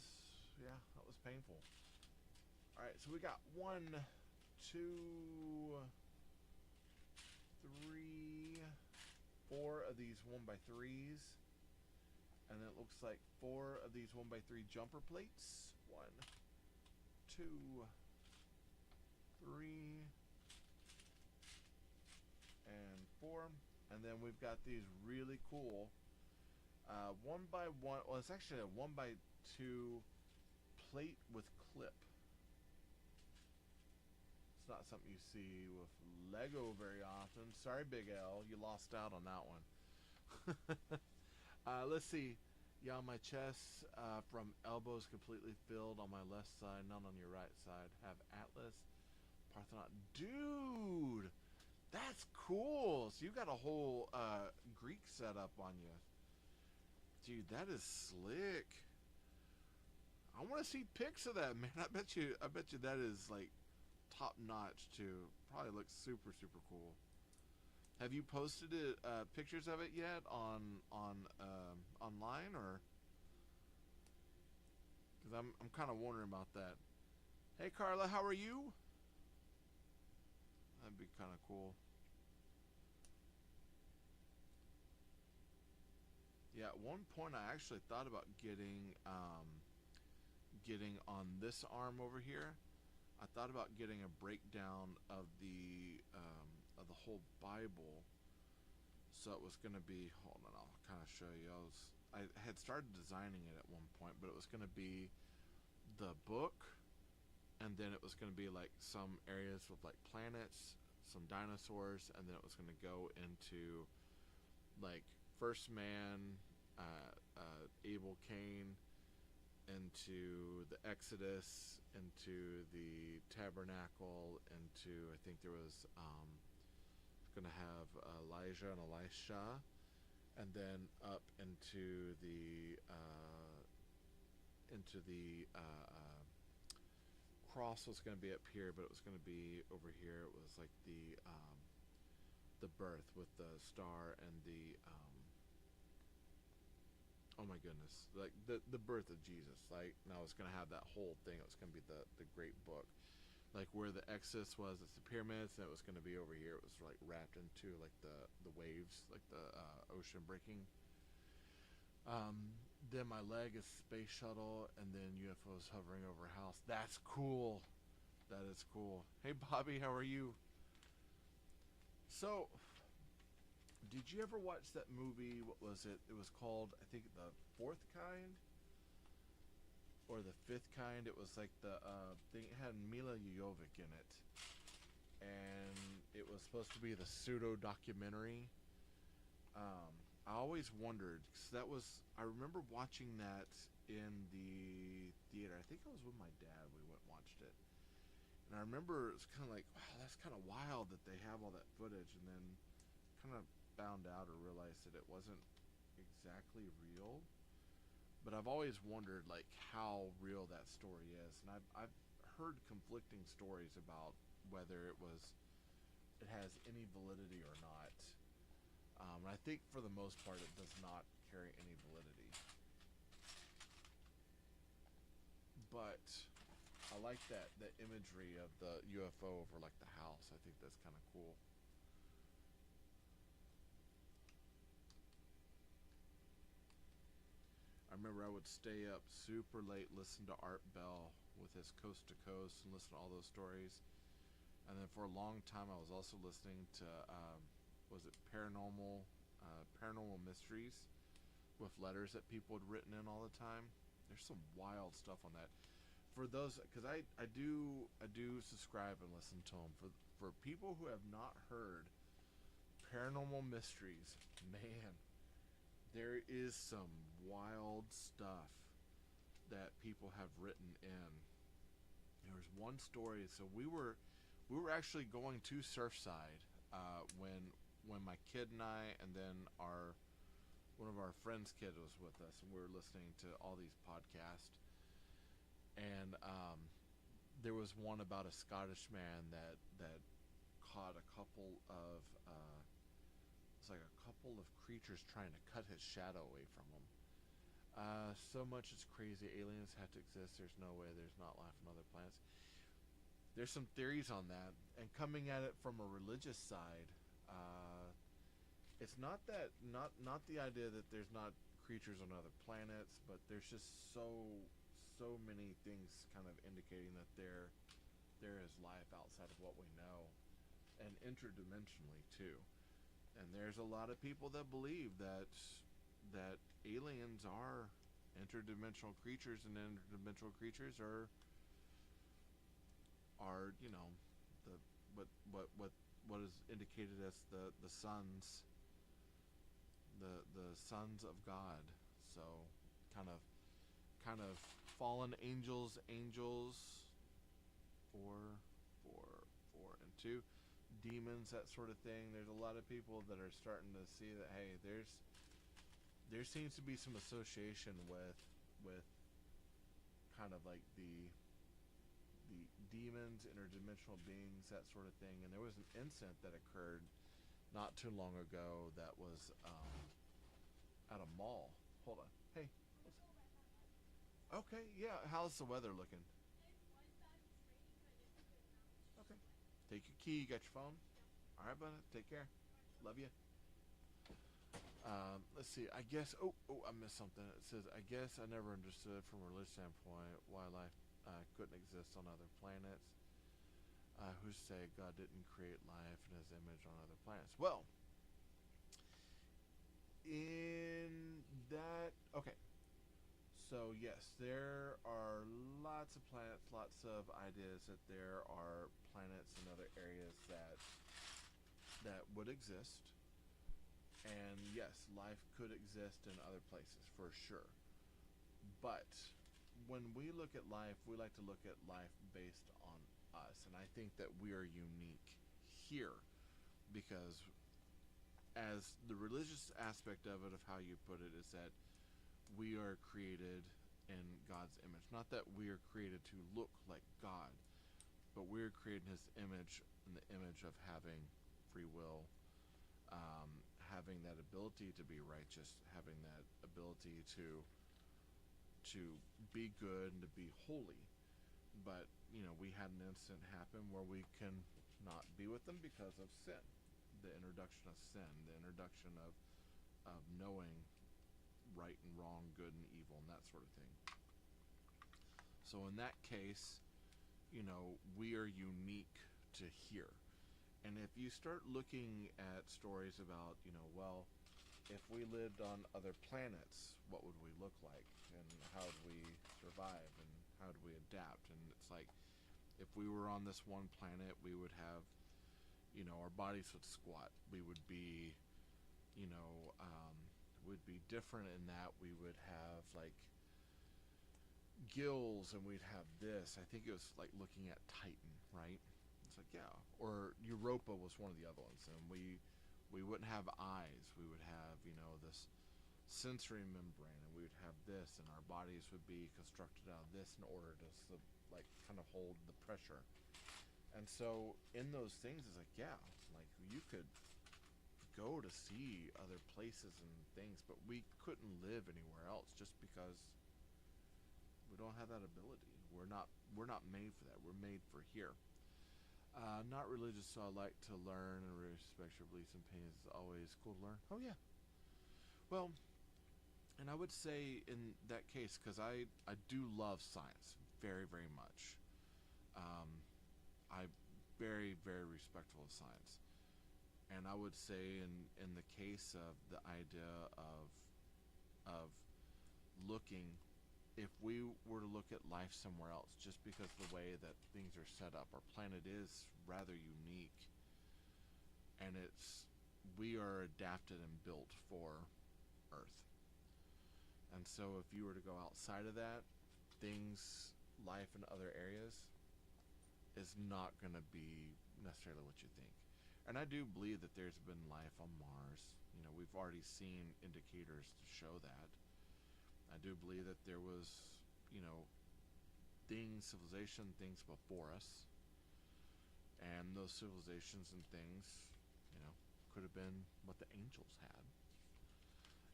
painful. All right, so we got 1, 2, 3, 4 of these 1x3s, and then it looks like 4 of these 1x3 jumper plates. 1, 2, 3, and 4. And then we've got these really cool 1x1. Well, it's actually a 1x2 plate with clip. It's not something you see with Lego very often. Sorry, Big L, you lost out on that one. Let's see. Yeah, on my chest, from elbows completely filled on my left side, not on your right side. Have Atlas, Parthenon. Dude, that's cool. So you got a whole Greek setup on you. Dude, that is slick. I want to see pics of that, man. I bet you that is like top notch too. Probably looks super super cool. Have you posted it, pictures of it yet on online, or? Because I'm kind of wondering about that. Hey Carla, how are you? That'd be kind of cool. Yeah, at one point I actually thought about getting on this arm over here. I thought about getting a breakdown of the whole Bible. So it was going to be, hold on, I'll kind of show you. I had started designing it at one point, but it was going to be the book, and then it was going to be like some areas with like planets, some dinosaurs, and then it was going to go into like first man, Abel, Cain, into the Exodus, into the tabernacle, into, I think there was going to have Elijah and Elisha, and then up into the cross was going to be up here, but it was going to be over here. It was like the birth with the star and the oh my goodness, like the birth of Jesus. Like now it's going to have that whole thing. It was going to be the great book, like where the Exodus was, it's the pyramids, and it was going to be over here. It was like wrapped into like the waves, like the ocean breaking. Then my leg is space shuttle, and then UFOs hovering over a house. That's cool. That is cool. Hey, Bobby, how are you? So, did you ever watch that movie? What was it? It was called, I think, The Fourth Kind or The Fifth Kind. It was like the thing. It had Mila Jovovich in it, and it was supposed to be the pseudo documentary. I always wondered because that was. I remember watching that in the theater. I think I was with my dad. We went and watched it, and I remember it's kind of like, wow, that's kind of wild that they have all that footage, and then kind of found out or realized that it wasn't exactly real. But I've always wondered like how real that story is, and I've heard conflicting stories about whether it has any validity or not. And I think for the most part it does not carry any validity. But I like that imagery of the UFO over like the house. I think that's kind of cool. I remember I would stay up super late, listen to Art Bell with his Coast to Coast, and listen to all those stories. And then for a long time, I was also listening to, was it Paranormal Mysteries, with letters that people had written in all the time. There's some wild stuff on that. For those, because I do subscribe and listen to them. For people who have not heard Paranormal Mysteries, man, there is some wild stuff that people have written in. There was one story. So we were actually going to Surfside when my kid and I, and then one of our friends' kid was with us, and we were listening to all these podcasts. And there was one about a Scottish man that caught a couple of it's like a couple of creatures trying to cut his shadow away from him. So much is crazy. Aliens have to exist. There's no way there's not life on other planets. There's some theories on that, and coming at it from a religious side, it's not not the idea that there's not creatures on other planets, but there's just so many things kind of indicating that there is life outside of what we know, and interdimensionally too. And there's a lot of people that believe that aliens are interdimensional creatures, and interdimensional creatures are the what is indicated as the sons, the sons of God. So kind of fallen angels, and two demons, that sort of thing. There's a lot of people that are starting to see that, hey, there seems to be some association with kind of like the demons, interdimensional beings, that sort of thing. And there was an incident that occurred not too long ago that was at a mall. Hold on. Hey. Okay, yeah. How's the weather looking? Okay. Take your key. You got your phone? All right, buddy. Take care. Love you. Let's see. I guess. Oh, I missed something. It says, I guess I never understood from a religious standpoint why life couldn't exist on other planets. Who say God didn't create life in His image on other planets? Well, in that, okay. So yes, there are lots of planets, lots of ideas that there are planets in other areas that would exist. And yes, life could exist in other places for sure. But when we look at life, we like to look at life based on us. And I think that we are unique here because, as the religious aspect of it, of how you put it, is that we are created in God's image. Not that we are created to look like God, but we're created in His image, in the image of having free will, having that ability to be righteous, having that ability to be good and to be holy. But we had an incident happen where we can not be with them because of sin, the introduction of sin, the introduction of knowing right and wrong, good and evil, and that sort of thing. So in that case, we are unique to here. And if you start looking at stories about, well, if we lived on other planets, what would we look like? And how would we survive? And how would we adapt? And it's like, if we were on this one planet, we would have, our bodies would squat. We would be, would be different in that we would have, like, gills, and we'd have this. I think it was like looking at Titan, right? It's like, yeah. Or Europa was one of the other ones. And we wouldn't have eyes. We would have, this sensory membrane, and we would have this, and our bodies would be constructed out of this in order to, like, kind of hold the pressure. And so in those things, it's like, yeah, like, you could go to see other places and things, but we couldn't live anywhere else just because we don't have that ability. We're not made for that. We're made for here. Not religious, so I like to learn and respect your beliefs and opinions. It's always cool to learn. Oh yeah. Well, and I would say in that case, because I do love science very, very much. I'm very, very respectful of science. And I would say in the case of the idea of looking, if we were to look at life somewhere else, just because of the way that things are set up, our planet is rather unique, and we are adapted and built for Earth. And so if you were to go outside of that, life in other areas is not going to be necessarily what you think. And I do believe that there's been life on Mars. We've already seen indicators to show that. I do believe that there was, civilization things before us. And those civilizations and things, could have been what the angels had.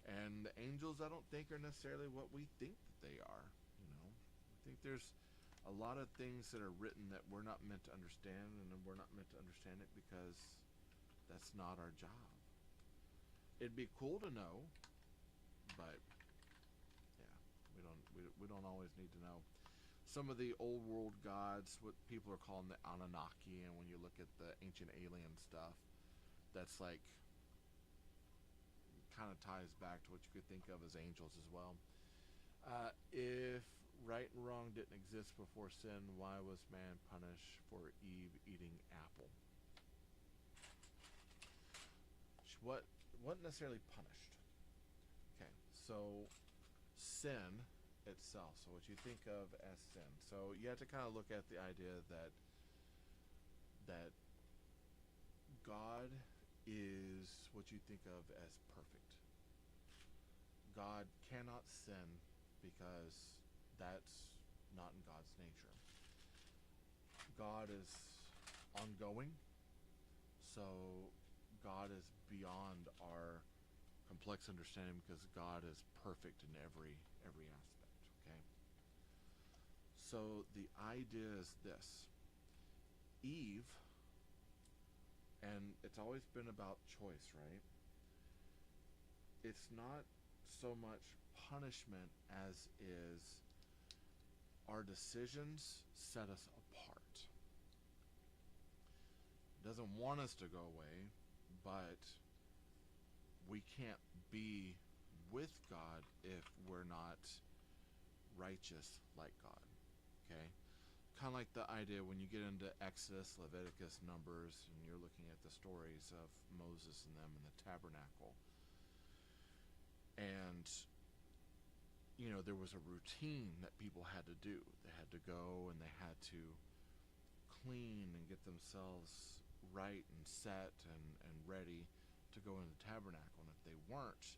And the angels, I don't think, are necessarily what we think that they are. I think there's a lot of things that are written that we're not meant to understand, and we're not meant to understand it because that's not our job. It'd be cool to know, but yeah, we don't always need to know. Some of the old world gods, what people are calling the Anunnaki, and when you look at the ancient alien stuff, that's like kind of ties back to what you could think of as angels as well. If right and wrong didn't exist before sin, why was man punished for Eve eating apple? What wasn't necessarily punished. Okay, so sin itself. So what you think of as sin. So you have to kind of look at the idea that God is what you think of as perfect. God cannot sin because that's not in God's nature. God is ongoing, so God is beyond our complex understanding because God is perfect in every aspect. Okay. So the idea is this: Eve, and it's always been about choice, right? It's not so much punishment as is our decisions set us apart. It doesn't want us to go away, but we can't be with God if we're not righteous like God. Okay? Kind of like the idea when you get into Exodus, Leviticus, Numbers, and you're looking at the stories of Moses and them in the tabernacle. And there was a routine that people had to do. They had to go and they had to clean and get themselves right and set and ready to go into the tabernacle. And if they weren't,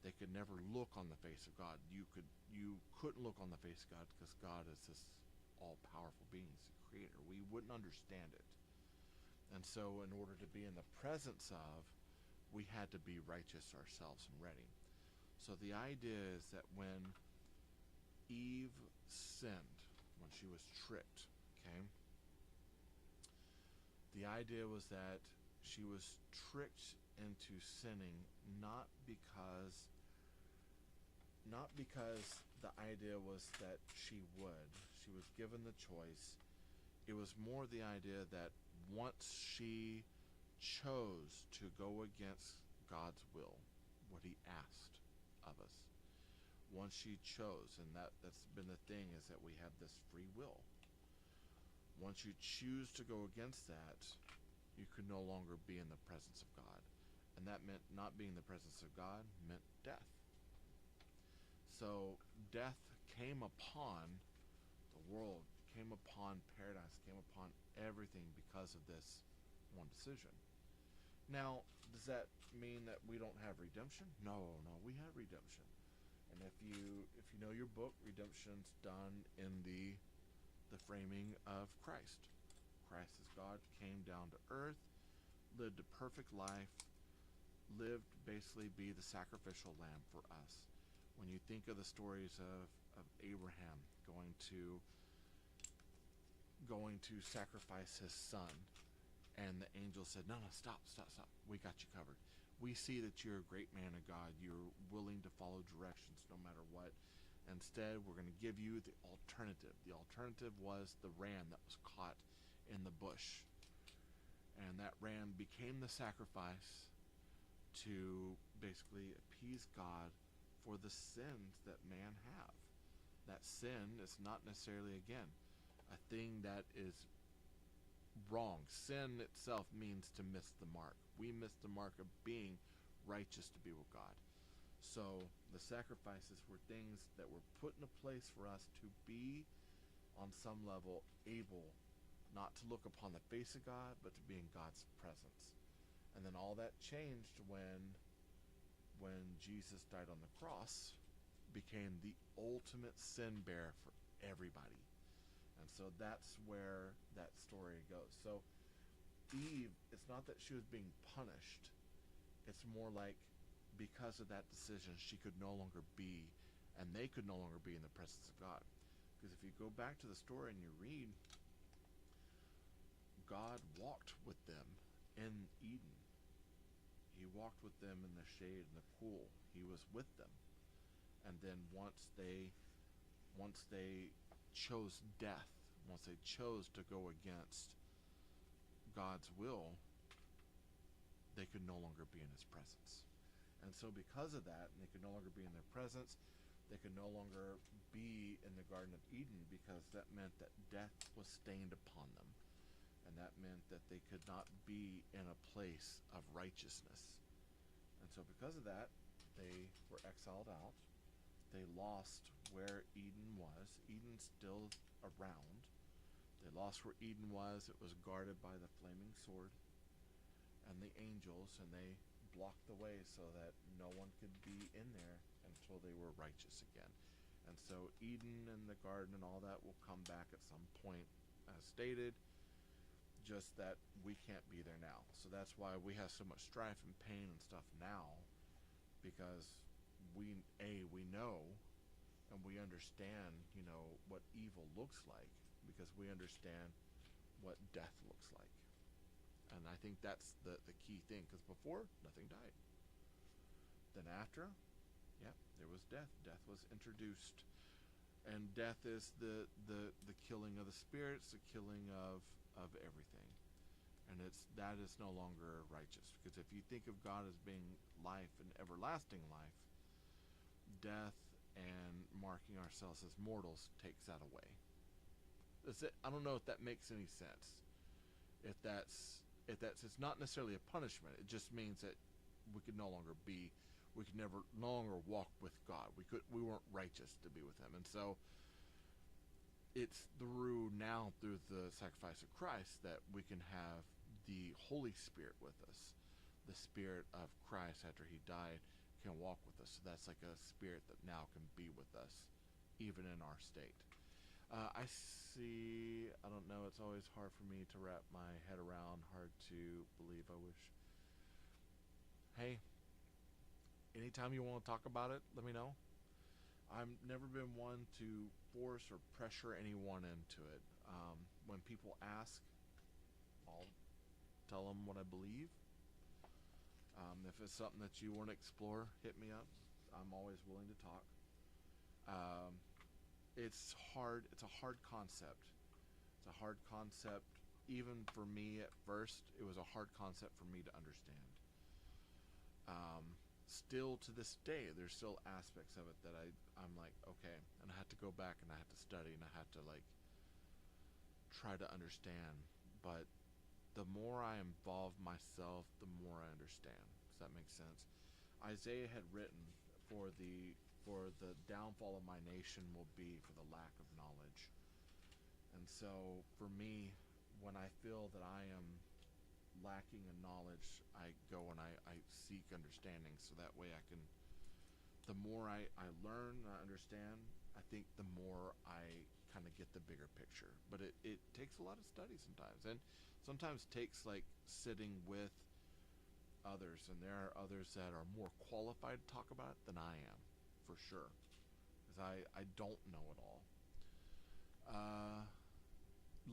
they could never look on the face of God. You couldn't look on the face of God because God is this all-powerful being, he's the creator. We wouldn't understand it. And so in order to be in the presence of, we had to be righteous ourselves and ready. So the idea is that when Eve sinned, when she was tricked, okay, the idea was that she was tricked into sinning not because the idea was that she would. She was given the choice, It was more the idea that once she chose to go against God's will, what he asked of us, once she chose, and that's been the thing, is that we have this free will. Once you choose to go against that, you could no longer be in the presence of God. And that meant not being in the presence of God meant death. So death came upon the world, came upon paradise, came upon everything because of this one decision. Now, does that mean that we don't have redemption? No, we have redemption. And if you know your book, redemption's done in the framing of Christ. Christ as God came down to earth, lived a perfect life, lived basically be the sacrificial lamb for us. When you think of the stories of Abraham going to sacrifice his son, and the angel said, no, stop, we got you covered. We see that you're a great man of God. You're willing to follow directions no matter what. Instead, we're going to give you the alternative. The alternative was the ram that was caught in the bush. And that ram became the sacrifice to basically appease God for the sins that man have. That sin is not necessarily, again, a thing that is wrong. Sin itself means to miss the mark. We miss the mark of being righteous to be with God. So the sacrifices were things that were put in a place for us to be, on some level, able not to look upon the face of God, but to be in God's presence. And then all that changed when Jesus died on the cross, became the ultimate sin bearer for everybody. And so that's where that story goes. So Eve, it's not that she was being punished. It's more like, because of that decision, she could no longer be, and they could no longer be in the presence of God. Because if you go back to the story and you read, God walked with them in Eden. He walked with them in the shade and the cool. He was with them. And then once they chose death, once they chose to go against God's will, they could no longer be in his presence. And so because of that, and they could no longer be in their presence, they could no longer be in the Garden of Eden, because that meant that death was stained upon them. And that meant that they could not be in a place of righteousness. And so because of that, they were exiled out. They lost where Eden was. Eden's still around. They lost where Eden was. It was guarded by the flaming sword and the angels, and they blocked the way so that no one could be in there until they were righteous again. And so Eden and the garden and all that will come back at some point, as stated, just that we can't be there now. So that's why we have so much strife and pain and stuff now, because we know and we understand, what evil looks like, because we understand what death looks like. And I think that's the key thing, because before, nothing died. Then after, there was death. Death was introduced. And death is the killing of the spirits, the killing of everything. And that is no longer righteous. Because if you think of God as being life and everlasting life, death and marking ourselves as mortals takes that away. That's it. I don't know if that makes any sense. If that's it's not necessarily a punishment. It just means that we could no longer no longer walk with God. We weren't righteous to be with him. And so it's through the sacrifice of Christ that we can have the Holy Spirit with us. The Spirit of Christ, after he died, can walk with us. So that's like a spirit that now can be with us, even in our state. I see, I don't know, it's always hard for me to wrap my head around, hard to believe. I wish. Hey, anytime you want to talk about it, let me know. I've never been one to force or pressure anyone into it. When people ask, I'll tell them what I believe. If it's something that you want to explore, hit me up. I'm always willing to talk. It's hard. It's a hard concept. It's a hard concept. Even for me at first, it was a hard concept for me to understand. Still to this day, there's still aspects of it that I'm like, okay, and I had to go back and I had to study and I had to like try to understand. But the more I involve myself, the more I understand. Does that make sense? Isaiah had written, for the downfall of my nation will be for the lack of knowledge. And so for me, when I feel that I am lacking in knowledge, I go and I seek understanding, so that way I can, the more I learn and I understand, I think the more I kind of get the bigger picture. But it takes a lot of study sometimes, and sometimes takes like sitting with others, and there are others that are more qualified to talk about it than I am, for sure, because I don't know it all.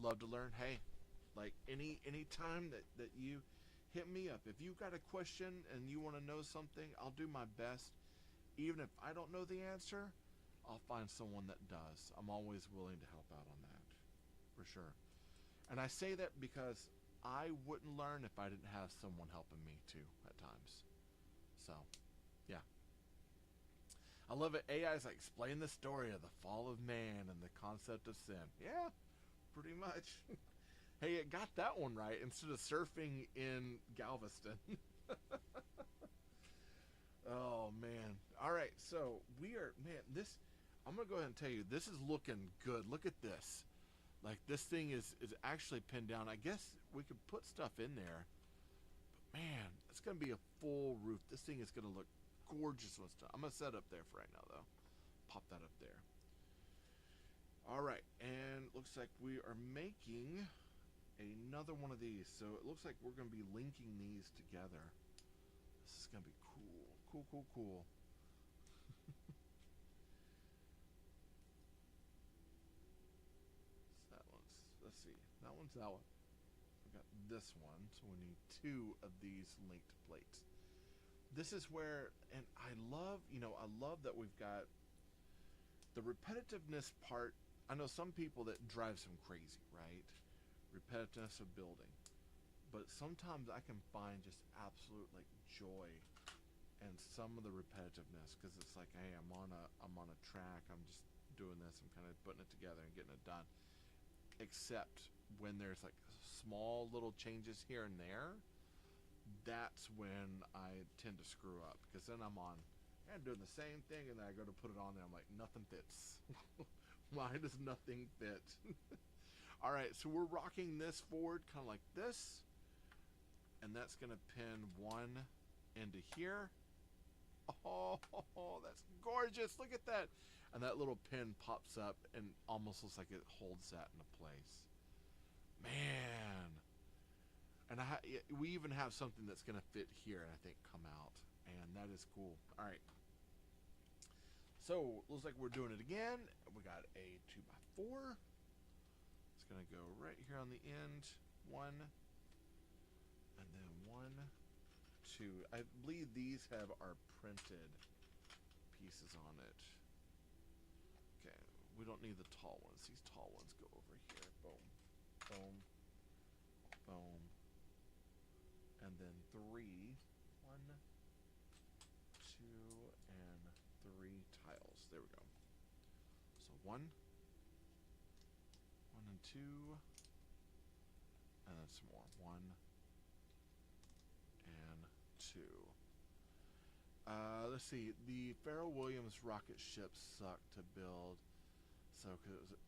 Love to learn. Hey, like any time that you hit me up, if you've got a question and you want to know something, I'll do my best. Even if I don't know the answer, I'll find someone that does. I'm always willing to help out on that, for sure. And I say that because I wouldn't learn if I didn't have someone helping me too at times. So, yeah. I love it. AI's like, explain the story of the fall of man and the concept of sin. Yeah, pretty much. Hey, it got that one right instead of surfing in Galveston. Oh, man. All right, so we are, man, this, I'm going to go ahead and tell you, this is looking good. Look at this. Like, this thing is actually pinned down. I guess we could put stuff in there. But, man, it's going to be a full roof. This thing is going to look gorgeous when it's done. I'm going to set it up there for right now, though. Pop that up there. All right, and looks like we are making another one of these. So it looks like we're going to be linking these together. This is going to be cool. Cool. That one's, let's see. That one's that one. We got this one, so we need two of these linked plates. This is where, and I love that we've got the repetitiveness part. I know some people that drives them crazy, right? Repetitiveness of building. But sometimes I can find just absolute like joy and some of the repetitiveness, because it's like, hey, I'm on a track, I'm just doing this, I'm kind of putting it together and getting it done. Except when there's like small little changes here and there, that's when I tend to screw up, because then I'm doing the same thing, and then I go to put it on there, I'm like, nothing fits. Why does nothing fit? All right, so we're rocking this forward kind of like this, and that's gonna pin one into here. Oh, that's gorgeous. Look at that. And that little pin pops up and almost looks like it holds that into place. Man. And we even have something that's going to fit here and I think come out. And that is cool. All right. So, looks like we're doing it again. We got a 2x4. It's going to go right here on the end. One. And then 1, 2. I believe these have our printed pieces on it. Okay, we don't need the tall ones. These tall ones go over here. Boom, boom, boom, and then 3. 1, 2, and 3 tiles. There we go. So 1, 1 and 2, and then some more. 1 and 2. Let's see. The Pharoah Williams rocket ships suck to build. So,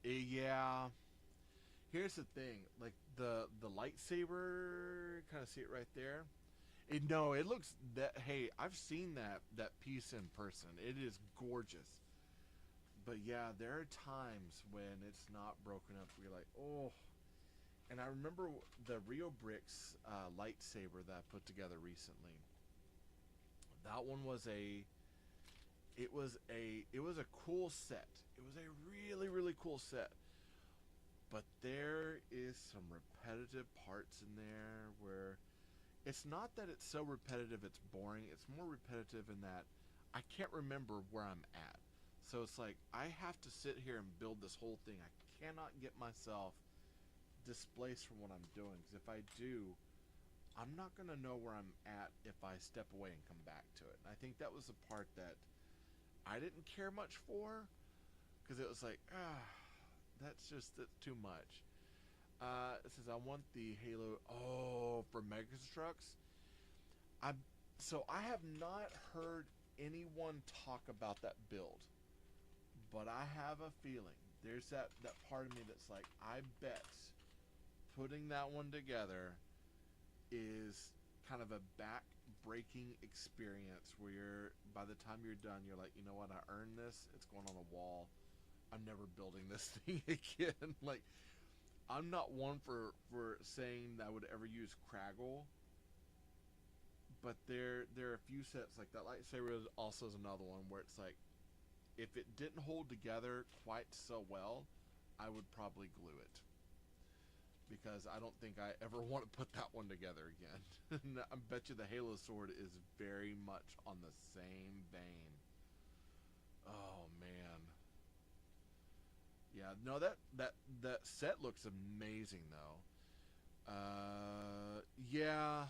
yeah. Here's the thing. Like, the lightsaber, kind of see it right there. No, it looks that, hey, I've seen that piece in person. It is gorgeous. But yeah, there are times when it's not broken up where you're like, oh. And I remember the Lumibricks lightsaber that I put together recently. That one was it was a cool set. It was a really cool set. But there is some repetitive parts in there where it's not that it's so repetitive it's boring. It's more repetitive in that I can't remember where I'm at. So it's like I have to sit here and build this whole thing. I cannot get myself displaced from what I'm doing. Because if I do, I'm not going to know where I'm at if I step away and come back to it. And I think that was the part that I didn't care much for, because it was like, that's too much. It says I want the Halo. Oh, for Mega Constructs. I have not heard anyone talk about that build, but I have a feeling there's that part of me that's like, I bet putting that one together is kind of a back-breaking experience where by the time you're done, you're like, you know what, I earned this. It's going on a wall. I'm never building this thing again. Like, I'm not one for saying that I would ever use Craggle, but there are a few sets like that. Lightsaber also is another one where it's like, if it didn't hold together quite so well, I would probably glue it, because I don't think I ever want to put that one together again. I bet you the Halo sword is very much on the same vein. Oh man. Yeah, no, that set looks amazing though. Yeah,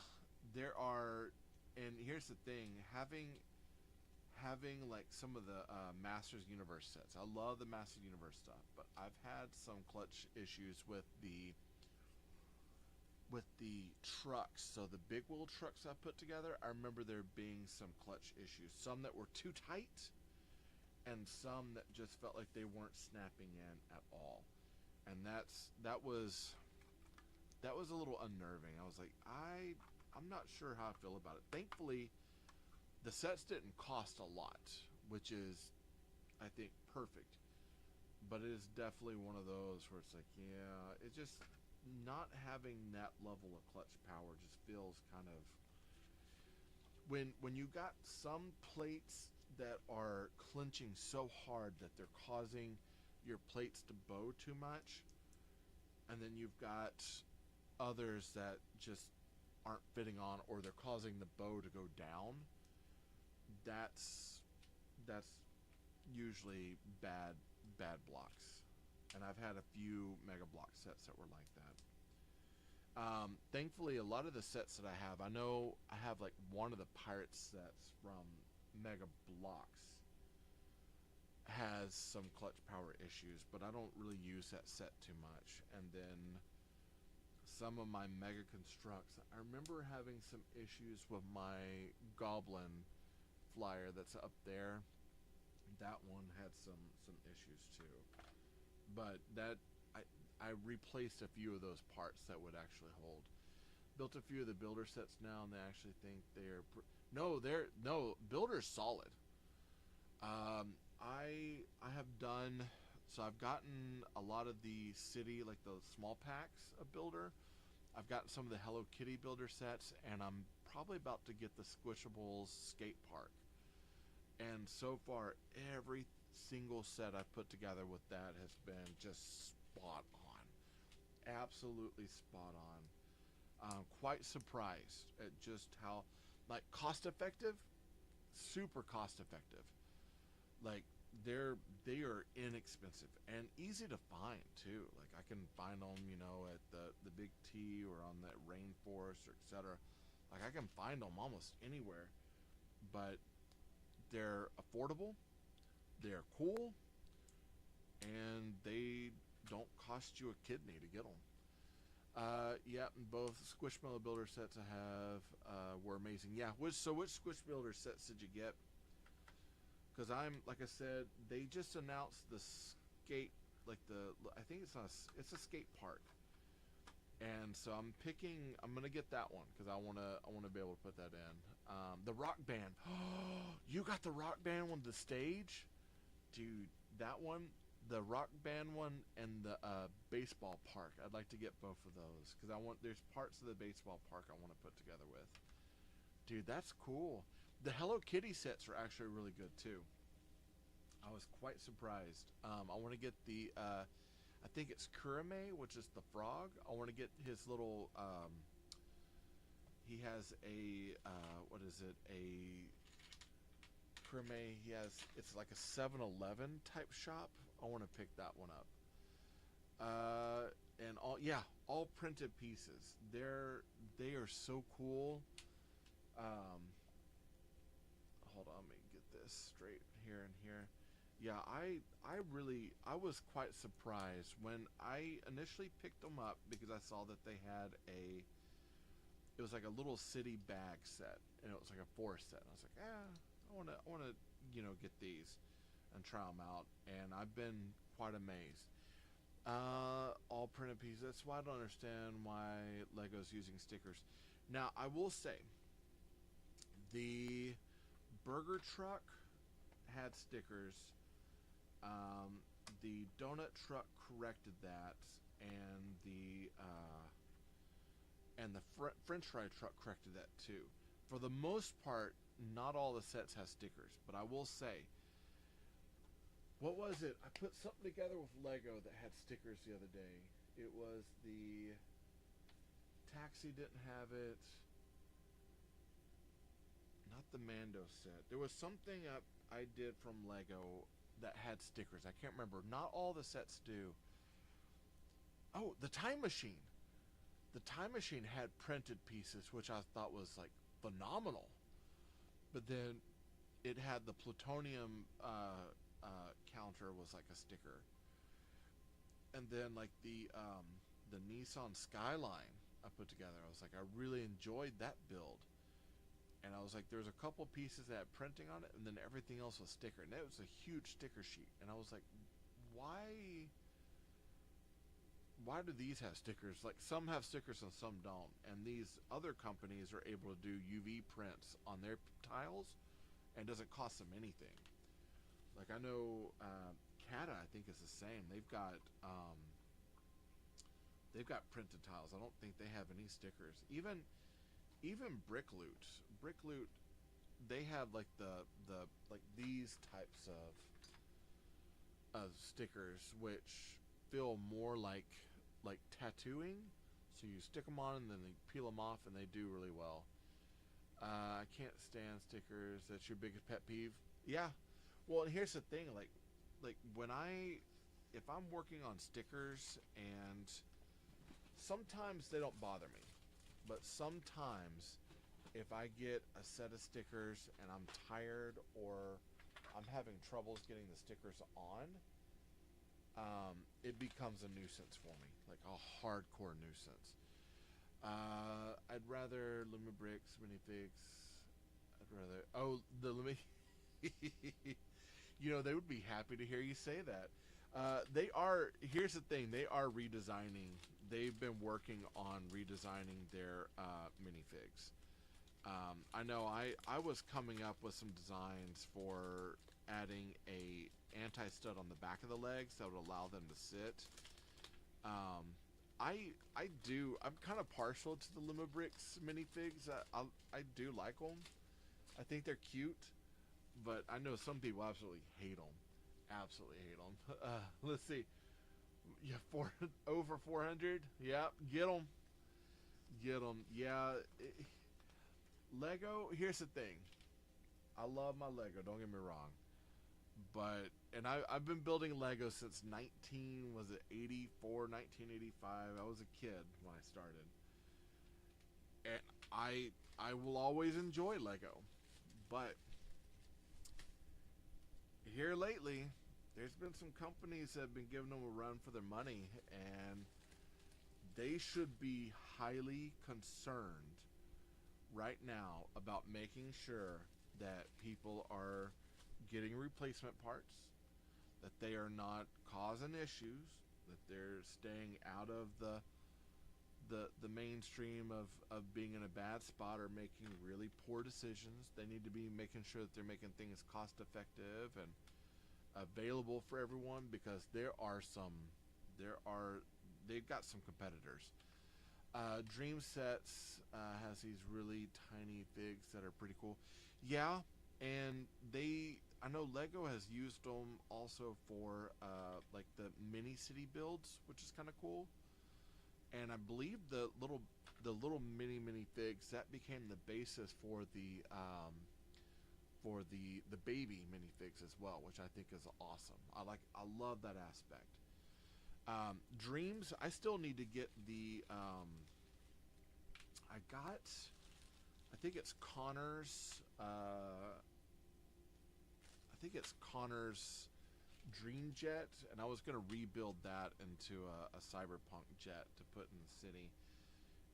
there are, and here's the thing: having like some of the Masters Universe sets. I love the Masters Universe stuff, but I've had some clutch issues with the trucks. So the big wheel trucks I put together, I remember there being some clutch issues. Some that were too tight, and some that just felt like they weren't snapping in at all. And that was a little unnerving. I was like, I'm not sure how I feel about it. Thankfully, the sets didn't cost a lot, which is, I think, perfect. But it is definitely one of those where it's like, yeah, it just, not having that level of clutch power just feels kind of, when you got some plates that are clinching so hard that they're causing your plates to bow too much, and then you've got others that just aren't fitting on, or they're causing the bow to go down, that's usually bad blocks. And I've had a few Mega Block sets that were like that. Thankfully, a lot of the sets that I know I have like one of the pirate sets from Mega Blocks has some clutch power issues, but I don't really use that set too much. And then some of my Mega Constructs, I remember having some issues with my Goblin flyer that's up there. That one had some issues too, but I replaced a few of those parts that would actually hold. Built a few of the builder sets now, and they actually think they're builder's solid. I have done, so I've gotten a lot of the city, like the small packs of builder. I've gotten some of the Hello Kitty builder sets, and I'm probably about to get the Squishables skate park. And so far, every single set I've put together with that has been just spot on. Absolutely spot on. Quite surprised at just how, like, cost effective, super cost effective. Like, they are inexpensive and easy to find too. Like, I can find them, at the Big T or on that Rainforest or etc. Like, I can find them almost anywhere, but they're affordable, they're cool, and they don't cost you a kidney to get them. Yeah, both Squishmallow Builder sets I have were amazing. Yeah, which Squishbuilder sets did you get? Because like I said, they just announced the skate, I think it's a skate park. And so I'm gonna get that one because I wanna be able to put that in. The Rock Band. You got the Rock Band on the stage? Dude, that one, the Rock Band one, and the baseball park. I'd like to get both of those because there's parts of the baseball park I want to put together with. Dude, that's cool. The Hello Kitty sets are actually really good too. I was quite surprised. I want to get the I think it's Kurame, which is the frog. I want to get his little he has a what is it? A Kurame. It's like a 7-Eleven type shop. I want to pick that one up. And all printed pieces. They are so cool. Um, Hold on, let me get this straight here and here. Yeah, I was quite surprised when I initially picked them up because I saw that they had it was like a little city bag set, and it was like a forest set. And I was like, I want to, get these and try them out, and I've been quite amazed. All printed pieces. That's why I don't understand why Lego's using stickers. Now, I will say, the burger truck had stickers. The donut truck corrected that, and the French fry truck corrected that too. For the most part, not all the sets have stickers, but I will say, what was it? I put something together with Lego that had stickers the other day. It was the taxi didn't have it. Not the Mando set. There was something I did from Lego that had stickers. I can't remember. Not all the sets do. Oh, the time machine. The time machine had printed pieces, which I thought was like phenomenal. But then it had the plutonium counter was like a sticker, and then like the Nissan Skyline I put together. I was like, I really enjoyed that build, and I was like, there's a couple pieces that had printing on it, and then everything else was sticker, and it was a huge sticker sheet. And I was like, why do these have stickers? Like, some have stickers and some don't, and these other companies are able to do UV prints on their tiles, and it doesn't cost them anything. Like, I know Kata, I think, is the same. They've got printed tiles. I don't think they have any stickers. Even Brick Loot, they have like the like these types of stickers, which feel more like tattooing. So you stick them on and then they peel them off, and they do really well. I can't stand stickers. That's your biggest pet peeve? Yeah. Well, and here's the thing, like when if I'm working on stickers, and sometimes they don't bother me, but sometimes if I get a set of stickers and I'm tired, or I'm having troubles getting the stickers on, it becomes a nuisance for me, like a hardcore nuisance. I'd rather Lumibricks minifigs. The they would be happy to hear you say that. Here's the thing, they are redesigning. They've been working on redesigning their minifigs. I know I was coming up with some designs for adding a anti-stud on the back of the legs that would allow them to sit. I'm kind of partial to the Lumibricks minifigs. I do like them. I think they're cute, but I know some people absolutely hate them. Absolutely hate them. Let's see. Yeah, over 400. Yeah, get them. Get them. Yeah. Lego. Here's the thing. I love my Lego. Don't get me wrong. But I've been building Lego since 1984, 1985. I was a kid when I started, and I will always enjoy Lego. But here lately, there's been some companies that have been giving them a run for their money, and they should be highly concerned right now about making sure that people are getting replacement parts, that they are not causing issues, that they're staying out of the mainstream of being in a bad spot or making really poor decisions. They need to be making sure that they're making things cost effective and available for everyone, because they've got some competitors. Dream Sets has these really tiny figs that are pretty cool. Yeah, and I know Lego has used them also for like the mini city builds, which is kind of cool. And I believe the little mini figs that became the basis for the baby minifigs as well, which I think is awesome. I love that aspect. Dreams, I still need to get the I got, I think it's Connor's Dream Jet, and I was gonna rebuild that into a cyberpunk jet to put in the city.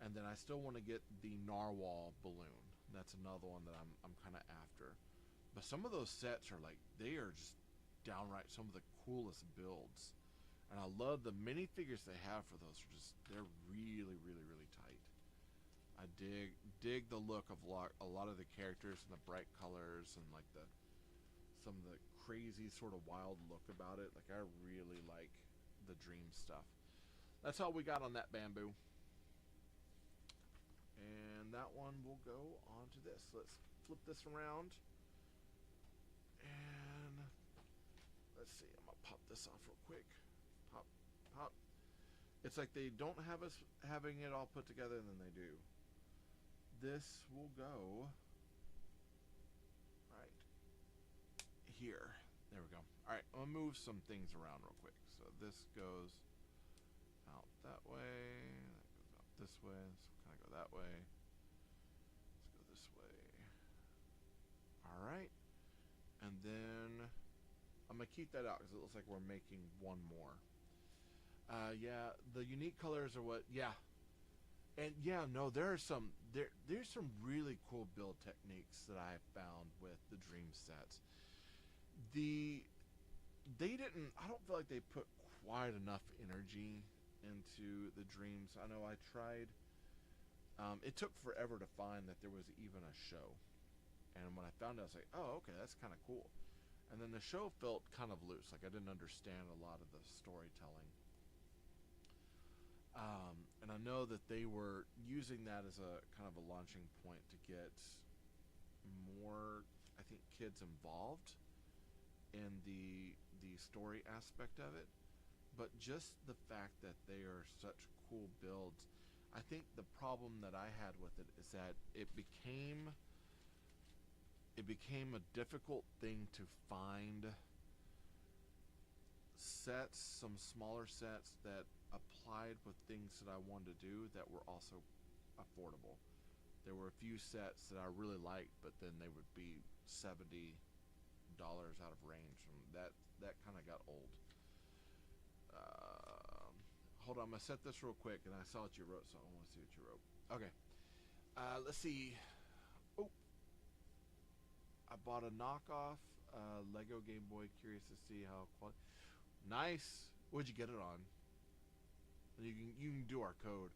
And then I still want to get the narwhal balloon. That's another one that I'm kind of after. But some of those sets are like, they are just downright some of the coolest builds. And I love the minifigures they have for those. They're really, really, really tight. I dig the look of a lot of the characters and the bright colors and like some of the crazy sort of wild look about it. Like, I really like the Dream stuff. That's all we got on that bamboo. And that one will go on to this. Let's flip this around. And let's see. I'm going to pop this off real quick. Pop, pop. It's like they don't have us having it all put together, and then they do. This will go right here. There we go. All right, I'm going to move some things around real quick. So this goes out that way. That goes out this way. So kind of go that way. Let's go this way. All right. And then I'm going to keep that out because it looks like we're making one more. Yeah, the unique colors are what, yeah. And yeah, no, there's some really cool build techniques that I found with the Dream sets. I don't feel like they put quite enough energy into the Dreams. I know I tried. It took forever to find that there was even a show. And when I found it, I was like, oh, okay, that's kind of cool. And then the show felt kind of loose. Like, I didn't understand a lot of the storytelling. And I know that they were using that as a kind of a launching point to get more, I think, kids involved in the story aspect of it. But just the fact that they are such cool builds, I think the problem that I had with it is that it became a difficult thing to find sets, some smaller sets that applied with things that I wanted to do that were also affordable. There were a few sets that I really liked, but then they would be $70 out of range, and that kind of got old. Hold on, I'm gonna set this real quick, and I saw what you wrote, so I want to see what you wrote. Okay, let's see. Oh, I bought a knockoff Lego Game Boy. Curious to see how quality. Nice. What'd you get it on? You can do our code.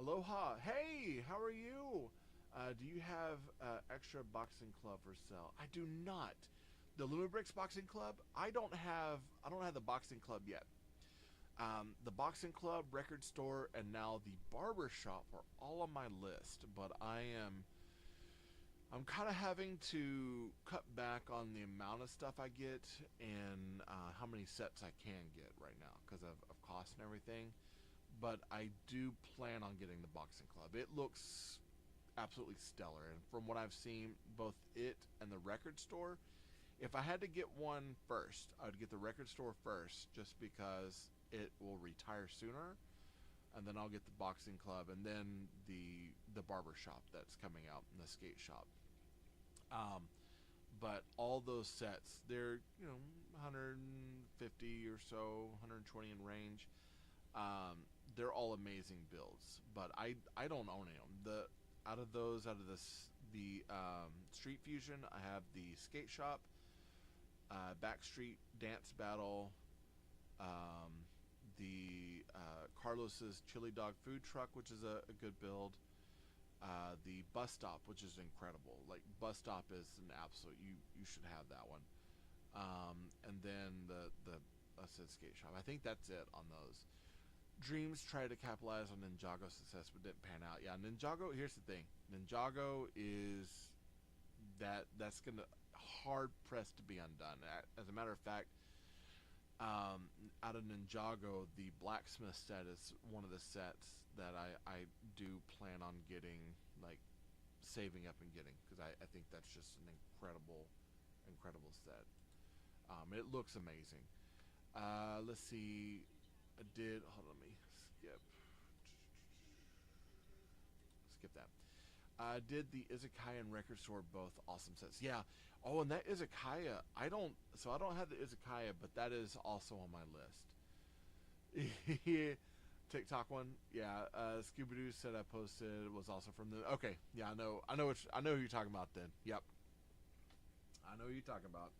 Aloha. Hey, how are you? Do you have extra boxing club for sale? I do not. The Lumibricks boxing club. I don't have the boxing club yet. The boxing club, record store, and now the barber shop are all on my list. But I'm kind of having to cut back on the amount of stuff I get and how many sets I can get right now because of cost and everything. But I do plan on getting the boxing club. It looks absolutely stellar, and from what I've seen, both it and the record store, if I had to get one first, I would get the record store first just because it will retire sooner, and then I'll get the boxing club, and then the barber shop that's coming out, and the skate shop. But all those sets, they're 150 or so, 120 in range. They're all amazing builds, but I don't own any of them. Out of the Street Fusion, I have the skate shop, Backstreet Dance Battle, the Carlos's Chili Dog Food Truck, which is a good build. The Bus Stop, which is incredible. Like, Bus Stop is an absolute, you should have that one. And then the skate shop. I think that's it on those. Dreams tried to capitalize on Ninjago's success but didn't pan out. Yeah, Ninjago, here's the thing. Ninjago is that's gonna hard pressed to be undone. As a matter of fact, out of Ninjago, the blacksmith set is one of the sets that I do plan on getting, like saving up and getting, because I think that's just an incredible set. It looks amazing. Let's see. I did. Hold on, let me skip that. I did the Izakaya and Record Store, both awesome sets. Yeah. Oh, and that Izakaya, I don't have the Izakaya, but that is also on my list. TikTok one, yeah. Scooby-Doo said I posted was also from the. Okay, yeah, I know who you're talking about. Then, yep, I know who you're talking about.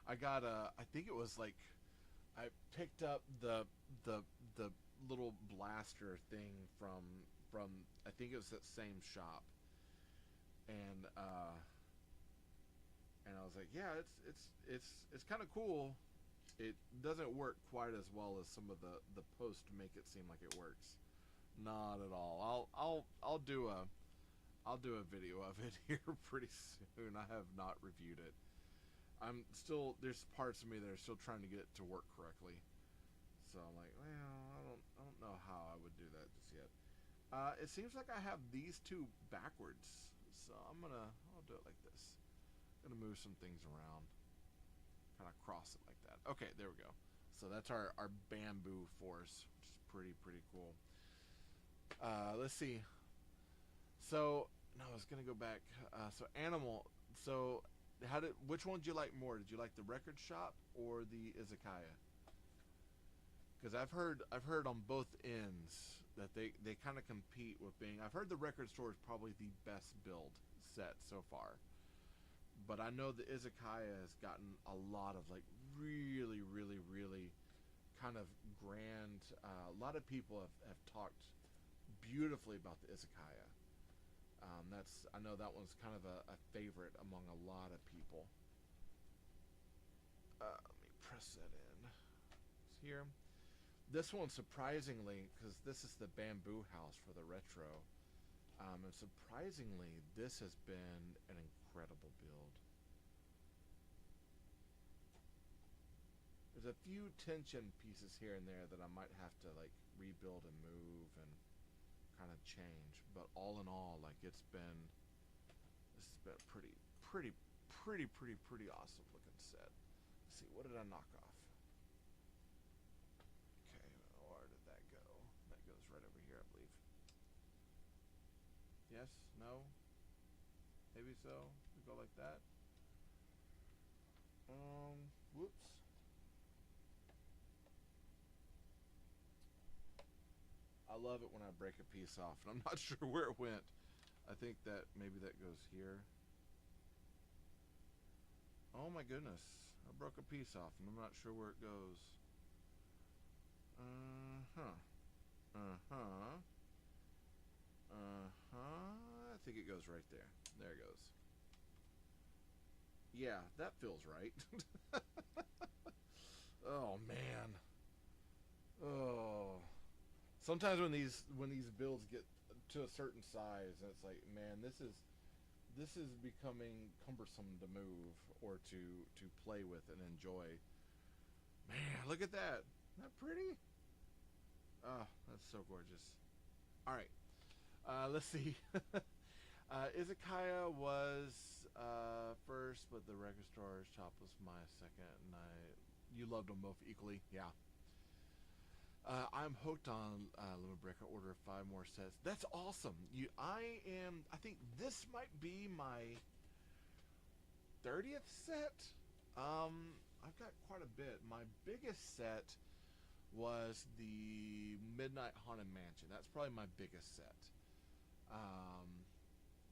I got I think it was like, I picked up the the little blaster thing from I think it was that same shop, and I was like, yeah, it's kind of cool. It doesn't work quite as well as some of the posts make it seem like it works. Not at all. I'll do a video of it here pretty soon. I have not reviewed it. I'm still, there's parts of me that are still trying to get it to work correctly. So I'm like, well, I don't know how I would do that just yet. It seems like I have these two backwards, so I'll do it like this. I'm gonna move some things around, kind of cross it like that. Okay, there we go. So that's our bamboo force, which is pretty cool. Let's see. So no, I was gonna go back. So animal. So which one did you like more? Did you like the record shop or the Izakaya? Because I've heard on both ends that they kind of compete with being. I've heard the record store is probably the best build set so far, but I know the Izakaya has gotten a lot of like really kind of grand. A lot of people have talked beautifully about the Izakaya. I know that one's kind of a favorite among a lot of people. Let me press that in. It's here. This one, surprisingly, because this is the bamboo house for the retro, and surprisingly, this has been an incredible build. There's a few tension pieces here and there that I might have to like rebuild and move and kind of change, but all in all, like this has been a pretty awesome looking set. Let's see, what did I knock off? Okay, where did that go? That goes right over here, I believe. Yes, no, maybe so. We go like that. Whoops. I love it when I break a piece off, and I'm not sure where it went. I think that maybe that goes here. Oh my goodness. I broke a piece off, and I'm not sure where it goes. I think it goes right there. There it goes. Yeah, that feels right. Oh, man. Oh. Sometimes when these builds get to a certain size, and it's like, man, this is becoming cumbersome to move or to play with and enjoy. Man, look at that. Isn't that pretty? Oh, that's so gorgeous. All right. Let's see. Izakaya was first, but the record store shop was my second, and you loved them both equally. Yeah. I'm hooked on Lumibricks. I ordered 5 more sets. That's awesome. I think this might be my 30th set. I've got quite a bit. My biggest set was the Midnight Haunted Mansion. That's probably my biggest set.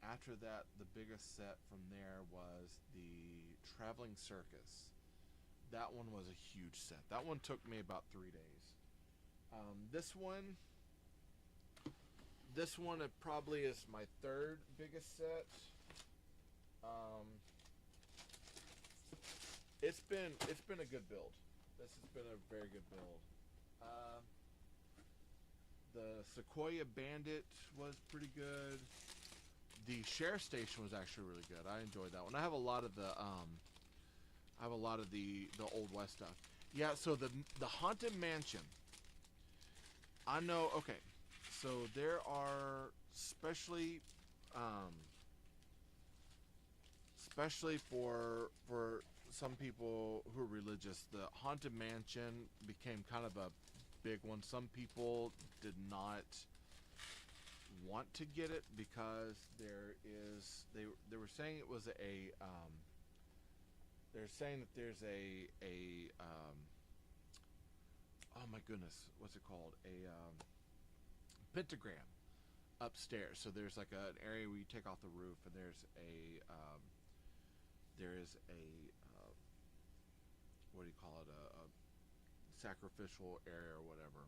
After that, the biggest set from there was the Traveling Circus. That one was a huge set. That one took me about 3 days. This one it probably is my 3rd biggest set. It's been a good build. This has been a very good build. The Sequoia Bandit was pretty good. The Sheriff Station was actually really good. I enjoyed that one. I have a lot of the Old West stuff. Yeah, so the Haunted Mansion. I know. Okay, so there are especially for some people who are religious, the Haunted Mansion became kind of a big one. Some people did not want to get it because they were saying it was a they're saying that there's a oh my goodness, what's it called, a pentagram upstairs. So there's like an area where you take off the roof, and there is a what do you call it, a sacrificial area or whatever.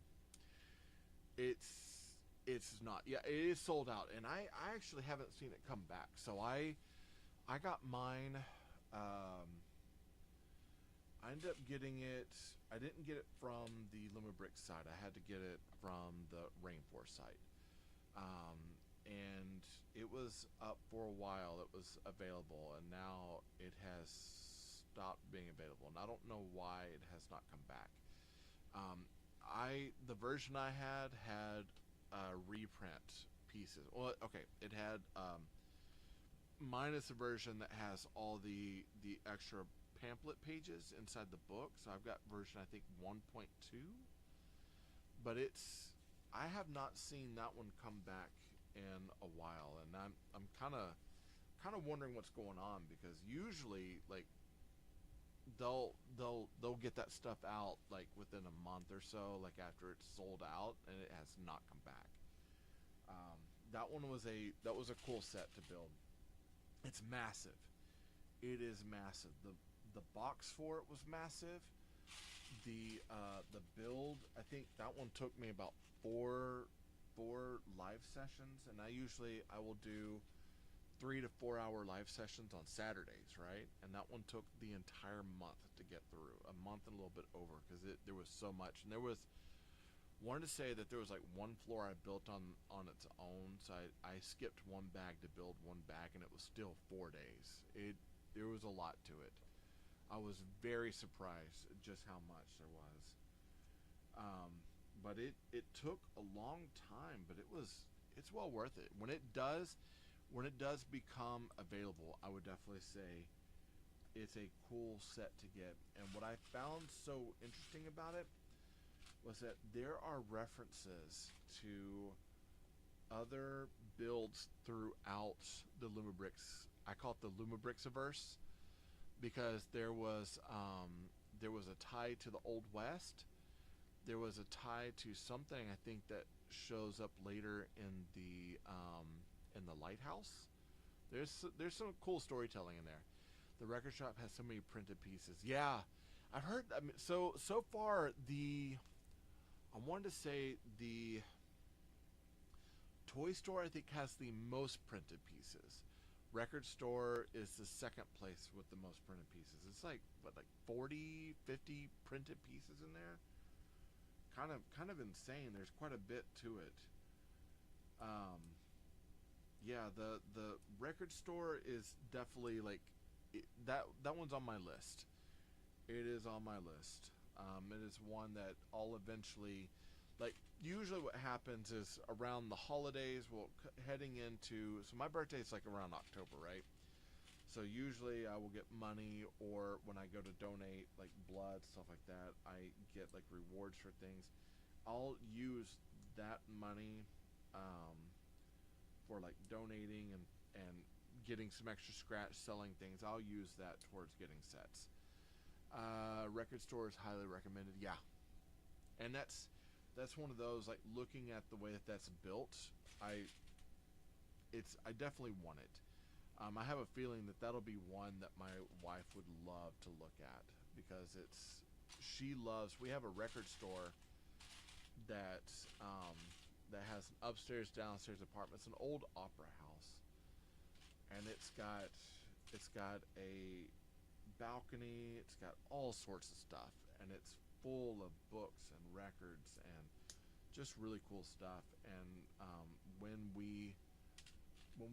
It's not, yeah, it is sold out, and I actually haven't seen it come back. So I got mine. I ended up getting it. I didn't get it from the Lumibricks site. I had to get it from the Rainforest site. And it was up for a while. It was available, and now it has stopped being available. And I don't know why it has not come back. The version I had reprint pieces. Well, okay, it had minus a version that has all the extra pamphlet pages inside the book. So I've got version, I think, 1.2. But I have not seen that one come back in a while, and I'm kind of wondering what's going on, because usually, like, they'll get that stuff out like within a month or so, like after it's sold out, and it has not come back. That one was a cool set to build. It's massive. It is massive. The box for it was massive. The build, I think that one took me about four live sessions, and I will do 3 to 4 hour live sessions on Saturdays, right? And that one took the entire month to get through, a month and a little bit over, because there was so much. And wanted to say that there was like one floor I built on its own, so I skipped one bag to build one bag, and it was still 4 days. There was a lot to it. I was very surprised at just how much there was. But it took a long time, but it's well worth it. When it does become available, I would definitely say it's a cool set to get. And what I found so interesting about it was that there are references to other builds throughout the Lumibricks. I call it the Lumibricks-averse, because there was a tie to the Old West. There was a tie to something, I think, that shows up later in the lighthouse. There's some cool storytelling in there. The record shop has so many printed pieces. Yeah, I've heard. I mean, so far I wanted to say the toy store, I think, has the most printed pieces. Record store is the second place with the most printed pieces. It's like 40, 50 printed pieces in there. Kind of insane. There's quite a bit to it. Yeah, the record store is definitely that one's on my list. It is on my list. It is one that I'll eventually, usually what happens is around the holidays, heading into, so my birthday is around October, right? So usually I will get money, or when I go to donate blood, stuff like that, I get rewards for things. I'll use that money for donating and getting some extra scratch, selling things. I'll use that towards getting sets. Record store is highly recommended. Yeah, and that's one of those, looking at the way that's built, I definitely want it. I have a feeling that that'll be one that my wife would love to look at, because we have a record store that has an upstairs, downstairs apartment. It's an old opera house, and it's got a balcony. It's got all sorts of stuff, and it's full of books and records and just really cool stuff. And when we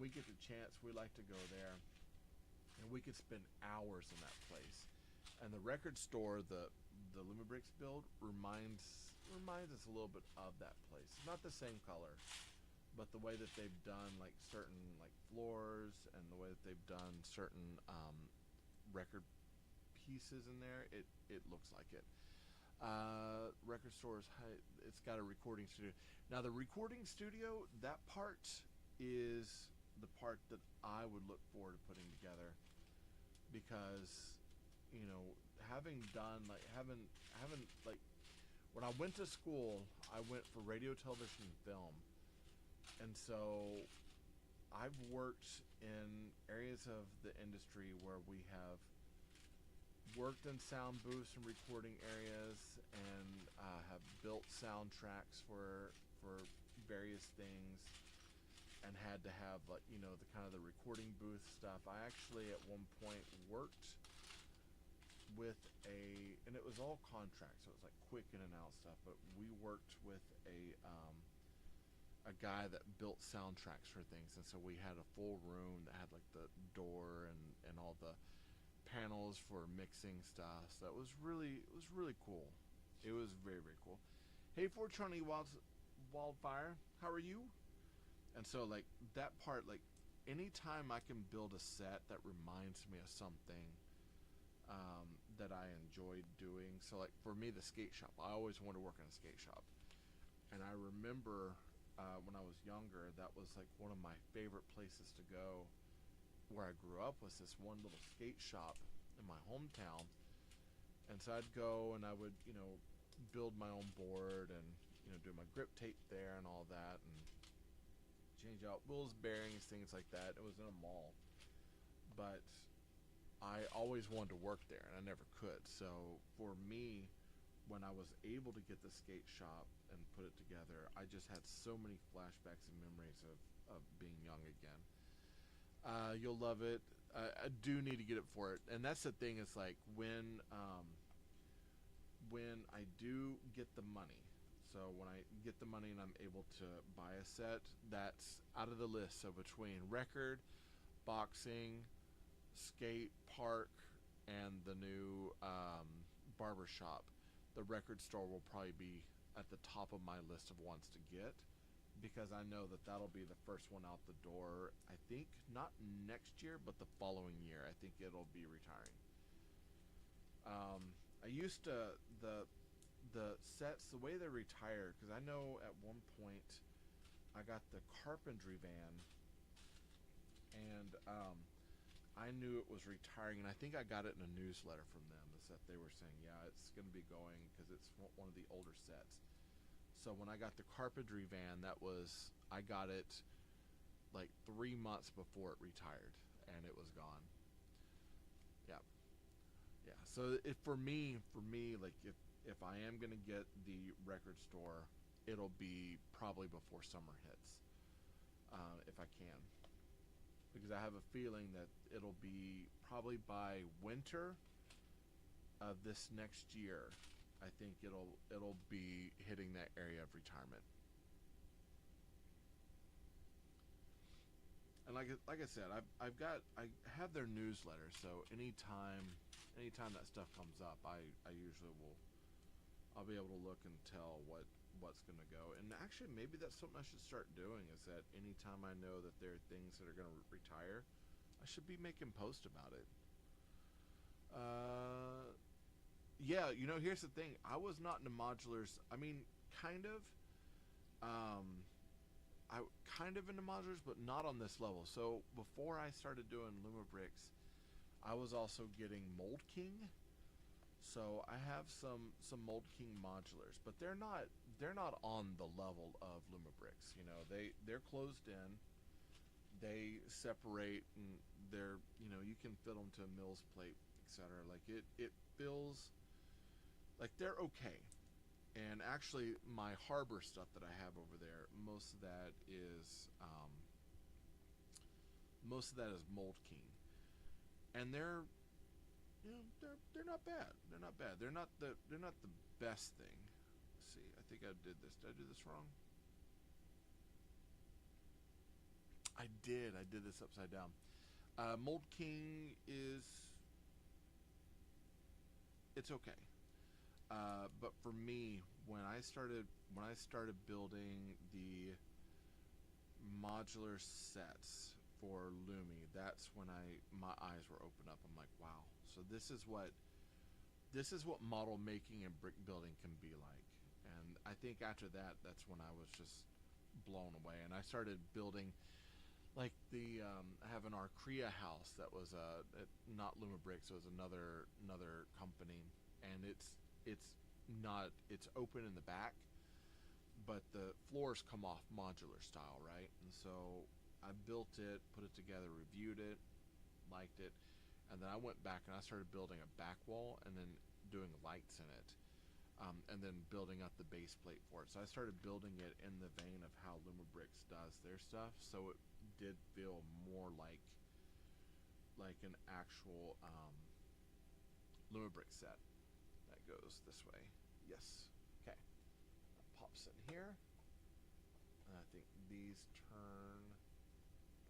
get the chance, we like to go there, and we could spend hours in that place. And the record store, the Lumibricks build reminds us a little bit of that place. Not the same color, but the way that they've done certain floors, and the way that they've done certain record pieces in there, it looks like it. Record stores, it's got a recording studio. Now the recording studio, that part is the part that I would look forward to putting together, because you know, having done like having like when I went to school, I went for radio, television, and film, and so I've worked in areas of the industry where we have worked in sound booths and recording areas, and have built soundtracks for various things, and had to have, like, you know, the kind of the recording booth stuff. I actually at one point worked with and it was all contract, so it was like quick in and out stuff, but we worked with a guy that built soundtracks for things, and so we had a full room that had like the door and all the panels for mixing stuff. So it was really cool. It was very, very cool. Hey, 420 Wildfire, how are you? And so like that part, like anytime I can build a set that reminds me of something that I enjoyed doing. So like for me, the skate shop, I always wanted to work in a skate shop, and I remember when I was younger, that was like one of my favorite places to go. Where I grew up was this one little skate shop in my hometown, and so I'd go and I would, you know, build my own board and, you know, do my grip tape there and all that, and change out wheels, bearings, things like that. It was in a mall, but I always wanted to work there and I never could. So for me, when I was able to get the skate shop and put it together, I just had so many flashbacks and memories of being young again. You'll love it. I do need to get it for it, and that's the thing. Is like when I do get the money. So when I get the money and I'm able to buy a set, that's out of the list. So between record, boxing, skate park, and the new barber shop, the record store will probably be at the top of my list of ones to get, because I know that that'll be the first one out the door. I think not next year, but the following year. I think it'll be retiring. I used to the sets, the way they retire, because I know at one point I got the carpentry van, and I knew it was retiring, and I think I got it in a newsletter from them. Is that they were saying, yeah, it's going to be going because it's one of the older sets. So when I got the carpentry van, I got it like 3 months before it retired, and it was gone. Yeah, yeah. So for me, like if I am gonna get the record store, it'll be probably before summer hits, if I can, because I have a feeling that it'll be probably by winter of this next year. I think it'll be hitting that area of retirement. And like I said, I have their newsletter, so anytime that stuff comes up, I usually I'll be able to look and tell what's gonna go. And actually, maybe that's something I should start doing. Is that anytime I know that there are things that are gonna retire, I should be making posts about it. Yeah, you know, here's the thing. I was not into modulars. I mean, kind of. I kind of into modulars, but not on this level. So before I started doing Lumibricks, I was also getting Mold King. So I have some Mold King modulars, but they're not on the level of Lumibricks. You know, they're closed in. They separate, and they're, you know, you can fit them to a Mills plate, etc. Like it feels like they're okay. And actually, my harbor stuff that I have over there, most of that is Mold King, and they're, you know, they're not bad. They're not bad. They're not the best thing. Let's see, I think I did this. Did I do this wrong? I did. I did this upside down. Mold King it's okay. But for me, when I started building the modular sets for Lumi, that's when my eyes were opened up. I'm like, wow. So this is what this is what model making and brick building can be like. And I think after that, that's when I was just blown away. And I started building like I have an Arcrea house that was not Lumibricks, it was another company, and it's open in the back, but the floors come off modular style, right? And so I built it, put it together, reviewed it, liked it, and then I went back and I started building a back wall and then doing lights in it, and then building up the base plate for it. So I started building it in the vein of how Lumibricks does their stuff, so it did feel more like an actual Lumibrick set that goes this way. Yes. Okay. That pops in here. And I think these turn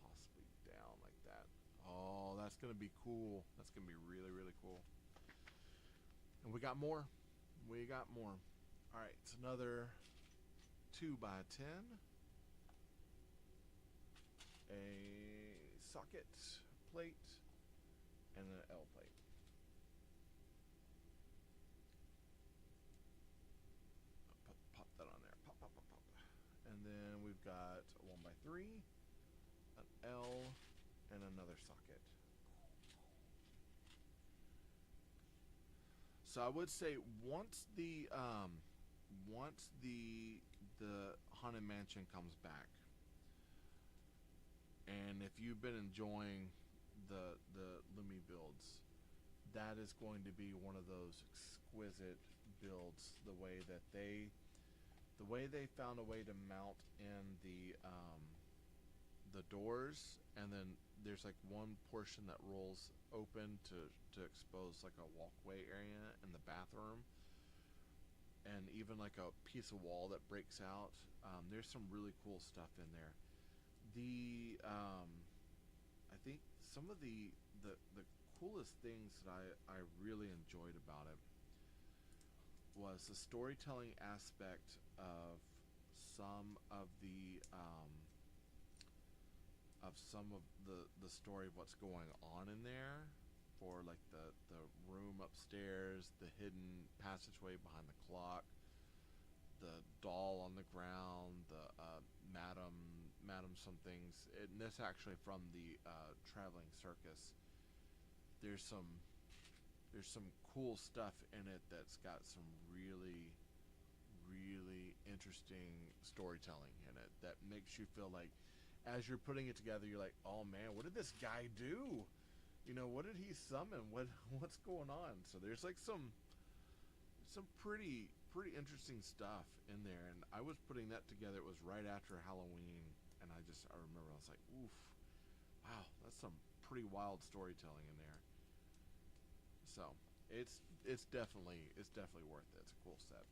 possibly down like that. Oh, that's going to be cool. That's going to be really, really cool. And we got more. We got more. All right, it's another 2x10. A socket plate and an L plate. Pop that on there. Pop, pop, pop, pop. And then we've got a 1x3, an L, and another socket. So I would say once the Haunted Mansion comes back, and if you've been enjoying the Lumi builds, that is going to be one of those exquisite builds. The way they found a way to mount in the doors, and then there's like one portion that rolls open to expose like a walkway area in the bathroom, and even like a piece of wall that breaks out. There's some really cool stuff in there. I think some of the coolest things that I really enjoyed about it was the storytelling aspect of some of the story of what's going on in there, for like the room upstairs, the hidden passageway behind the clock, the doll on the ground, the madam some things. And this actually from the traveling circus. There's some cool stuff in it that's got some really, really interesting storytelling in it that makes you feel like, as you're putting it together, you're like, oh man, what did this guy do? You know, what did he summon? What's going on? So there's like some pretty interesting stuff in there. And I was putting that together. It was right after Halloween, and I remember I was like, oof, wow, that's some pretty wild storytelling in there. So it's definitely worth it. It's a cool set.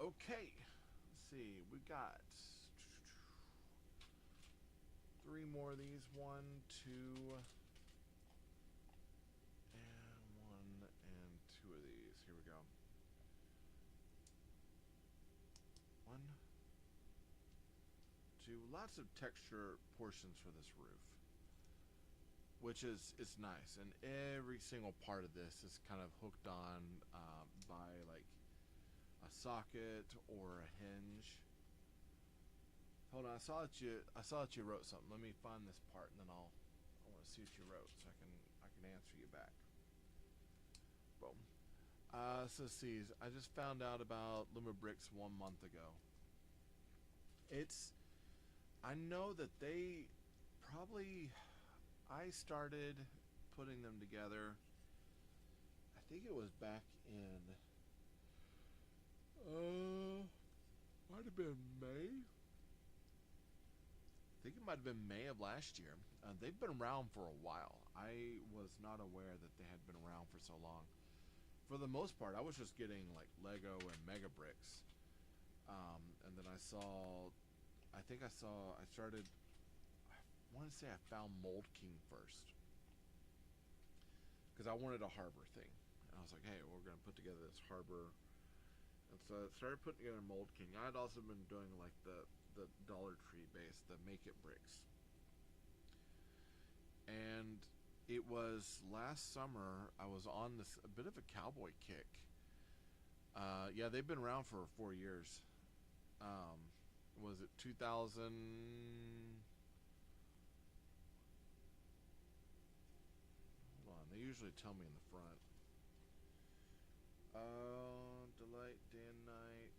Okay, let's see. We got 3 more of these. 1, 2, and 1 and 2 of these. Here we go. 1, 2. Lots of texture portions for this roof, which is nice. And every single part of this is kind of hooked on by like a socket or a hinge. Hold on, I saw that you wrote something. Let me find this part, and then I want to see what you wrote, so I can answer you back. Boom. So let's see. I just found out about Lumibricks 1 month ago. I know that they probably. I started putting them together. I think it was back in. Might have been May. I think it might have been May of last year. They've been around for a while. I was not aware that they had been around for so long. For the most part, I was just getting like Lego and Mega Bricks. And then I want to say I found Mold King first, because I wanted a harbor thing. And I was like, hey, we're going to put together this harbor. And so I started putting together Mold King. I had also been doing like the Dollar Tree base, the Make It bricks. And It was last summer. I was on this a bit of a cowboy kick. Yeah, they've been around for 4 years. Um, was it 2000? Hold on, they usually tell me in the front. Delight Day and Night.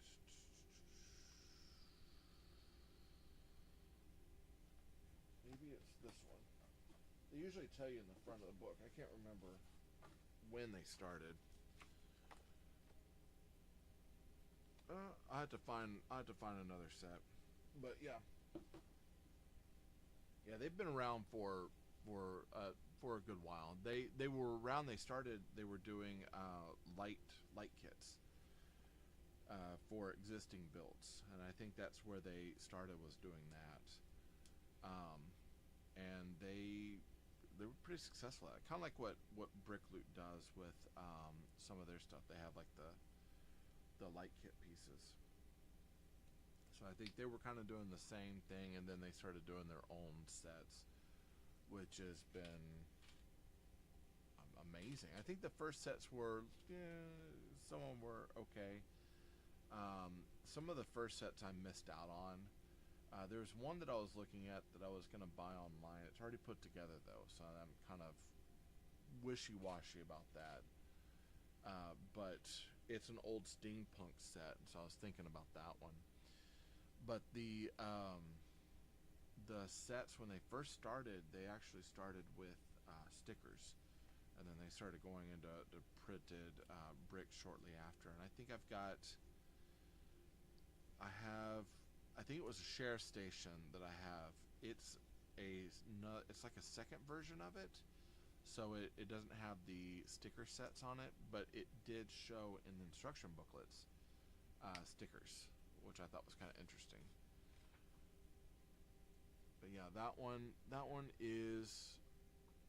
Maybe it's this one. They usually tell you in the front of the book. I can't remember when they started. I had to find another set. But yeah, yeah, they've been around for a good while. They were around. They started. They were doing light kits for existing builds, and I think that's where they started, was doing that. Um, and they were pretty successful at it. Kind of like what Brick Loot does with some of their stuff. They have like the light kit pieces. So I think they were kind of doing the same thing, and then they started doing their own sets, which has been amazing. I think the first sets were, some of them were okay. Some of the first sets I missed out on. There's one that I was looking at that I was going to buy online. It's already put together though, so I'm kind of wishy-washy about that. But it's an old steampunk set, so I was thinking about that one. But the sets, when they first started, they actually started with stickers, and then they started going into printed bricks shortly after. And I think I think it was a share station that I have. It's like a second version of it, so it doesn't have the sticker sets on it, but it did show in the instruction booklets stickers, which I thought was kind of interesting. But yeah, that one is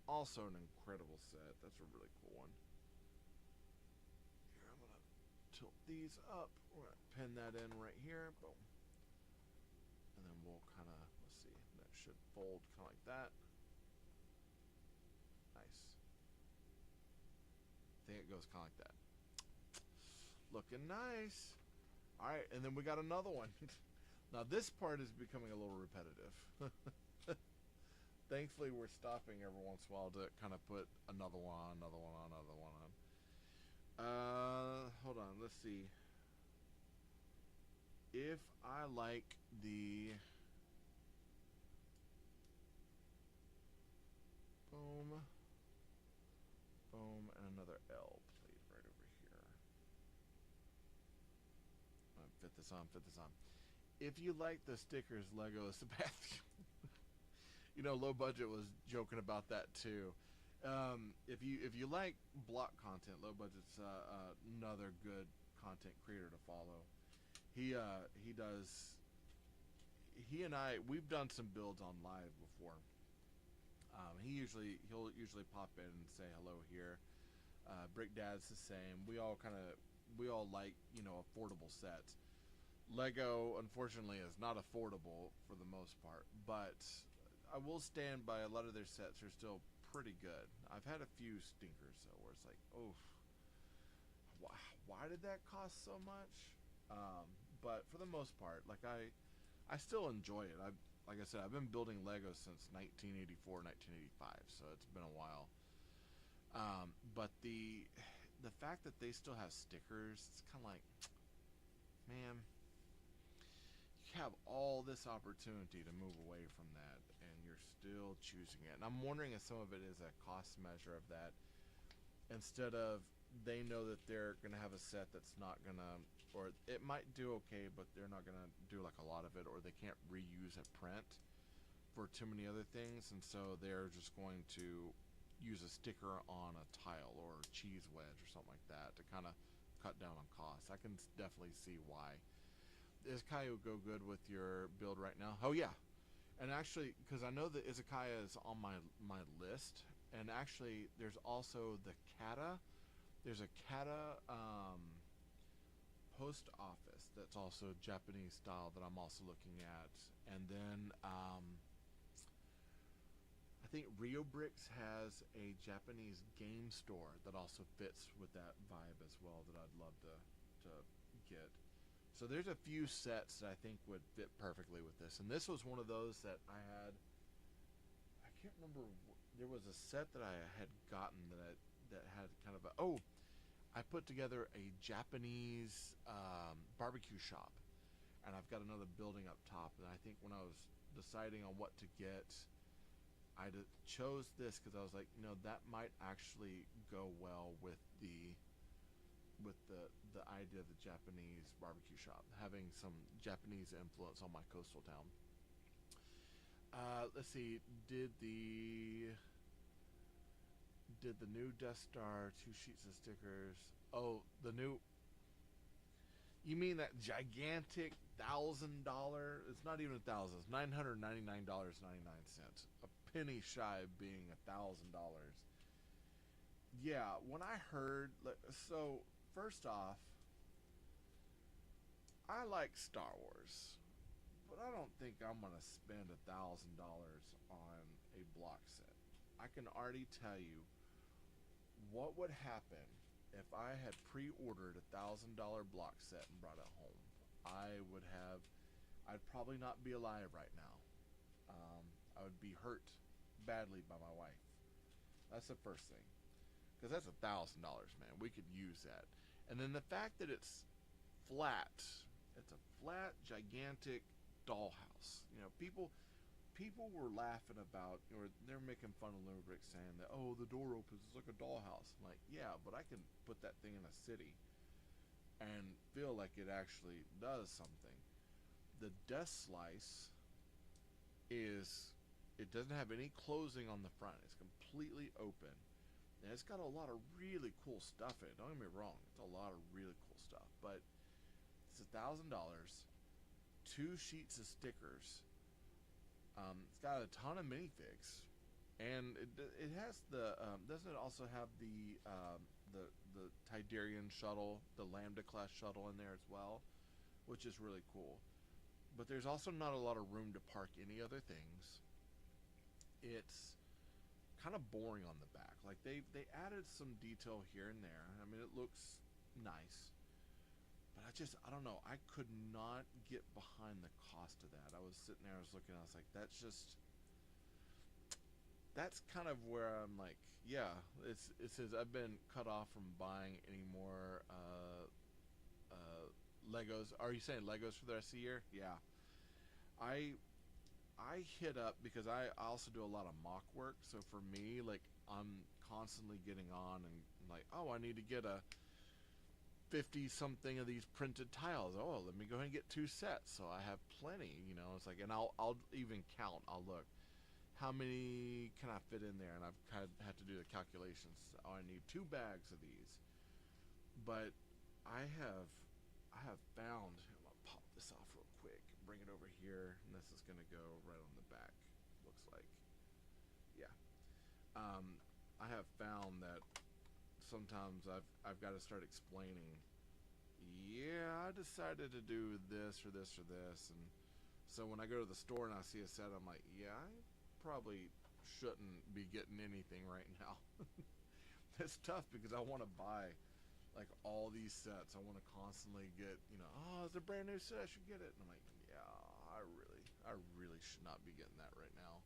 also an incredible set. That's a really cool one. Here, I'm gonna tilt these up. We're gonna pin that in right here. Boom. And then we'll kind of, let's see, that should fold kind of like that. Nice. I think it goes kind of like that. Looking nice. All right, and then we got another one. Now this part is becoming a little repetitive. Thankfully, we're stopping every once in a while to kind of put another one on, another one on, another one on. Hold on, let's see. If I like the boom, boom, and another L plate right over here. Fit this on, fit this on. If you like the stickers, Lego is the best. You know, Low Budget was joking about that too. If you like block content, Low Budget's another good content creator to follow. He and we've done some builds on live before. He'll usually pop in and say hello here. Brick Dad's the same. We all like, affordable sets. Lego, unfortunately, is not affordable for the most part, but I will stand by a lot of their sets are still pretty good. I've had a few stinkers though, where it's like, oh, why did that cost so much? But for the most part, like I still enjoy it. Like I said, I've been building Lego since 1984, 1985, so it's been a while. But the fact that they still have stickers, it's kind of like, man, you have all this opportunity to move away from that, and you're still choosing it. And I'm wondering if some of it is a cost measure of that. Instead of, they know that they're going to have a set that's not going to, or it might do okay, but they're not going to do like a lot of it, or they can't reuse a print for too many other things, and so they're just going to use a sticker on a tile or a cheese wedge or something like that to kind of cut down on costs. I can definitely see why. Is Izakaya go good with your build right now? Oh yeah, and actually, because I know that Izakaya is on my list, and actually, there's also the Kata. There's a Kata post office that's also Japanese style that I'm also looking at, and then I I think Lumibricks has a Japanese game store that also fits with that vibe as well that I'd love to get. So there's a few sets that I think would fit perfectly with this. And this was one of those that I had. I can't remember. There was a set that I had gotten that had kind of a. Oh, I put together a Japanese barbecue shop. And I've got another building up top. And I think when I was deciding on what to get, I chose this because I was like, that might actually go well with the idea of the Japanese barbecue shop, having some Japanese influence on my coastal town. Let's see, did the new Death Star 2 sheets of stickers? Oh, the new. You mean that gigantic $1,000? It's not even $1,000. It's $999.99. A penny shy of being $1,000. Yeah, when I heard, so first off, I like Star Wars, but I don't think I'm gonna spend $1,000 on a block set. I can already tell you what would happen if I had pre-ordered $1,000 block set and brought it home. I'd probably not be alive right now. I would be hurt badly by my wife. That's the first thing, because that's $1,000, man. We could use that. And then the fact that it's flat. It's a flat, gigantic dollhouse. People were laughing about, or they're making fun of Lumibricks, saying that, oh, the door opens, it's like a dollhouse. I'm like, yeah, but I can put that thing in a city and feel like it actually does something. The desk slice it doesn't have any closing on the front. It's completely open. And it's got a lot of really cool stuff in it. Don't get me wrong. It's a lot of really cool stuff. But it's $1,000. 2 sheets of stickers. It's got a ton of minifigs. And it has doesn't it also have the TayRayGun shuttle, the Lambda class shuttle in there as well, which is really cool. But there's also not a lot of room to park any other things. It's kind of boring on the back. Like they added some detail here and there. I mean, it looks nice, but I don't know. I could not get behind the cost of that. I was sitting there, I was looking, I was like, that's kind of where I'm like, yeah, it says I've been cut off from buying any more Legos. Are you saying Legos for the rest of the year? Yeah. I hit up because I also do a lot of mock work. So for me, like, I'm constantly getting on and like, oh, I need to get a 50 something of these printed tiles. Oh, let me go ahead and get 2 sets. So I have plenty, it's like, and I'll even count. I'll look, how many can I fit in there? And I've had to do the calculations. Oh, I need 2 bags of these. But I have found, I'm gonna pop this off real quick, bring it over here, and this is gonna go right on the back, looks like. Yeah. I have found that sometimes I've got to start explaining, yeah, I decided to do this or this or this, and so when I go to the store and I see a set, I'm like, yeah, I probably shouldn't be getting anything right now. It's tough because I want to buy like all these sets. I want to constantly get, oh, it's a brand new set, I should get it. And I'm like, yeah, I really should not be getting that right now.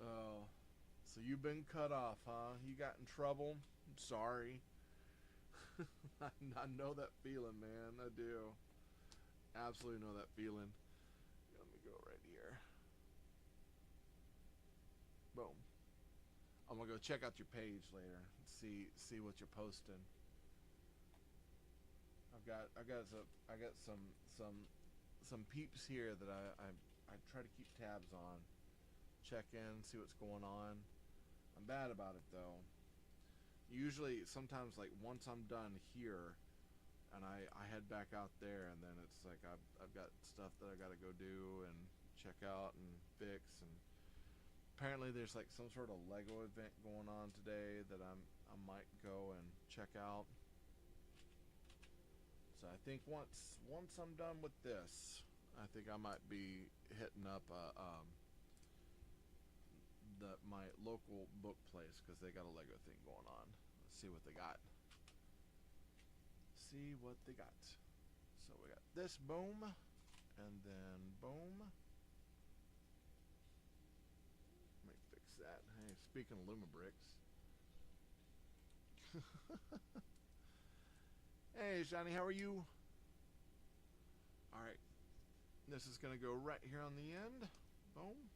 Oh, so you've been cut off, huh? You got in trouble? I'm sorry. I know that feeling, man. I do. Absolutely know that feeling. Let me go right here. Boom. I'm gonna go check out your page later and see what you're posting. I got some peeps here that I try to keep tabs on, check in, see what's going on. I'm bad about it though. Usually, sometimes, like, once I'm done here, and I head back out there, and then it's like I've got stuff that I gotta go do and check out and fix. And apparently there's like some sort of Lego event going on today that I might go and check out. So I think once I'm done with this, I think I might be hitting up local book place because they got a Lego thing going on. Let's see what they got. See what they got. So we got this, boom, and then boom. Let me fix that. Hey, speaking of Lumibricks. Hey, Johnny, how are you? Alright. This is going to go right here on the end. Boom.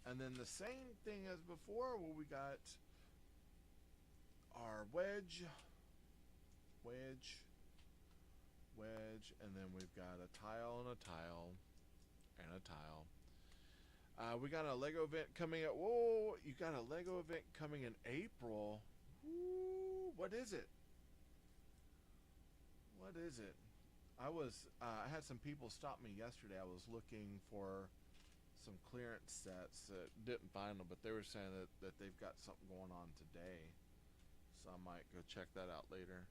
And then the same thing as before, where we got our wedge, and then we've got a tile and a tile and a tile. We got a Lego event coming up. Whoa, you got a Lego event coming in April. Woo, what is it? What is it? I had some people stop me yesterday. I was looking for some clearance sets that didn't find them, but they were saying that they've got something going on today, so I might go check that out later.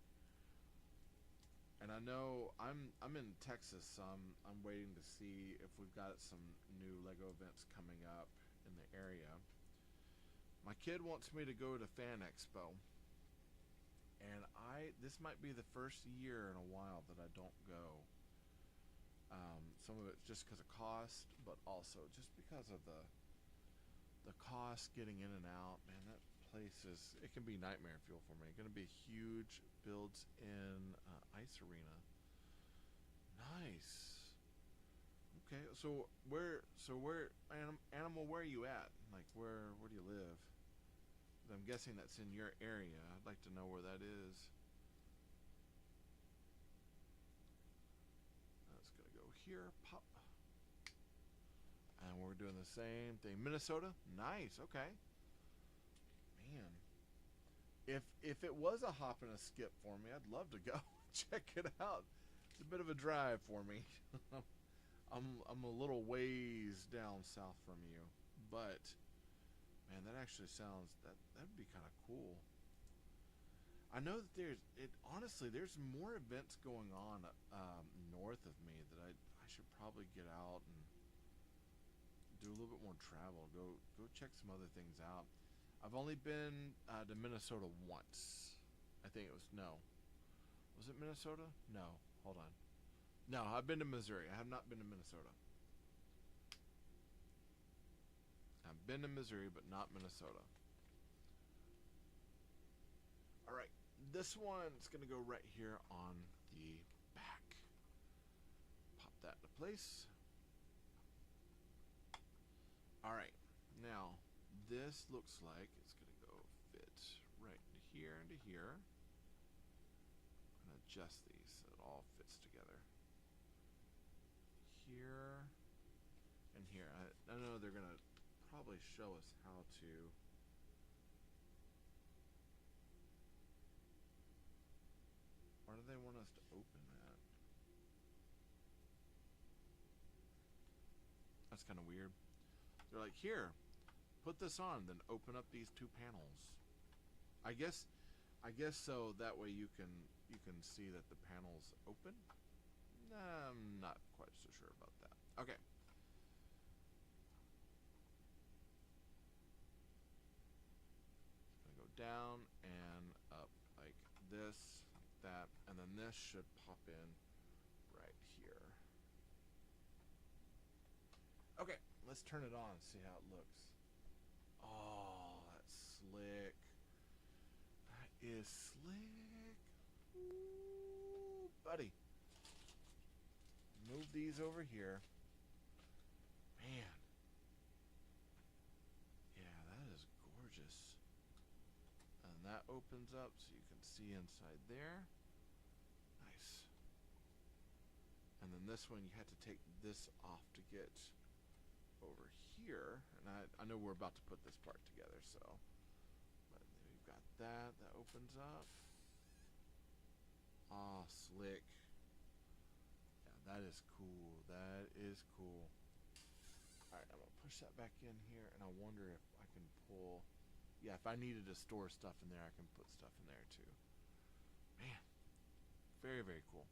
And I know I'm in Texas, so I'm waiting to see if we've got some new Lego events coming up in the area. My kid wants me to go to Fan Expo, and this might be the first year in a while that I don't go. Some of it's just because of cost, but also just because of the cost getting in and out. Man, that place it can be nightmare fuel for me. Going to be huge, builds in ice arena. Nice. Okay, so where Animal, where are you at? Like where do you live? I'm guessing that's in your area. I'd like to know where that is. That's gonna go here, pop. And we're doing the same thing. Minnesota? Nice, okay. Man. If it was a hop and a skip for me, I'd love to go check it out. It's a bit of a drive for me. I'm a little ways down south from you, but man, that actually sounds that'd be kind of cool. I know that honestly there's more events going on north of me that I should probably get out and do a little bit more travel. Go check some other things out. I've only been to Minnesota once. I think it was Was it Minnesota? No, hold on. No, I've been to Missouri. I have not been to Minnesota. I've been to Missouri, but not Minnesota. Alright, this one's going to go right here on the back. Pop that into place. Alright, now this looks like it's going to go fit right into here and to here. I'm going to adjust these so it all fits together. Here and here. I know they're going to probably show us how to why do they want us to open that? That's kind of weird. They're like, here, put this on, then open up these two panels. I guess so that way you can see that the panels open. I'm not quite so sure about that. Okay. Gonna go down and up like this, like that, and then this should pop in right here. Okay, let's turn it on and see how it looks. Oh, that's slick. That is slick. Ooh, buddy. Move these over here. Man. Yeah, that is gorgeous. And that opens up so you can see inside there. Nice. And then this one, you had to take this off to get over here. And I know we're about to put this part together, so. But we've got that. That opens up. Ah, slick. Yeah, that is cool. That is cool. Alright, I'm going to push that back in here, and I wonder if I can pull. Yeah, if I needed to store stuff in there, I can put stuff in there too. Man, very, very cool.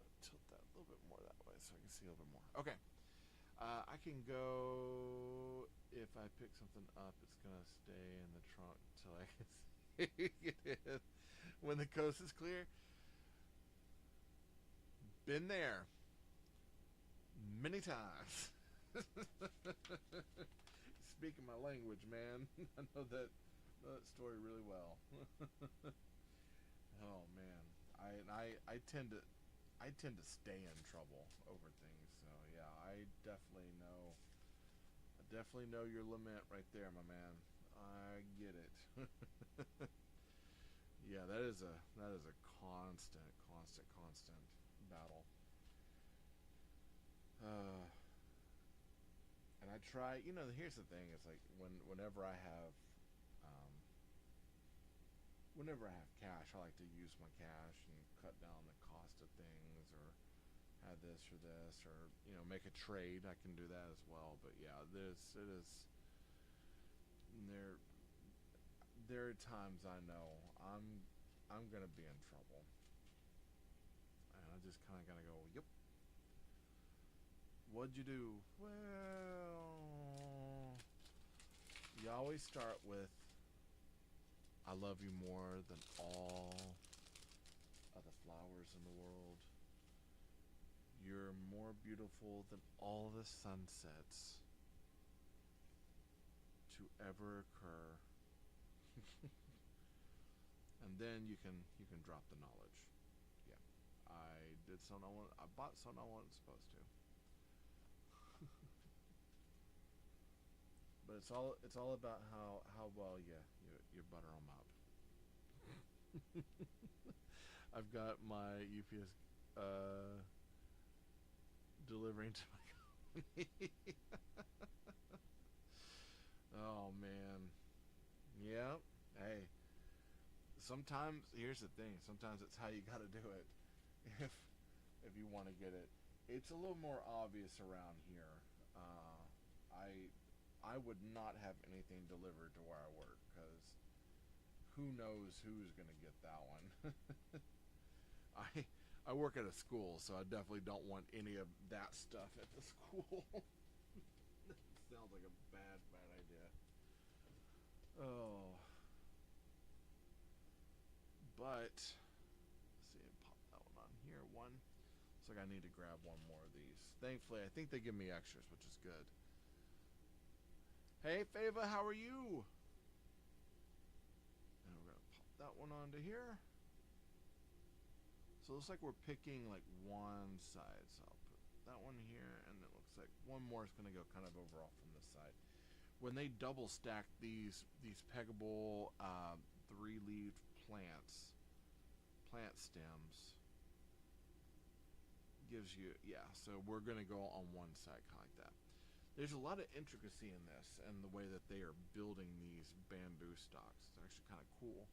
I'll tilt that a little bit more that way so I can see a little bit more. Okay. I can go. If I pick something up, it's gonna stay in the trunk until I can see it. When the coast is clear. Been there many times. Speaking my language, man. I know that story really well. Oh man, I tend to stay in trouble over things. So yeah, I definitely know your lament right there, my man. I get it. Yeah, that is a constant battle. Uh, and I try. You know, here's the thing: it's like um, whenever I have cash, I like to use my cash and cut down the cost of things, or have this or this, or make a trade. I can do that as well. But yeah, there there are times I know I'm gonna be in trouble, and I just kind of gotta go. Yep. What'd you do? Well, you always start with I love you more than all of the flowers in the world. You're more beautiful than all the sunsets to ever occur. And then you can drop the knowledge. Yeah, I bought something I wasn't supposed to. But it's all about how well you butter them up. I've got my UPS delivering to my company. Oh man, yeah. Hey, sometimes here's the thing. Sometimes it's how you got to do it. If if you want to get it, it's a little more obvious around here. I would not have anything delivered to where I work because who knows who's gonna get that one. I work at a school, so I definitely don't want any of that stuff at the school. That sounds like a bad idea. Oh, but let's see, pop that one on here. One. Looks like I need to grab one more of these. Thankfully, I think they give me extras, which is good. Hey, Fava, how are you? And we're gonna pop that one onto here. So it looks like we're picking like one side. So I'll put that one here, and it looks like one more is gonna go kind of over off from this side. When they double stack these peggable 3-leaved plant stems, gives you, yeah, so we're gonna go on one side kind of like that. There's a lot of intricacy in this and the way that they are building these bamboo stocks. It's actually kind of cool.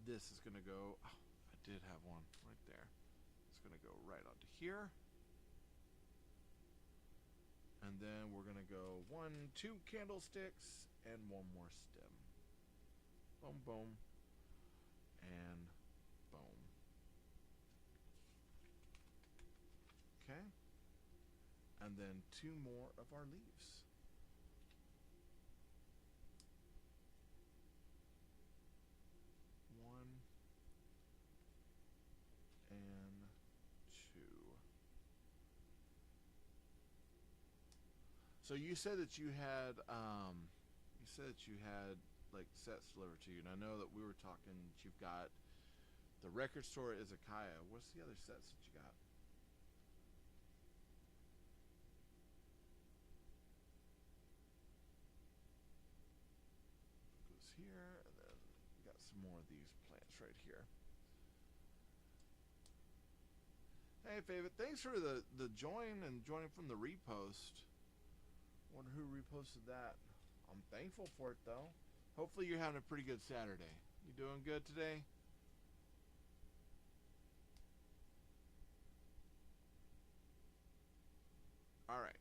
This is gonna go, oh, I did have one right there. It's gonna go right onto here. And then we're gonna go 2 candlesticks and one more stem. Boom, boom, and boom. Okay. And then 2 more of our leaves. One and 2. So you said that you had like sets delivered to you, and I know that we were talking that you've got the record store at Izakaya. What's the other sets that you got? Goes here, and then we got some more of these plants right here. Hey, Favorite, thanks for the join and joining from the repost. Wonder who reposted that. I'm thankful for it though. Hopefully you're having a pretty good Saturday. You doing good today? Alright.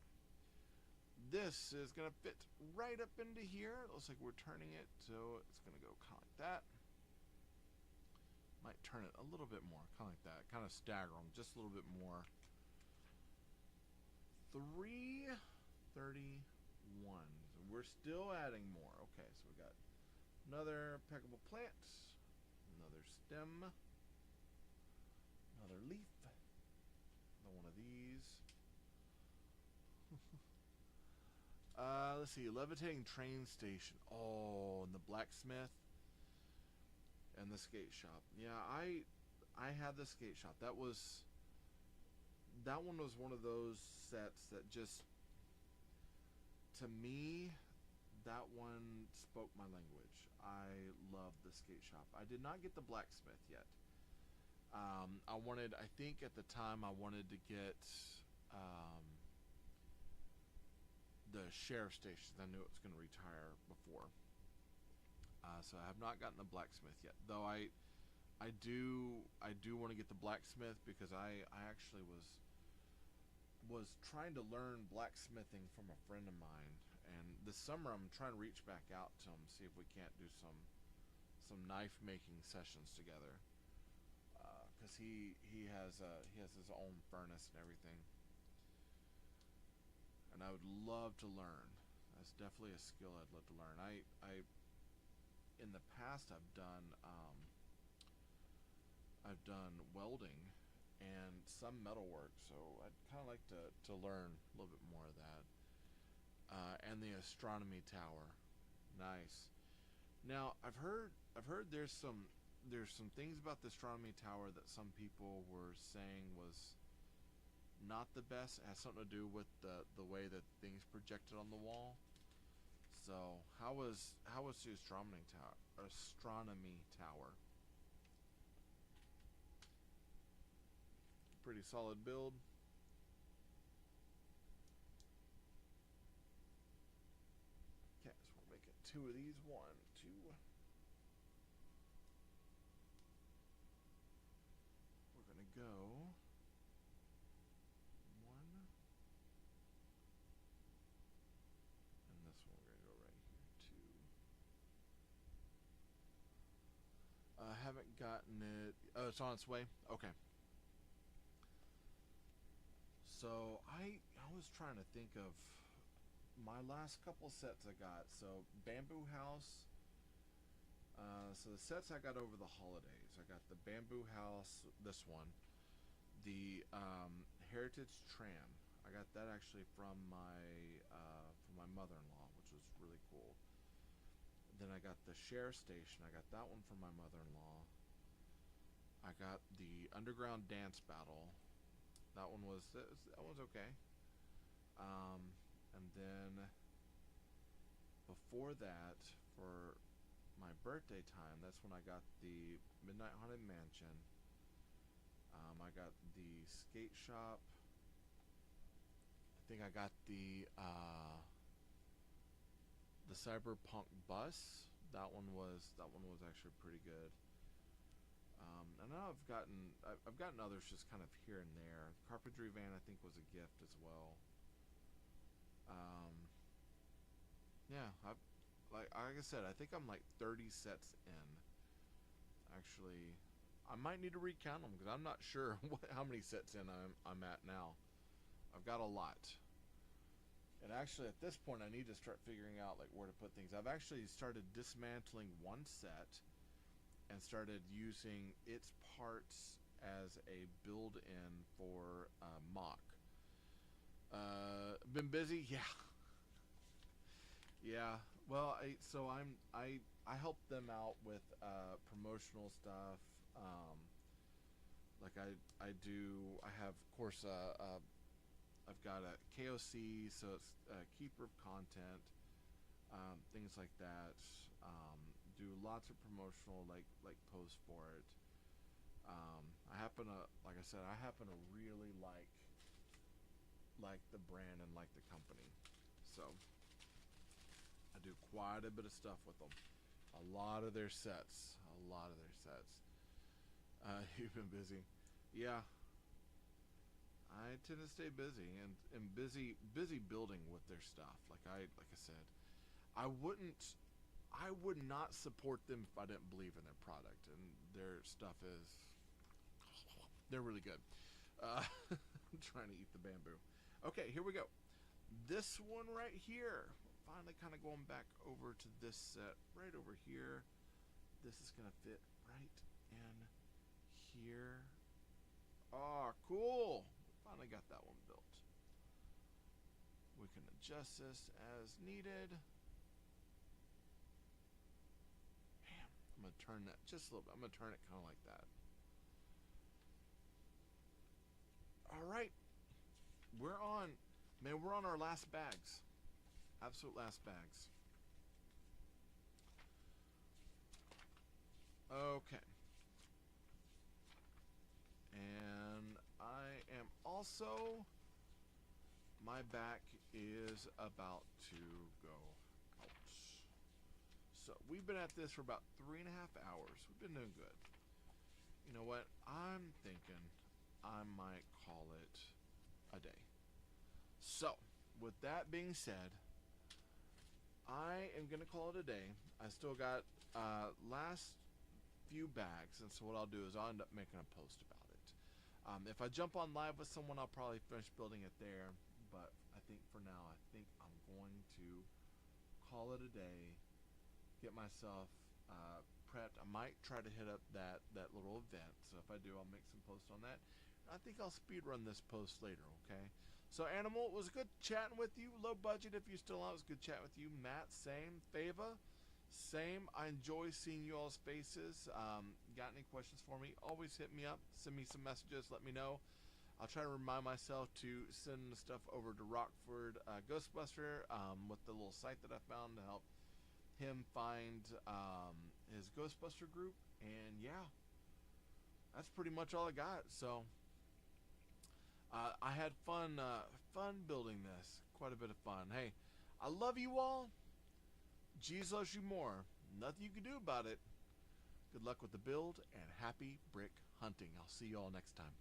This is going to fit right up into here. It looks like we're turning it, so it's going to go kind of like that. Might turn it a little bit more, kind of like that. Kind of stagger them just a little bit more. 331. We're still adding more. Okay, so we got another peckable plant, another stem, another leaf, another one of these. Let's see, levitating train station. Oh, and the blacksmith and the skate shop. Yeah, I had the skate shop. That one was one of those sets that just, to me, that one spoke my language. I love the skate shop. I did not get the blacksmith yet. I think at the time I wanted to get the sheriff station. I knew it was going to retire before. So I have not gotten the blacksmith yet. Though I do want to get the blacksmith because I actually was trying to learn blacksmithing from a friend of mine, and this summer I'm trying to reach back out to him, see if we can't do some knife making sessions together. Because he has his own furnace and everything, and I would love to learn. That's definitely a skill I'd love to learn. I in the past I've done welding and some metalwork, so I'd kind of like to learn a little bit more of that. And the astronomy tower, nice. Now I've heard there's some things about the astronomy tower that some people were saying was not the best. It has something to do with the way that things projected on the wall. So how was the astronomy tower? Pretty solid build. Okay, so we're making two of these. 1, 2. We're gonna go 1, and this one we're gonna go right here 2. Haven't gotten it. Oh, it's on its way. Okay. So I was trying to think of my last couple sets I got. So bamboo house. So the sets I got over the holidays, I got the bamboo house, this one, the heritage tram. I got that actually from my mother-in-law, which was really cool. Then I got the sheriff station. I got that one from my mother-in-law. I got the underground dance battle. That one's okay. And then before that, for my birthday time, that's when I got the Midnight Haunted Mansion. I got the skate shop. I think I got the cyberpunk bus. That one was actually pretty good. And now I've gotten others just kind of here and there. Carpentry van I think was a gift as well. Yeah, like I said, I think I'm like 30 sets in. Actually, I might need to recount them because I'm not sure how many sets in I'm at now. I've got a lot. And actually, at this point, I need to start figuring out like where to put things. I've actually started dismantling one set and started using its parts as a build-in for mock. Been busy, yeah, yeah. Well, I help them out with promotional stuff. Like I have of course I've got a KOC, so it's a keeper of content, things like that. Do lots of promotional like posts for it. I happen to, like I said, I happen to really like the brand and like the company, so I do quite a bit of stuff with them. A lot of their sets. You've been busy, yeah. I tend to stay busy and busy building with their stuff. Like I said, I would not support them if I didn't believe in their product, and their stuff they're really good. I'm trying to eat the bamboo. Okay, here we go. This one right here. Finally kind of going back over to this set right over here. This is going to fit right in here. Oh, cool. Finally got that one built. We can adjust this as needed. Man, I'm going to turn that just a little bit. I'm going to turn it kind of like that. All right. We're on, man, we're on our last bags. Absolute last bags. Okay. And I am also, my back is about to go out. So we've been at this for about 3.5 hours. We've been doing good. You know what? I'm thinking I might call it a day. So, with that being said, I am going to call it a day. I still got last few bags, and so what I'll do is I'll end up making a post about it. If I jump on live with someone, I'll probably finish building it there, but I think for now, I think I'm going to call it a day, get myself prepped. I might try to hit up that little event, so if I do, I'll make some posts on that. I think I'll speed run this post later, okay? So, Animal, it was good chatting with you. Low budget, if you're still on, it was good chatting with you. Matt, same. Fava, same. I enjoy seeing you all's faces. Got any questions for me? Always hit me up. Send me some messages. Let me know. I'll try to remind myself to send the stuff over to Rockford Ghostbuster with the little site that I found to help him find his Ghostbuster group. And yeah, that's pretty much all I got. So I had fun building this. Quite a bit of fun. Hey, I love you all. Jesus loves you more. Nothing you can do about it. Good luck with the build and happy brick hunting. I'll see you all next time.